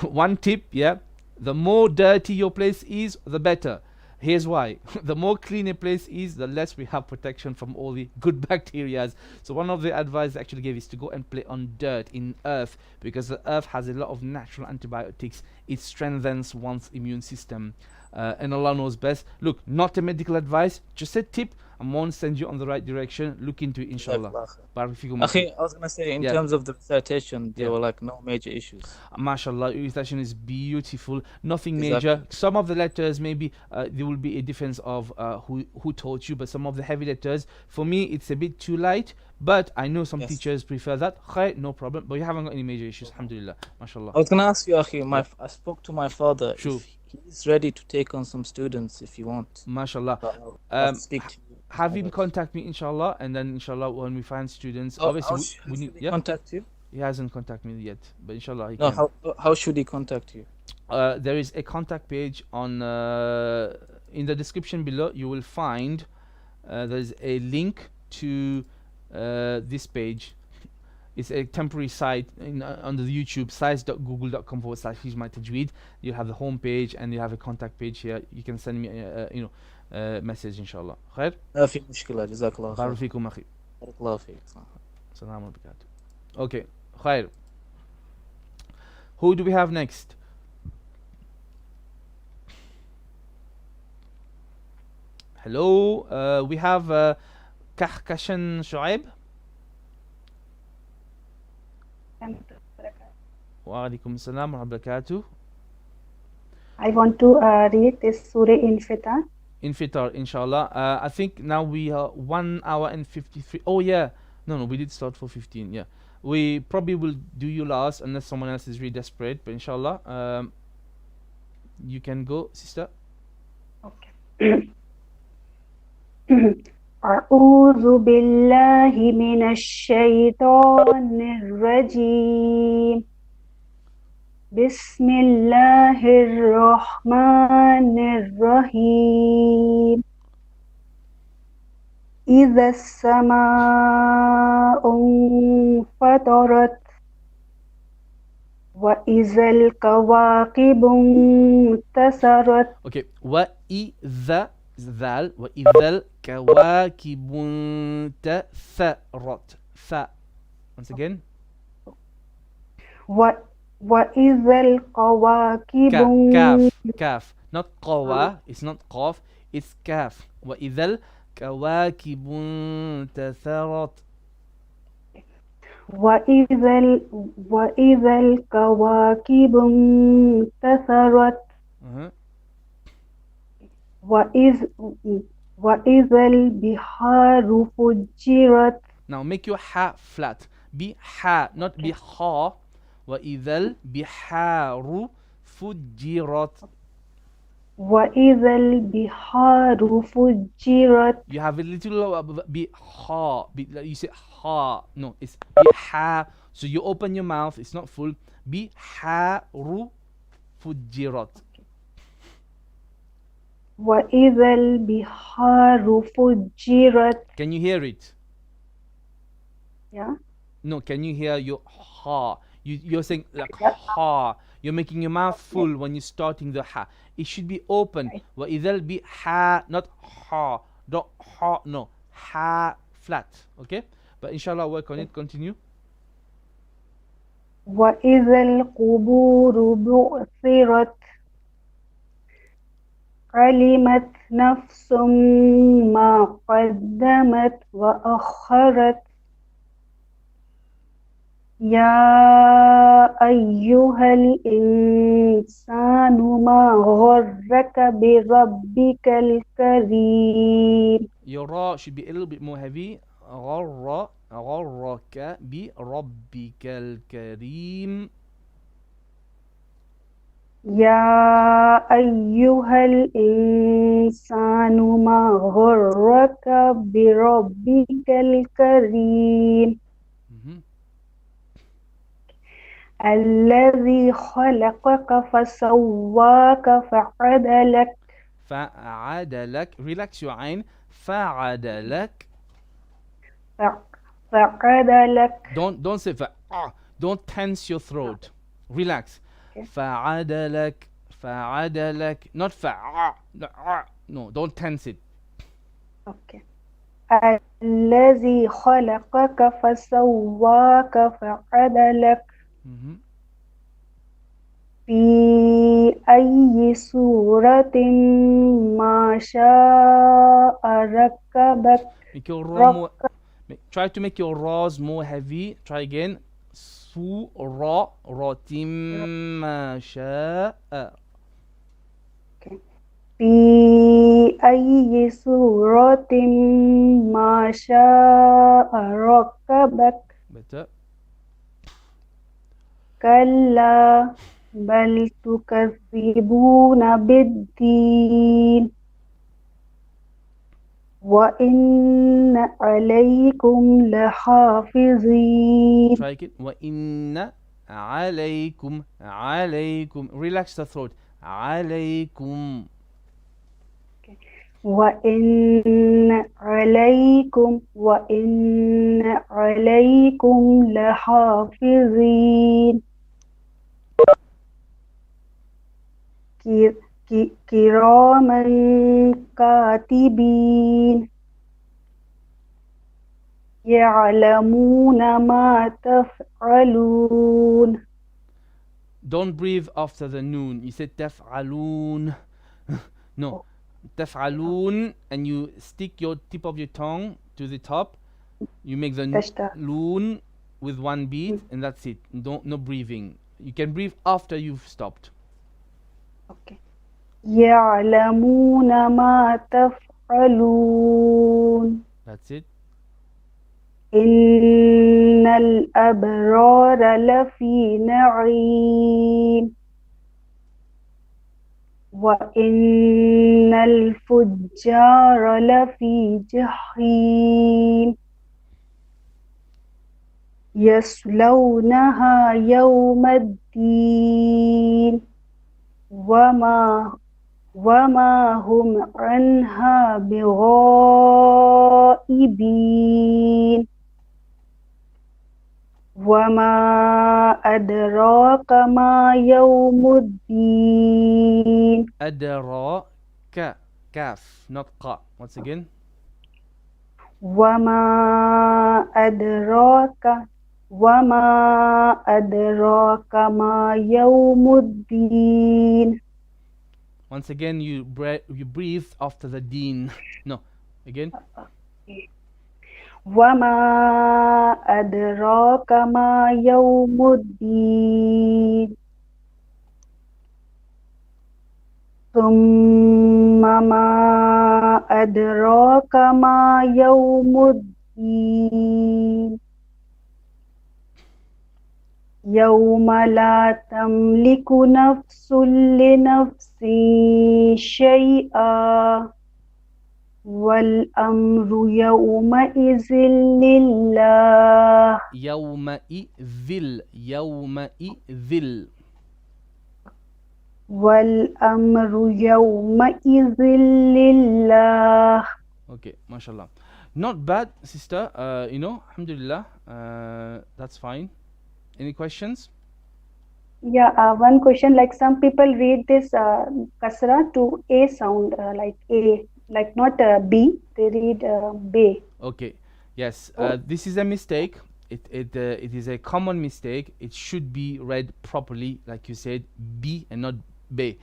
One tip, the more dirty your place is, the better. Here's why. The more clean a place is, the less we have protection from all the good bacteria. So one of the advice I actually gave is to go and play on dirt, in earth, because the earth has a lot of natural antibiotics. It strengthens one's immune system. And Allah knows best. Look, not a medical advice, just a tip. I won't send you on the right direction. Look into it, inshallah. Akhi, I was gonna say, in terms of the recitation, there were like no major issues. MashaAllah, your recitation is beautiful. Nothing major. Some of the letters, maybe there will be a difference of who taught you, but some of the heavy letters, for me, it's a bit too light. But I know some teachers prefer that. No problem. But you haven't got any major issues, alhamdulillah. MashaAllah. I was gonna ask you, Akhi, I spoke to my father. Sure. He's ready to take on some students if you want. MashaAllah. Speak to you. Have him contact me, inshallah, and then inshallah when we find students, obviously we need contact you. He hasn't contacted me yet, but inshallah he can. How should he contact you? There is a contact page on in the description below. You will find there's a link to this page. It's a temporary site under the YouTube, sites.google.com/Here's My Tajweed. You have the home page and you have a contact page here. You can send me message, inshallah. خير؟ لا في مشكلة. جزاك الله خير. بارك فيكم أخي. بارك الله فيك. السلام عليكم. Okay, خير. Who do we have next? Hello, we have Kahkashan Shuaib. Wa alaikum salam wa barakatuh. I want to read this Surah Infitar. Infitar, inshallah. I think now we are 1 hour and 53. Oh yeah, no, we did start for 15. Yeah, we probably will do you last unless someone else is really desperate. But inshallah, you can go, sister. Okay. أعوذ بالله من الشيطان الرجيم بسم الله الرحمن الرحيم إذا السماء انفطرت وإذا الكواكب انتثرت. Okay, وإذا الكواكب انتثرت. Once again. وإذا الكواكب Kaf. Not qawa. It's not qaf. It's kaf. وإذا الكواكب انتثرت. وإذا الكواكب انتثرت وإذا البحار فجرت. Now make your ha flat. Be ha, not be ha. وإذا البحار فجرت. وإذا البحار فجرت. You have a little be ha. You say ha. No, it's be ha. So you open your mouth. It's not full. Be ha ru fujirat. وإذا البحار فجرت. Can you hear it? Yeah. No, can you hear your ha? You're saying like ha. You're making your mouth full when you're starting the ha. It should be open. وإذا البحار, not ha. Don't ha. No, ha flat. Okay, but inshallah work on it. Continue. وإذا القبور بعثرت علمت نفس ما قدمت وأخرت. يا أيها الإنسان ما غرك بربك الكريم. Your ra should be a little bit more heavy. غرك بربك الكريم. يا أيها الإنسان ما غرك بربك الكريم. الذي خلقك فسواك فعدلك. Relax your عين. فعدلك. فعدلك. Don't say don't tense your throat. Relax. فعدلك. Not no, don't tense it. Okay. الذي خلقك فسواك فعدلك. في أي سورة ما شاء ركبك. Try to make your ra's more heavy. Try again. سورة ما شاء. في أي سورة ما شاء ركبك. Better. كلا بل تكذبون بالدين وإن عليكم لحافظين. Try it. وإن عليكم. Relax the throat. عليكم. وإن عليكم لحافظين كراما كاتبين يعلمون ما تفعلون. Don't breathe after the noon. You said تفعلون. No. تفعلون, and you stick your tip of your tongue to the top. You make the loon with one beat, and that's it. No breathing. You can breathe after you've stopped. Okay. يعلمون ما تفعلون. That's it. إن الأبرار لفي نعيم وإن الفجار لفي جحيم يصلونها يوم الدين وما هم عنها بغائبين. وما أدراك ما يوم الدين. أدراك. كاف, not qa. Once again. وما أدراك وَمَا أَدْرَاكَ مَا يَوْمُ الدِّينِ. Once again, you breathe after the deen. No, again. وَمَا أَدْرَاكَ مَا يَوْمُ الدِّينِ. ثُمَّ مَا أَدْرَاكَ مَا يَوْمُ الدِّينِ. يَوْمَ لَا تَمْلِكُ نَفْسٌ لِنَفْسٍ شَيْئًا وَالْأَمْرُ يَوْمَئِذٍ لِلَّهِ. يومئذ. وَالْأَمْرُ يَوْمَئِذٍ لِلَّهِ. Okay, mashallah. Not bad, sister. Alhamdulillah. That's fine. Any questions? Yeah, one question, like some people read this kasra to A sound, like A, like not B, they read B. Okay, yes, this is a mistake. It is a common mistake. It should be read properly, like you said, B and not B.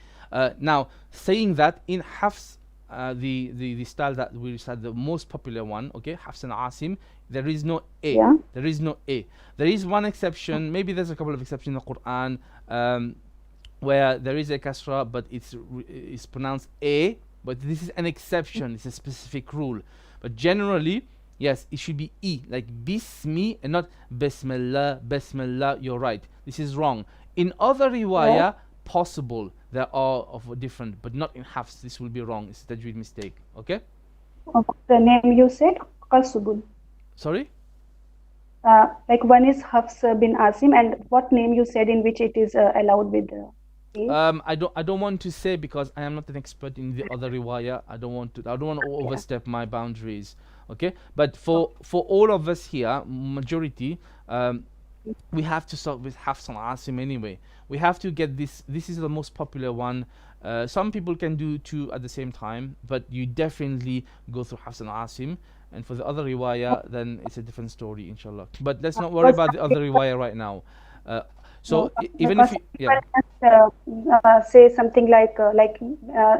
Now, saying that in Hafs, the style that we recite, the most popular one, okay, Hafs and Asim, there is no A. Yeah. There is no A. There is one exception. Maybe there's a couple of exceptions in the Quran where there is a kasra, but it's pronounced A. But this is an exception. It's a specific rule. But generally, yes, it should be E, like Bismi and not Bismillah, Bismillah. You're right. This is wrong. In other riwayah, possible. There are of different, but not in Hafs. This will be wrong. It's a tajweed mistake. Okay? The name you said, Qasbul. Sorry? Like one is Hafs bin Asim, and what name you said in which it is allowed with A? I don't want to say because I am not an expert in the other riwayah. I don't want to overstep my boundaries. Okay? But for all of us here, majority, we have to start with Hafs and Asim anyway. We have to get this. This is the most popular one. Some people can do two at the same time, but you definitely go through Hafs and Asim. And for the other riwayah, then it's a different story, inshallah. But let's not worry about the other riwayah right now. Even if you, say something like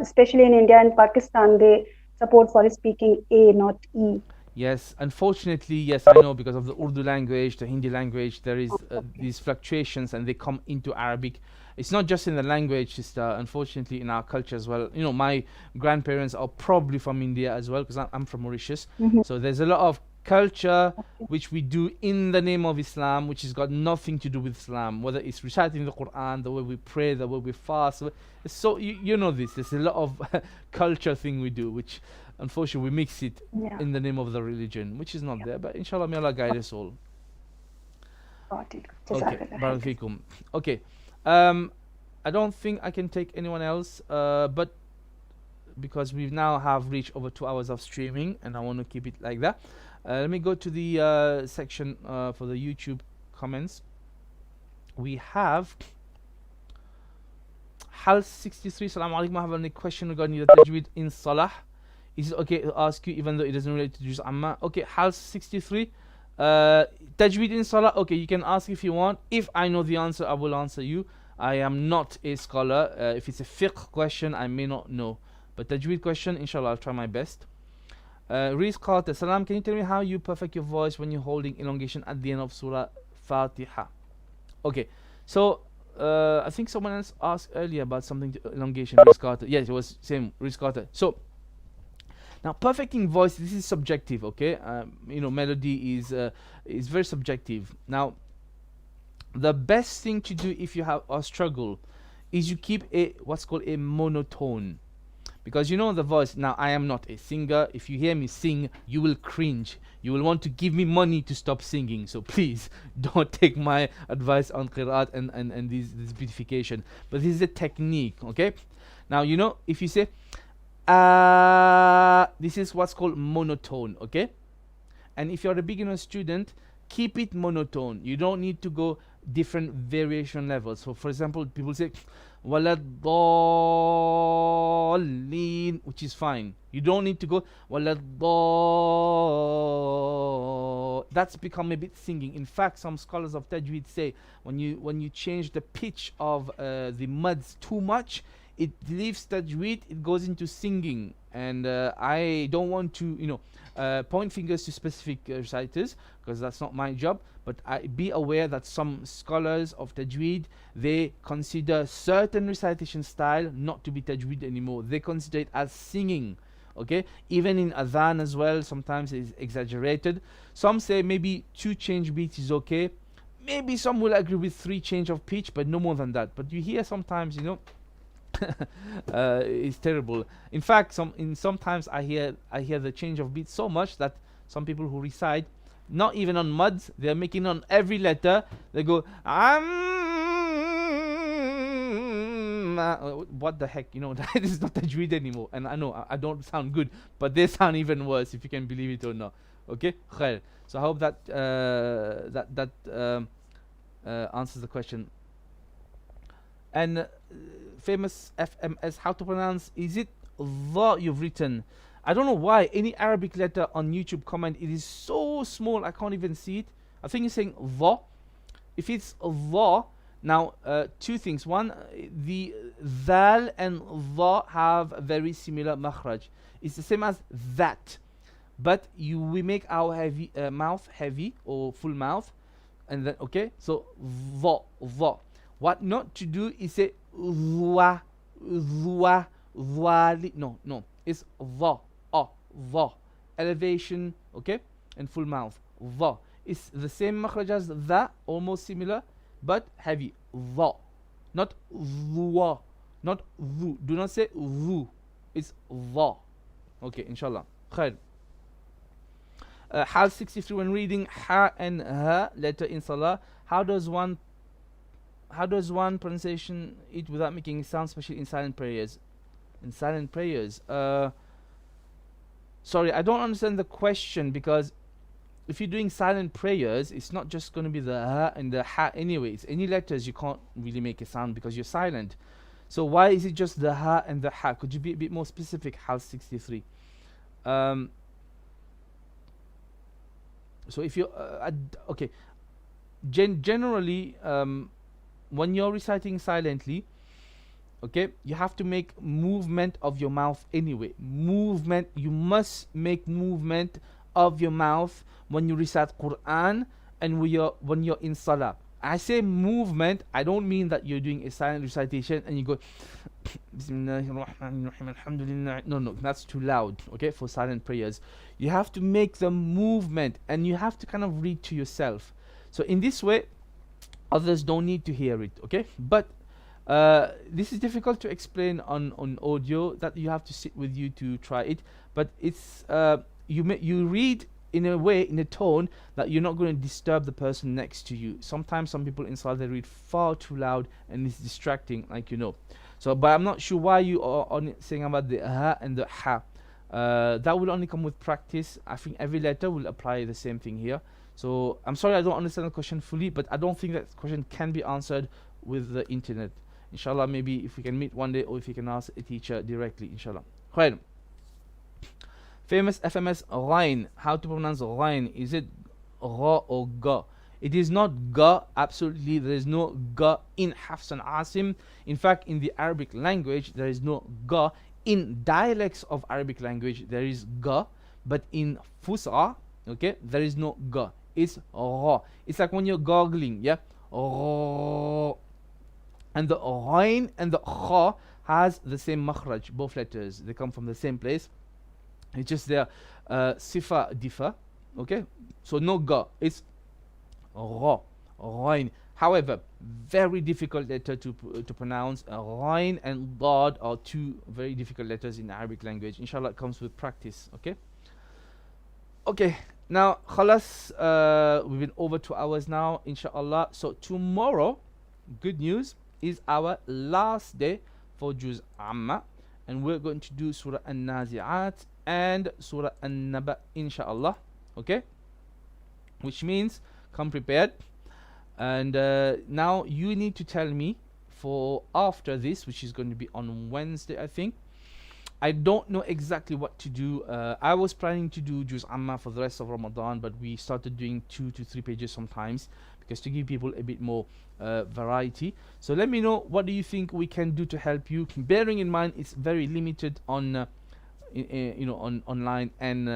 especially in India and Pakistan, they support for speaking A, not E. Yes, unfortunately, yes, I know, because of the Urdu language, the Hindi language, there is these fluctuations and they come into Arabic. It's not just in the language, sister, unfortunately in our culture as well. You know, my grandparents are probably from India as well, because I'm from Mauritius. So there's a lot of culture which we do in the name of Islam, which has got nothing to do with Islam, whether it's reciting the Quran, the way we pray, the way we fast. So you know this, there's a lot of culture thing we do, which unfortunately we mix it in the name of the religion, which is not there. But inshallah, may Allah guide us all. Okay, Barakallahu feekum. Okay, I don't think I can take anyone else, but because we now have reached over 2 hours of streaming and I want to keep it like that, let me go to the section for the YouTube comments. We have Hal 63. Assalamu alaikum. I have any question regarding the tajweed in Salah. Is it okay to ask you even though it doesn't relate to Juz Amma? Okay, Hal 63. Tajweed in Salah. Okay, you can ask if you want. If I know the answer, I will answer you. I am not a scholar. If it's a fiqh question, I may not know. But tajweed question, inshallah, I'll try my best. Reese Carter, Salam, can you tell me how you perfect your voice when you're holding elongation at the end of Surah Fatiha? Okay, so I think someone else asked earlier about something to elongation. Reese Carter. Yes, it was same. Reese Carter. So now perfecting voice, this is subjective. Okay, you know, melody is very subjective. Now, the best thing to do if you have a struggle is you keep a what's called a monotone. Because you know the voice. Now, I am not a singer. If you hear me sing, you will cringe. You will want to give me money to stop singing. So please don't take my advice on qiraat and this beautification. But this is a technique, okay? Now, you know, if you say, this is what's called monotone, okay? And if you're a beginner student, keep it monotone. You don't need to go different variation levels. So, for example, people say, which is fine. You don't need to go that's become a bit singing. In fact, some scholars of tajweed say when you change the pitch of the mads too much, it leaves tajweed, it goes into singing. And I don't want to point fingers to specific reciters, because that's not my job, but I be aware that some scholars of tajweed, they consider certain recitation style not to be tajweed anymore. They consider it as singing. Okay, even in adhan as well, sometimes it's exaggerated. Some say maybe 2 change beats is okay. Maybe some will agree with 3 change of pitch, but no more than that. But you hear sometimes, it's terrible. In fact, sometimes I hear the change of beats so much that some people who recite, not even on muds, they're making on every letter. They go what the heck, that is not tajweed anymore. And I know I don't sound good, but they sound even worse, if you can believe it or not. Okay, khair. So I hope that answers the question. And famous FMS, how to pronounce, is it the you've written? I don't know why any Arabic letter on YouTube comment, it is so small I can't even see it. I think you're saying the. If it's the, now 2 things. One, the dhal and the have a very similar makhraj. It's the same as that, but we make our heavy mouth heavy, or full mouth, and then so the. What not to do is say no, it's the elevation, and full mouth. The it's the same makhraj as the, almost similar, but heavy. The, not the, not the. Do not say the. It's the. Okay, inshallah. Khair. Hal 63, when reading ha and ha letter in salah, how does one pronunciation it without making a sound, especially in silent prayers? In silent prayers, sorry, I don't understand the question, because if you're doing silent prayers, it's not just going to be the ha and the ha anyway. It's any letters you can't really make a sound because you're silent. So why is it just the ha and the ha? Could you be a bit more specific, Hal 63? So if you generally, when you're reciting silently, you have to make movement of your mouth anyway. Movement, you must make movement of your mouth when you recite Quran and when you're in salah. I say movement, I don't mean that you're doing a silent recitation and you go Bismillahirrahmanirrahim, Alhamdulillah. No, that's too loud, for silent prayers. You have to make the movement and you have to kind of read to yourself. So in this way, others don't need to hear it, But this is difficult to explain on audio, that you have to sit with you to try it. But it's you read in a way, in a tone that you're not going to disturb the person next to you. Sometimes some people in Salah, they read far too loud and it's distracting, So, but I'm not sure why you are only saying about the ha and the ha. That will only come with practice. I think every letter will apply the same thing here. So I'm sorry I don't understand the question fully, but I don't think that question can be answered with the internet. Inshallah, maybe if we can meet one day, or if you can ask a teacher directly, inshallah. Khair. Famous FMS Ghain. How to pronounce Ghain? Is it Gha or Ga? It is not Ga, absolutely. There is no Ga in Hafs and Asim. In fact, in the Arabic language, there is no Ga. In dialects of Arabic language, there is Ga, but in Fus'a, there is no Ga. It's Gha. It's like when you're gargling, Gha. And the Ghain and the Kha has the same makhraj, both letters. They come from the same place. It's just their sifa differ, So no Ga, it's Gha, Ghain. However, very difficult letter to pronounce. Ghain and Dad are 2 very difficult letters in the Arabic language. Inshallah, it comes with practice, Okay, now, khalas, we've been over 2 hours now, inshallah. So tomorrow, good news, is our last day for Juz Amma, and we're going to do Surah An-Nazi'at and Surah An-Naba, inshallah, which means come prepared. And now you need to tell me for after this, which is going to be on Wednesday, I think, I don't know exactly what to do. I was planning to do Juz Amma for the rest of Ramadan, but we started doing 2 to 3 pages sometimes, because to give people a bit more variety. So let me know, what do you think we can do to help you, bearing in mind it's very limited on on online, and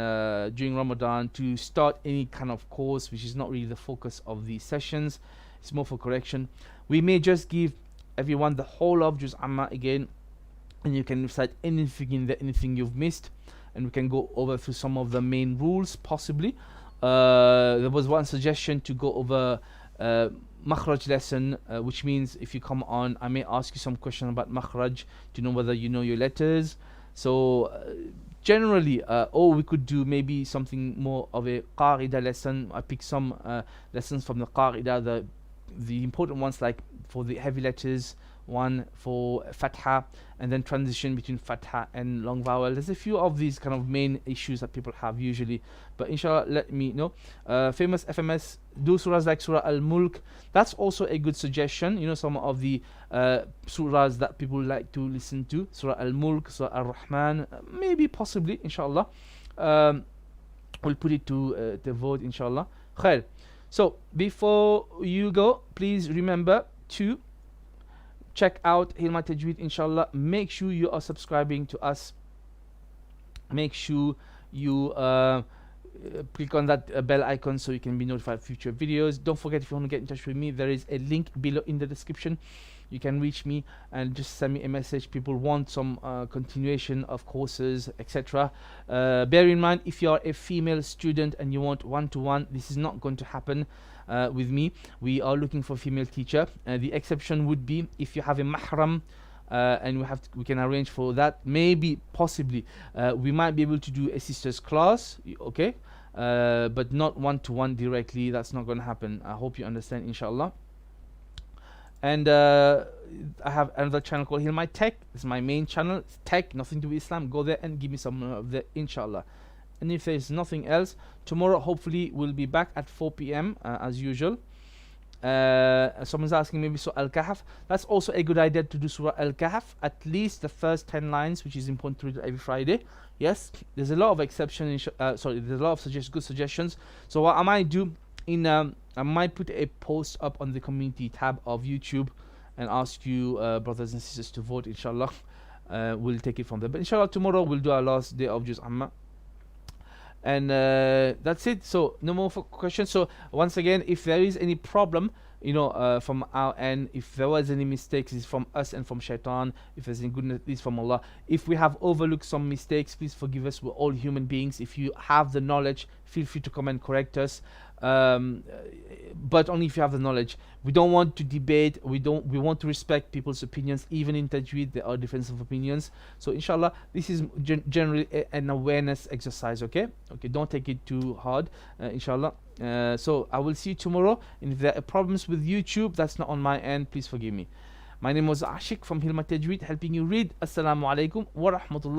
during Ramadan to start any kind of course, which is not really the focus of these sessions. It's more for correction. We may just give everyone the whole of Juz Amma again, and you can recite anything in there, anything you've missed, and we can go over through some of the main rules possibly. There was one suggestion to go over makhraj lesson, which means if you come on, I may ask you some question about makhraj to know whether you know your letters. So generally, or we could do maybe something more of a qa'ida lesson. I picked some lessons from the qa'ida, the important ones, like for the heavy letters, one for fatha, and then transition between fatha and long vowel. There's a few of these kind of main issues that people have usually, but inshallah, let me know. Famous FMS, do surahs like Surah Al-Mulk. That's also a good suggestion. You know, some of the surahs that people like to listen to, Surah Al-Mulk, Surah Al-Rahman, maybe possibly, inshallah. We'll put it to the vote, inshallah. Khair. So before you go, please remember to check out Hilma Tajweed, inshallah. Make sure you are subscribing to us. Make sure you click on that bell icon so you can be notified of future videos. Don't forget, if you want to get in touch with me, there is a link below in the description. You can reach me and just send me a message. People want some continuation of courses, etc. Bear in mind, if you are a female student and you want one-to-one, this is not going to happen with me. We are looking for a female teacher. The exception would be if you have a mahram, and we can arrange for that. Maybe, possibly, we might be able to do a sister's class, okay? But not one-to-one directly. That's not going to happen. I hope you understand, inshallah. And I have another channel called Hilma Tech. It's my main channel. It's tech, nothing to do with Islam. Go there and give me some of that, inshallah. And if there's nothing else, tomorrow hopefully we'll be back at 4 p.m. As usual. Someone's asking maybe Surah Al-Kahf. That's also a good idea to do Surah Al-Kahf, at least the first 10 lines, which is important to read every Friday. Yes, there's a lot of exceptions. There's a lot of good suggestions. So what I might do, I might put a post up on the community tab of YouTube and ask you brothers and sisters to vote, inshallah. We'll take it from there. But inshallah, tomorrow we'll do our last day of Juz Amma. And that's it. So no more questions. So once again, if there is any problem, from our end, if there was any mistakes, it's from us and from shaitan. If there's any goodness, it's from Allah. If we have overlooked some mistakes, please forgive us. We're all human beings. If you have the knowledge, feel free to come and correct us. But only if you have the knowledge. We don't want to debate. We want to respect people's opinions. Even in tajweed, there are differences of opinions. So inshallah, this is generally an awareness exercise. Okay, don't take it too hard, inshallah. So I will see you tomorrow, and if there are problems with YouTube, that's not on my end, please forgive me. My name was Ashik from Hilma Tajweed, helping you read. Assalamu alaikum wa rahmatullah.